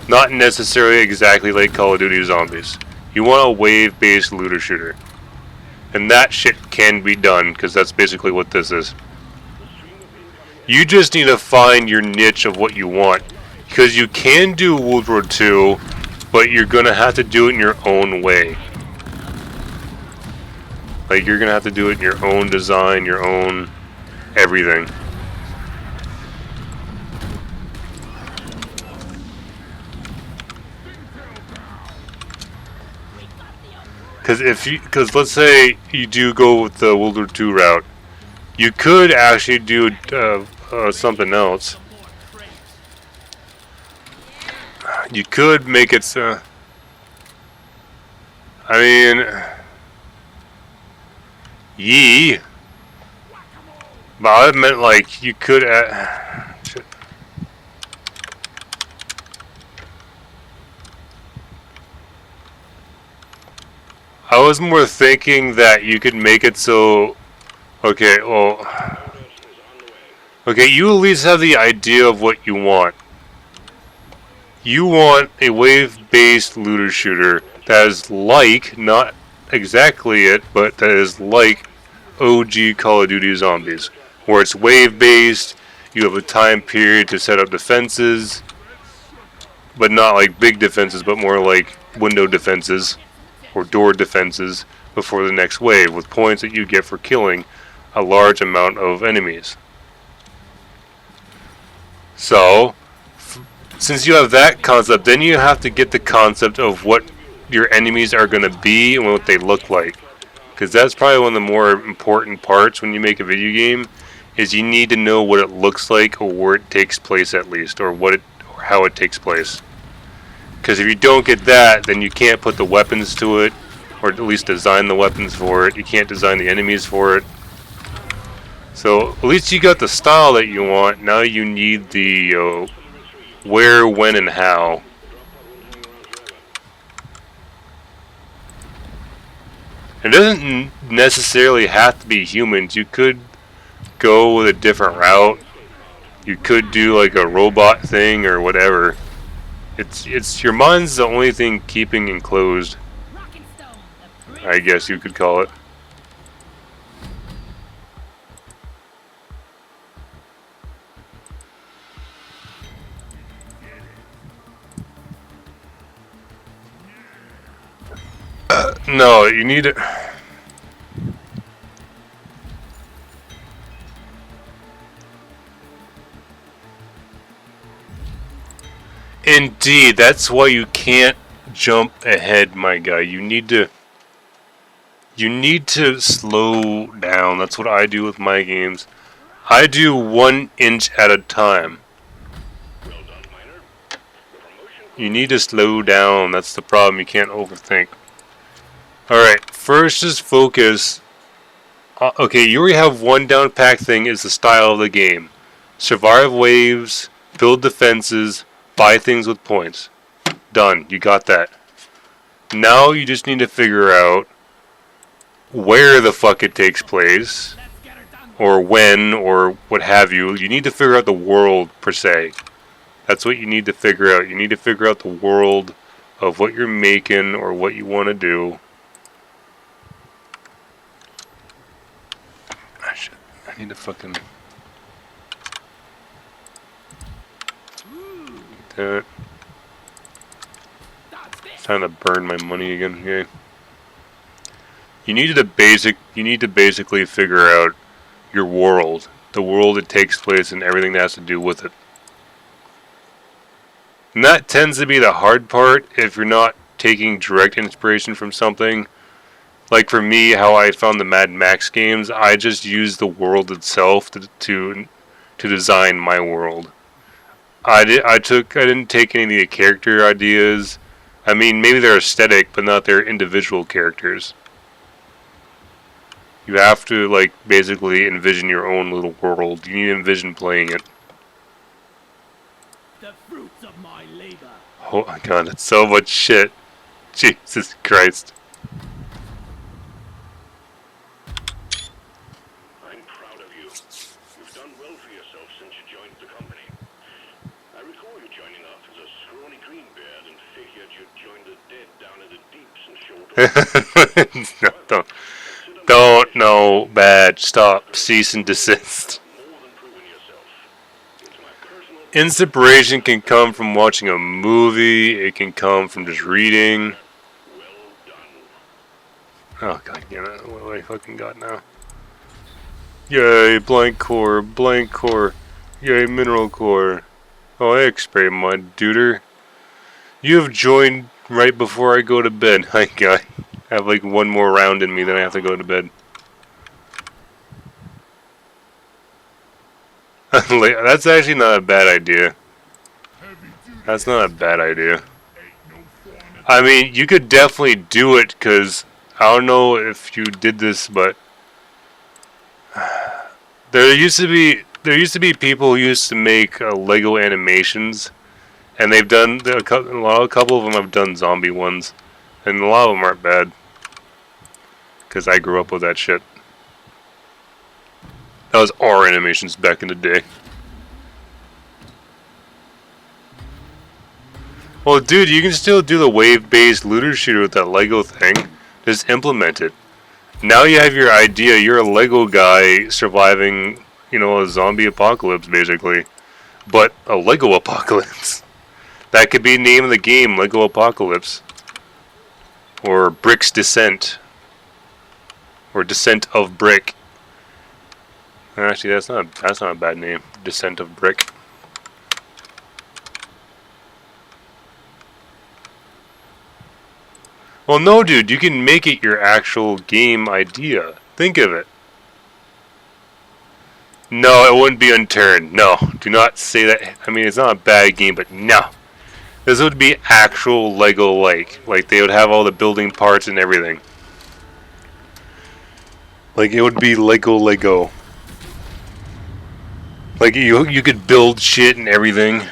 Not necessarily exactly like Call of Duty Zombies. You want a wave-based looter shooter. And that shit can be done, because that's basically what this is. You just need to find your niche of what you want. Because you can do World War II, but you're going to have to do it in your own way. Like, you're going to have to do it in your own design, your own everything. Because let's say you do go with the World War II route, you could actually do something else. You could make it. I mean, but I meant like you could. Shit. I was more thinking that you could make it so. Okay, well. Okay, you at least have the idea of what you want. You want a wave-based looter shooter that is like, not exactly it, but that is like OG Call of Duty Zombies. Where it's wave-based, you have a time period to set up defenses, but not like big defenses, but more like window defenses or door defenses before the next wave, with points that you get for killing a large amount of enemies. So, since you have that concept, then you have to get the concept of what your enemies are going to be and what they look like. Because that's probably one of the more important parts when you make a video game, is you need to know what it looks like or where it takes place at least, or how it takes place. Because if you don't get that, then you can't put the weapons to it, or at least design the weapons for it. You can't design the enemies for it. So at least you got the style that you want. Now you need the where, when, and how. It doesn't necessarily have to be humans. You could go with a different route. You could do like a robot thing or whatever. It's your mind's the only thing keeping enclosed, I guess you could call it. No, you need it. Indeed, that's why you can't jump ahead, my guy. You need to slow down. That's what I do with my games. I do 1 inch at a time. You need to slow down. That's the problem. You can't overthink. Alright, first just focus. Okay, you already have one down pack thing is the style of the game. Survive waves, build defenses, buy things with points. Done. You got that. Now you just need to figure out where the fuck it takes place, or when, or what have you. You need to figure out the world, per se. That's what you need to figure out. You need to figure out the world of what you're making, or what you want to do. Ah, shit. I need to fucking... That. It's time to burn my money again. Okay. You need to basically figure out your world, the world it takes place, and everything that has to do with it. And that tends to be the hard part if you're not taking direct inspiration from something. Like for me, how I found the Mad Max games, I just used the world itself to design my world. I didn't take any of the character ideas. I mean, maybe they're aesthetic, but not their individual characters. You have to, like, basically envision your own little world. You need to envision playing it. The fruits of my labor. Oh my god, that's so much shit. Jesus Christ. I'm proud of you. You've done well for yourself since you joined the company. I recall you joining up as a scrawny greenbeard and figured you'd join the dead down in the deeps and shoulder. Don't, no, bad, stop, cease and desist. More than proven yourself. It's my personal Inspiration can come from watching a movie, it can come from just reading. well done. Oh god damn it, what do I fucking got now? Yay, blank core, yay, mineral core. Oh, X-ray, my duder. You have joined right before I go to bed. Hi, guy. I have like one more round in me, then I have to go to bed. That's actually not a bad idea. That's not a bad idea. I mean, you could definitely do it, because I don't know if you did this, but there used to be people who used to make Lego animations, and they've done a couple of them have done zombie ones, and a lot of them aren't bad. Because I grew up with that shit. That was our animations back in the day. Well, dude, you can still do the wave-based looter shooter with that Lego thing. Just implement it. Now you have your idea. You're a Lego guy surviving, you know, a zombie apocalypse, basically. But a Lego apocalypse. That could be the name of the game, Lego Apocalypse. Or Brick's Descent. Or Descent of Brick. Actually, that's not a bad name. Descent of Brick. Well, no, dude. You can make it your actual game idea. Think of it. No, it wouldn't be Unturned. No, do not say that. I mean, it's not a bad game, but no. This would be actual Lego-like. Like, they would have all the building parts and everything. Like, it would be Lego. Like, you could build shit and everything.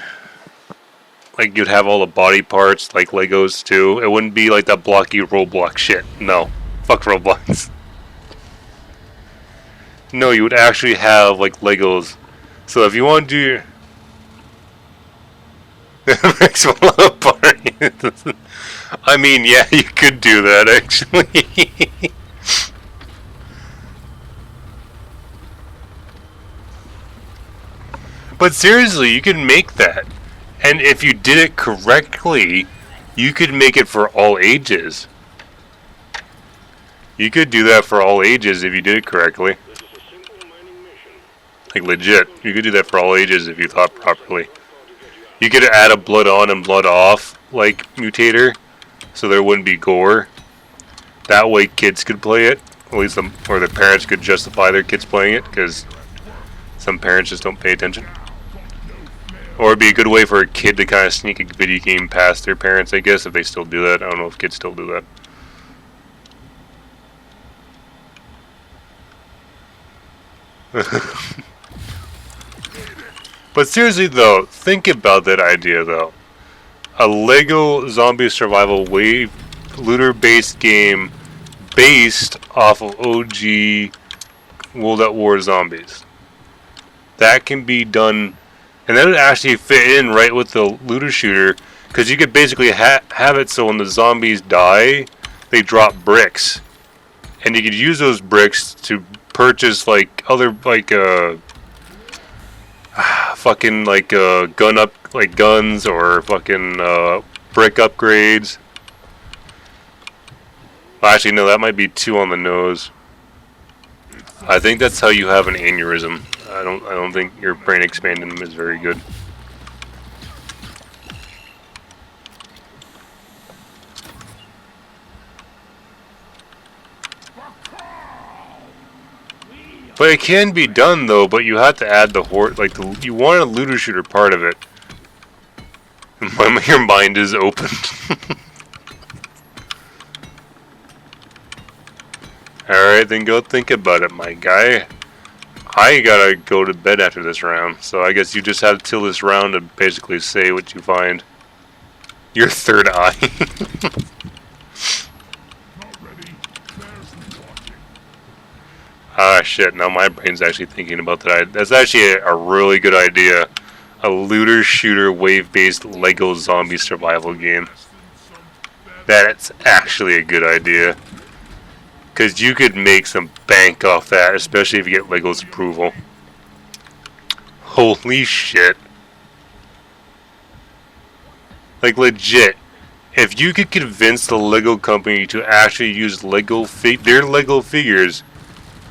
Like, you'd have all the body parts, like Legos, too. It wouldn't be like that blocky Roblox shit. No. Fuck Roblox. No, you would actually have, like, Legos. So if you want to do your... I mean, yeah, you could do that, actually. But seriously, you can make that. And if you did it correctly, you could make it for all ages. You could do that for all ages if you did it correctly. This is a simple mining mission. Like legit, you could do that for all ages if you thought properly. You could add a blood on and blood off, like, mutator, so there wouldn't be gore. That way kids could play it, at least or the parents could justify their kids playing it, because some parents just don't pay attention. Or it'd be a good way for a kid to kind of sneak a video game past their parents, I guess, if they still do that. I don't know if kids still do that. But seriously though, think about that idea though. A Lego zombie survival wave looter-based game based off of OG World at War zombies. That can be done, and that would actually fit in right with the looter shooter, because you could basically have it so when the zombies die, they drop bricks, and you could use those bricks to purchase like other fucking guns or fucking brick upgrades. Well, actually, no, that might be too on the nose. I think that's how you have an aneurysm. I don't think your brain expanding is very good. But it can be done though. But you have to add the you want a looter shooter part of it. Your mind is open. Alright, then go think about it, my guy. I gotta go to bed after this round, so I guess you just have till this round to basically say what you find. Your third eye. Not ready. There's watching. Ah, shit, now my brain's actually thinking about that. That's actually a really good idea. A looter shooter wave-based Lego zombie survival game. That's actually a good idea. Because you could make some bank off that, especially if you get Lego's approval. Holy shit. Like, legit. If you could convince the Lego company to actually use their Lego figures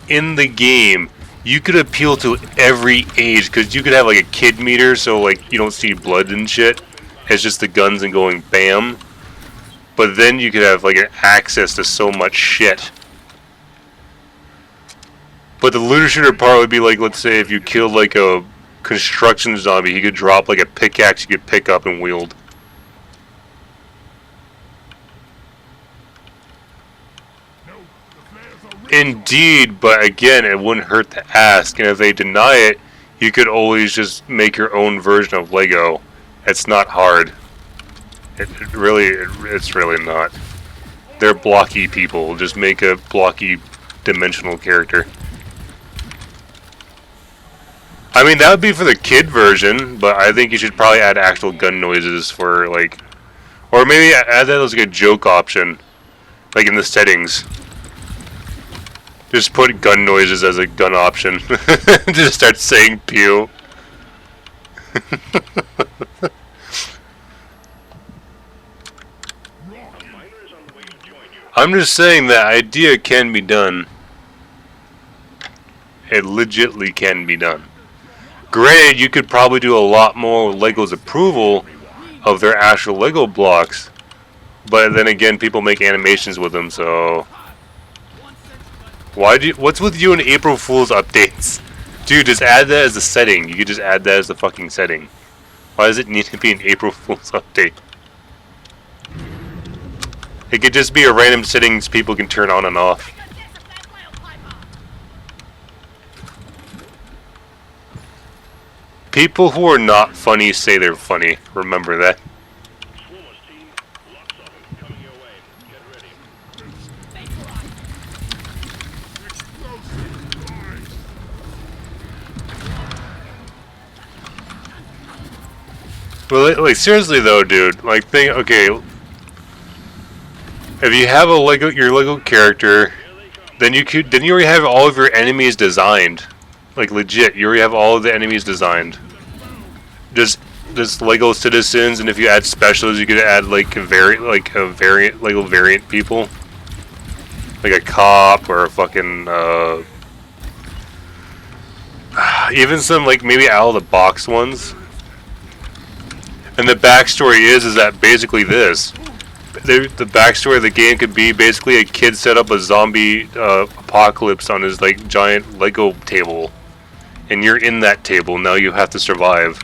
in the game, you could appeal to every age. Because you could have, like, a kid meter, so, like, you don't see blood and shit. It's just the guns and going bam. But then you could have, like, an access to so much shit. But the looter shooter part would be like, let's say if you killed like a construction zombie, he could drop like a pickaxe you could pick up and wield. No, the flares are ready. Indeed, but again, it wouldn't hurt to ask, and if they deny it, you could always just make your own version of Lego. It's not hard. It's really not. They're blocky people. Just make a blocky dimensional character. I mean, that would be for the kid version, but I think you should probably add actual gun noises for, like... Or maybe add that as like a joke option. Like in the settings. Just put gun noises as a gun option. Just start saying pew. A miner is on the way to join you. I'm just saying that idea can be done. It legitly can be done. Granted, you could probably do a lot more with Lego's approval of their actual Lego blocks, but then again, people make animations with them, so what's with you and April Fool's updates? Dude, just add that as a setting. You could just add that as the fucking setting. Why does it need to be an April Fool's update? It could just be a random settings people can turn on and off. People who are not funny say they're funny. Remember that. Swarmers team, lots of them coming your way. Get ready. Explosive eyes. Well, like seriously though, dude. Like, okay. If you have your Lego character, then you already have all of your enemies designed. Like legit, you already have all of the enemies designed. Just Lego citizens, and if you add specials, you could add like a variant Lego variant people, like a cop or a fucking even some like maybe out of the box ones. And the backstory is that basically this. The backstory of the game could be basically a kid set up a zombie apocalypse on his like giant Lego table, and you're in that table. Now you have to survive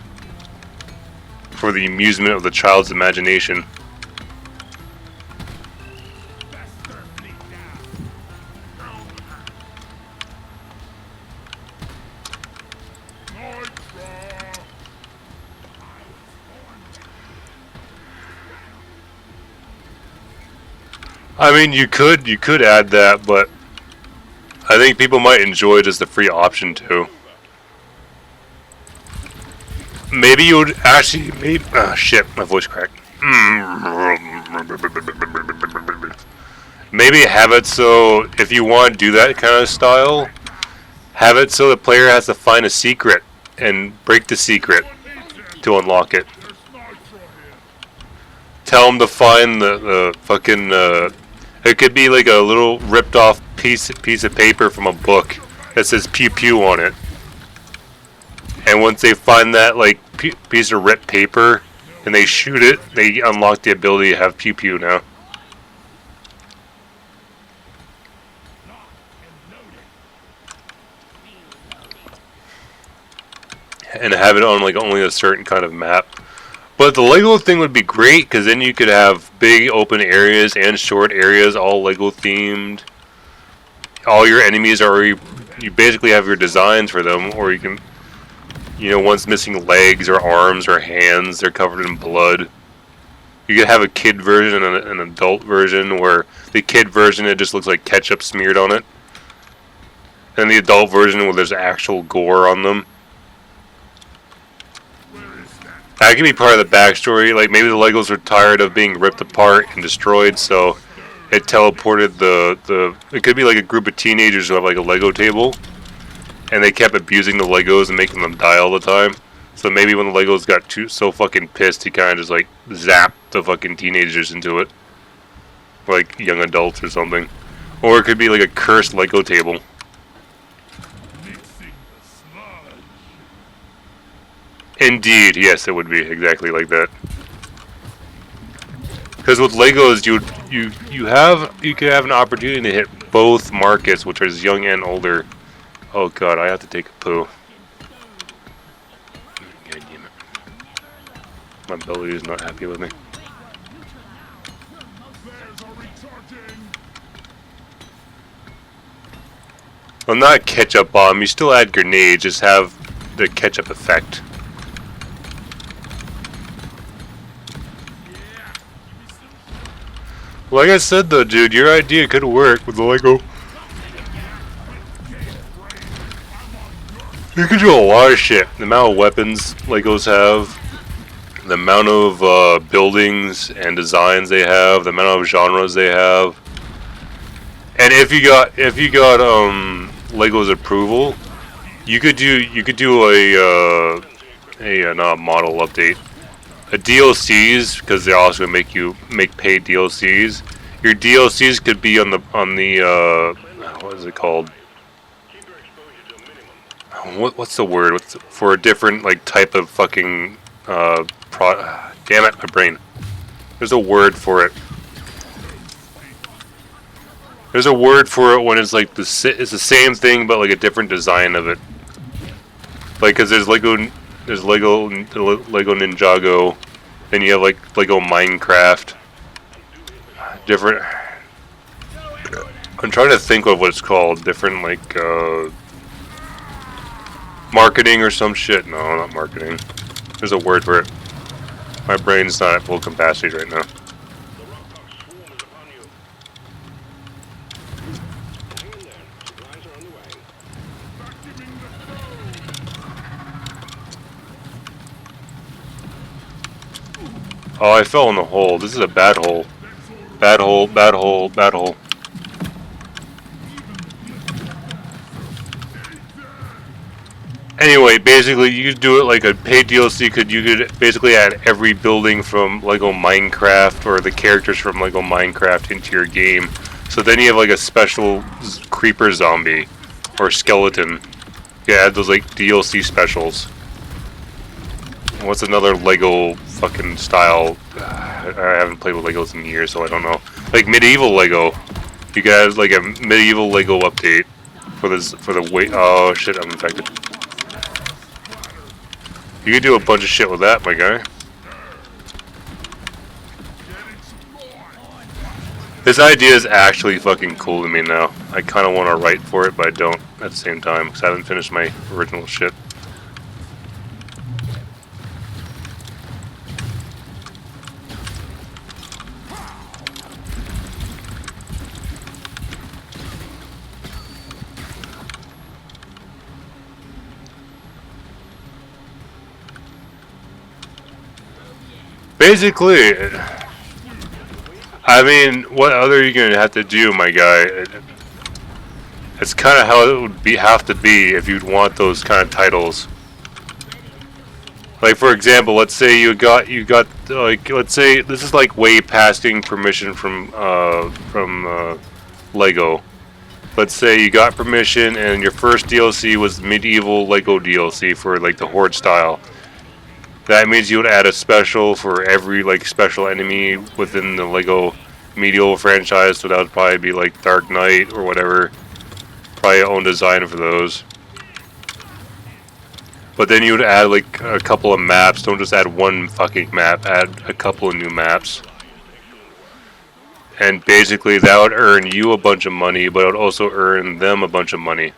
for the amusement of the child's imagination. I mean, you could add that, but I think people might enjoy just the free option too. Maybe you would actually, maybe, shit, my voice cracked. Maybe have it so if you want to do that kind of style, have it so the player has to find a secret and break the secret to unlock it. Tell them to find the fucking, it could be like a little ripped off piece of paper from a book that says pew pew on it. And once they find that like piece of ripped paper and they shoot it, they unlock the ability to have pew pew now. And have it on like only a certain kind of map. But the Lego thing would be great because then you could have big open areas and short areas, all Lego themed. All your enemies are already, you basically have your designs for them, or you can, you know, one's missing legs or arms or hands, they're covered in blood. You could have a kid version and an adult version where the kid version, it just looks like ketchup smeared on it. And the adult version where there's actual gore on them. That could be part of the backstory. Like maybe the Legos were tired of being ripped apart and destroyed, so it teleported the. It could be like a group of teenagers who have like a Lego table, and they kept abusing the Legos and making them die all the time. So maybe when the Legos got so fucking pissed, he kind of just like zapped the fucking teenagers into it, like young adults or something. Or it could be like a cursed Lego table. Indeed, yes, it would be exactly like that. Because with Legos, you could have an opportunity to hit both markets, which is young and older. Oh god, I have to take a poo. God damn it. My belly is not happy with me. Well, not ketchup bomb. You still add grenades, just have the ketchup effect. Like I said though, dude, your idea could work with the Lego. You could do a lot of shit. The amount of weapons Legos have, the amount of buildings and designs they have, the amount of genres they have, and if you got Lego's approval, you could do a not model update. DLCs, because they're also gonna make paid DLCs. Your DLCs could be on the what is it called? What's the word? For a different like type of fucking damn it, my brain. There's a word for it. There's a word for it when it's like it's the same thing but like a different design of it. Like, cause there's Lego Ninjago, then you have like Lego Minecraft. Different. I'm trying to think of what it's called. Different like marketing or some shit. No, not marketing. There's a word for it. My brain's not at full capacity right now. Oh, I fell in the hole. This is a bad hole. Bad hole, bad hole, bad hole. Anyway, basically, you could do it like a paid DLC. You could basically add every building from Lego Minecraft or the characters from Lego Minecraft into your game. So then you have like a special creeper zombie or skeleton. You add those like DLC specials. What's another Lego fucking style? I haven't played with Legos in years, so I don't know. Like medieval Lego. You guys like a medieval Lego update for this oh shit, I'm infected. You could do a bunch of shit with that, my guy. This idea is actually fucking cool to me now. I kind of want to write for it, but I don't at the same time because I haven't finished my original shit. Basically, I mean, what other are you gonna have to do, my guy? It's kind of how it would have to be if you'd want those kind of titles. Like, for example, let's say you got like, let's say this is like way passing permission from Lego. Let's say you got permission and your first DLC was medieval Lego DLC for like the Horde style. That means you would add a special for every like special enemy within the Lego medieval franchise, so that would probably be like Dark Knight or whatever. Probably your own design for those. But then you would add like a couple of maps. Don't just add one fucking map, add a couple of new maps. And basically that would earn you a bunch of money, but it would also earn them a bunch of money.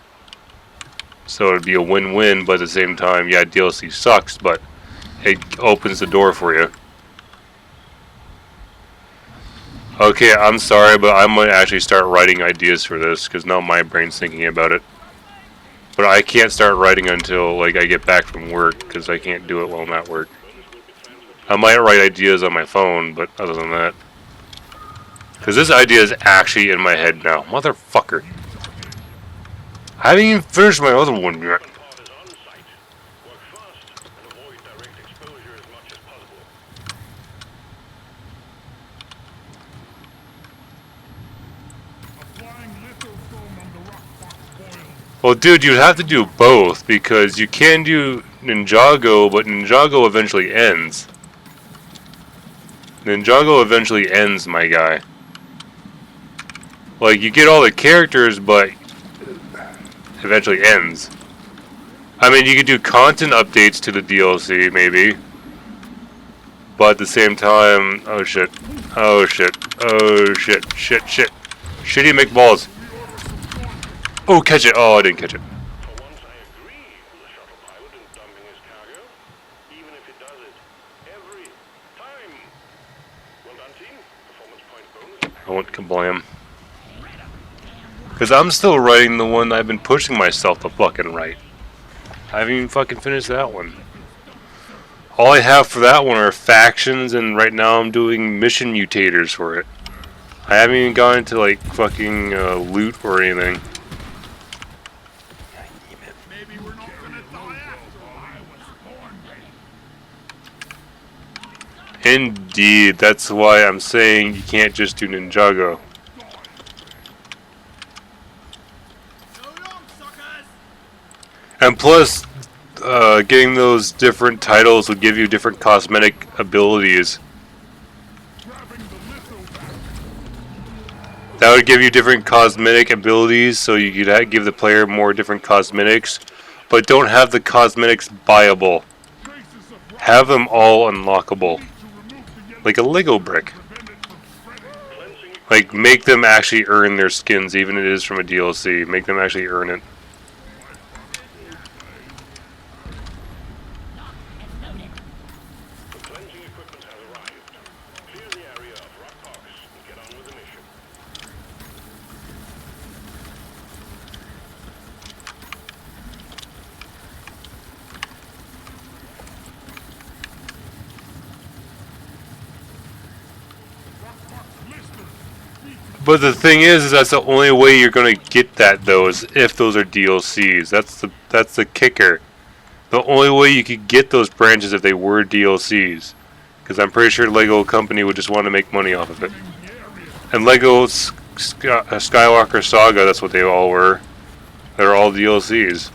So it would be a win-win, but at the same time, yeah, DLC sucks, but it opens the door for you. Okay, I'm sorry, but I might actually start writing ideas for this, because now my brain's thinking about it. But I can't start writing until like I get back from work, because I can't do it while I'm at work. I might write ideas on my phone, but other than that. Because this idea is actually in my head now. Motherfucker. I haven't even finished my other one yet. Well, dude, you'd have to do both, because you can do Ninjago, but Ninjago eventually ends. Ninjago eventually ends, my guy. Like, you get all the characters, but eventually ends. I mean, you could do content updates to the DLC, maybe. But at the same time, oh shit. Oh shit. Oh shit. Shit, shit. Shitty McBalls. Oh, catch it. Oh, I didn't catch it. For once, I agree with the shuttle pilot in dumping his cargo, even if he does it every time. Well done, team. Performance point bonus. I want kablam. Because I'm still writing the one I've been pushing myself to fucking write. I haven't even fucking finished that one. All I have for that one are factions, and right now I'm doing mission mutators for it. I haven't even gone into like fucking loot or anything. Maybe we're not gonna die after all. I was born ready. Indeed, that's why I'm saying you can't just do Ninjago. And plus, getting those different titles would give you different cosmetic abilities. That would give you different cosmetic abilities, so you could give the player more different cosmetics, but don't have the cosmetics buyable. Have them all unlockable. Like a Lego brick. Like, make them actually earn their skins, even if it is from a DLC. Make them actually earn it. But the thing is that's the only way you're gonna get that though, is if those are DLCs. That's the kicker. The only way you could get those branches if they were DLCs, because I'm pretty sure Lego company would just want to make money off of it. And Lego Skywalker Saga, that's what they all were. They're all DLCs.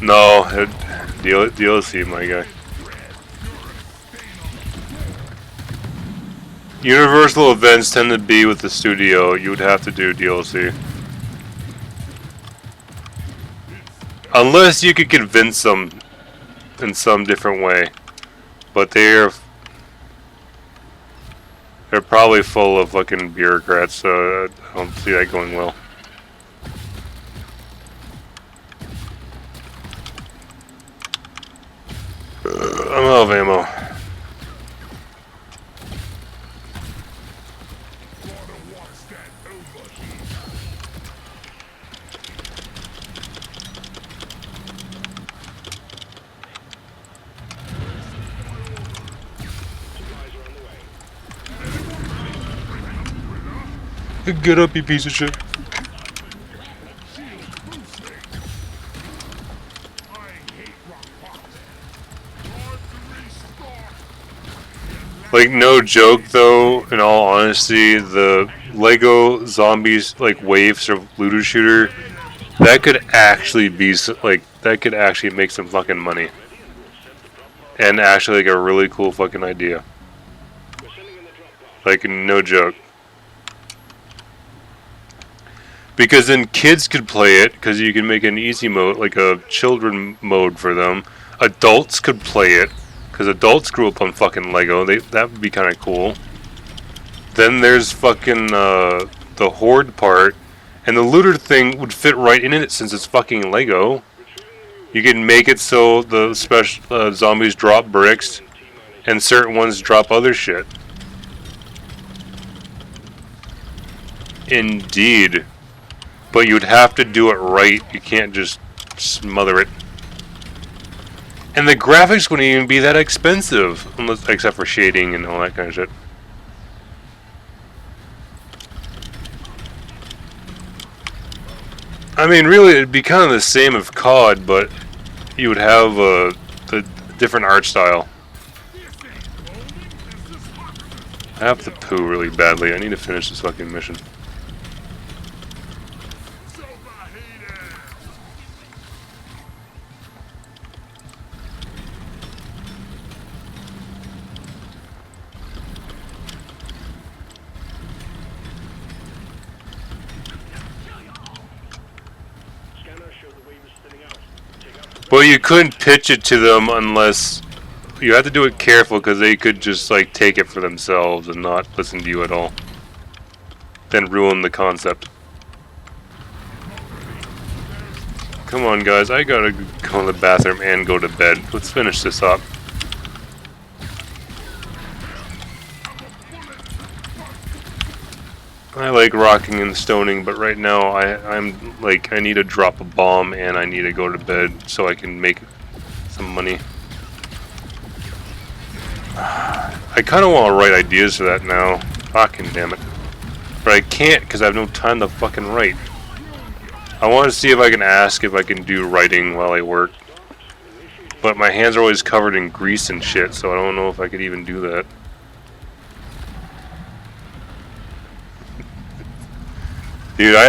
No, DLC, my guy. Universal events tend to be with the studio. You would have to do DLC. Unless you could convince them in some different way. But they're probably full of fucking bureaucrats, so I don't see that going well. I'm out of ammo. Get up, you piece of shit. I hate rock pop. Time to restart. Like, no joke though, in all honesty, the Lego Zombies, like, waves of looter shooter, that could actually be, like, that could actually make some fucking money. And actually, like, a really cool fucking idea. Like, no joke. Because then kids could play it, because you can make an easy mode, like a children mode for them. Adults could play it, because adults grew up on fucking Lego. That would be kind of cool. Then there's fucking the horde part, and the looter thing would fit right in it since it's fucking Lego. You can make it so the special zombies drop bricks, and certain ones drop other shit. Indeed. But you'd have to do it right. You can't just smother it. And the graphics wouldn't even be that expensive, unless, except for shading and all that kind of shit. I mean, really, it'd be kind of the same as COD, but you would have the different art style. I have to poo really badly. I need to finish this fucking mission. Well, you couldn't pitch it to them unless you had to do it careful, because they could just like take it for themselves and not listen to you at all. Then ruin the concept. Come on, guys, I gotta go to the bathroom and go to bed. Let's finish this up. I like rocking and stoning, but right now I'm like, I need to drop a bomb and I need to go to bed so I can make some money. I kind of want to write ideas for that now. Fucking damn it. But I can't because I have no time to fucking write. I want to see if I can ask if I can do writing while I work. But my hands are always covered in grease and shit, so I don't know if I could even do that. Dude, I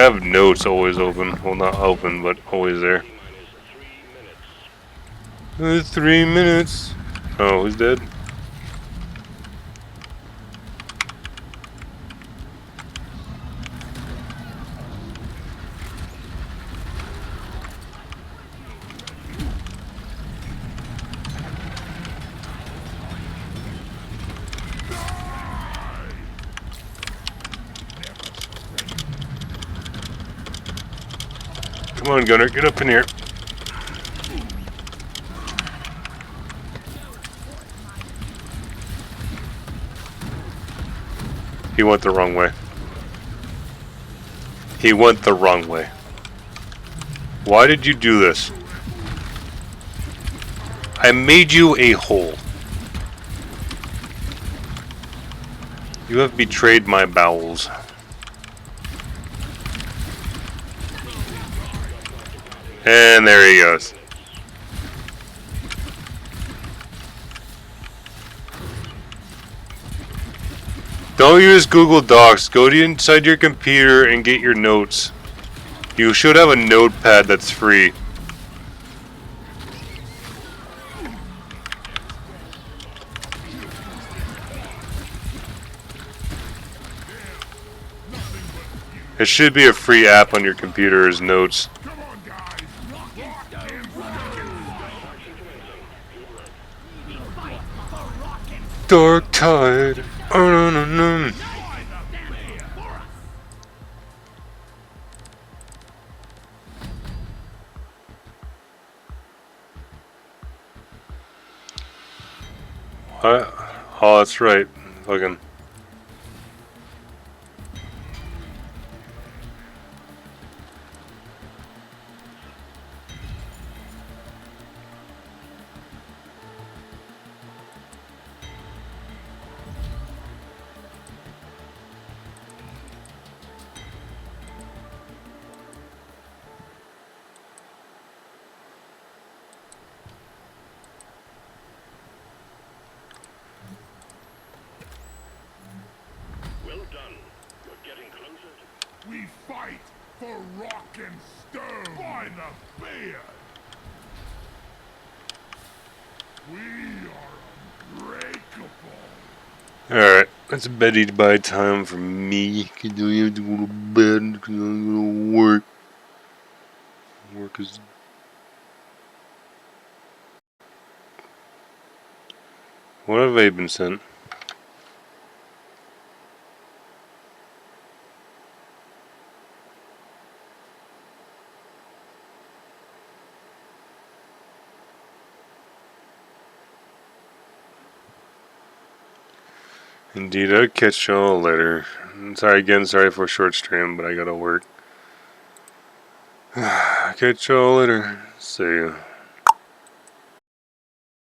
have notes always open. Well, not open, but always there. 3 minutes. Oh, who's dead? Come on, Gunner, get up in here. He went the wrong way. He went the wrong way. Why did you do this? I made you a hole. You have betrayed my bowels. And there he goes. Don't use Google Docs. Go to inside your computer and get your notes. You should have a notepad that's free. It should be a free app on your computer as Notes. Dark Tide. What? Oh, that's right. Fucking. Well done. You're getting closer to... We fight for rock and stone by the beard. We are unbreakable. Alright, it's beddy-bye time for me. Cause I have to go to bed because I'm gonna work. Work is... What have I been sent? Indeed, I'll catch y'all later. Sorry again, sorry for a short stream, but I gotta work. Catch y'all later. See ya.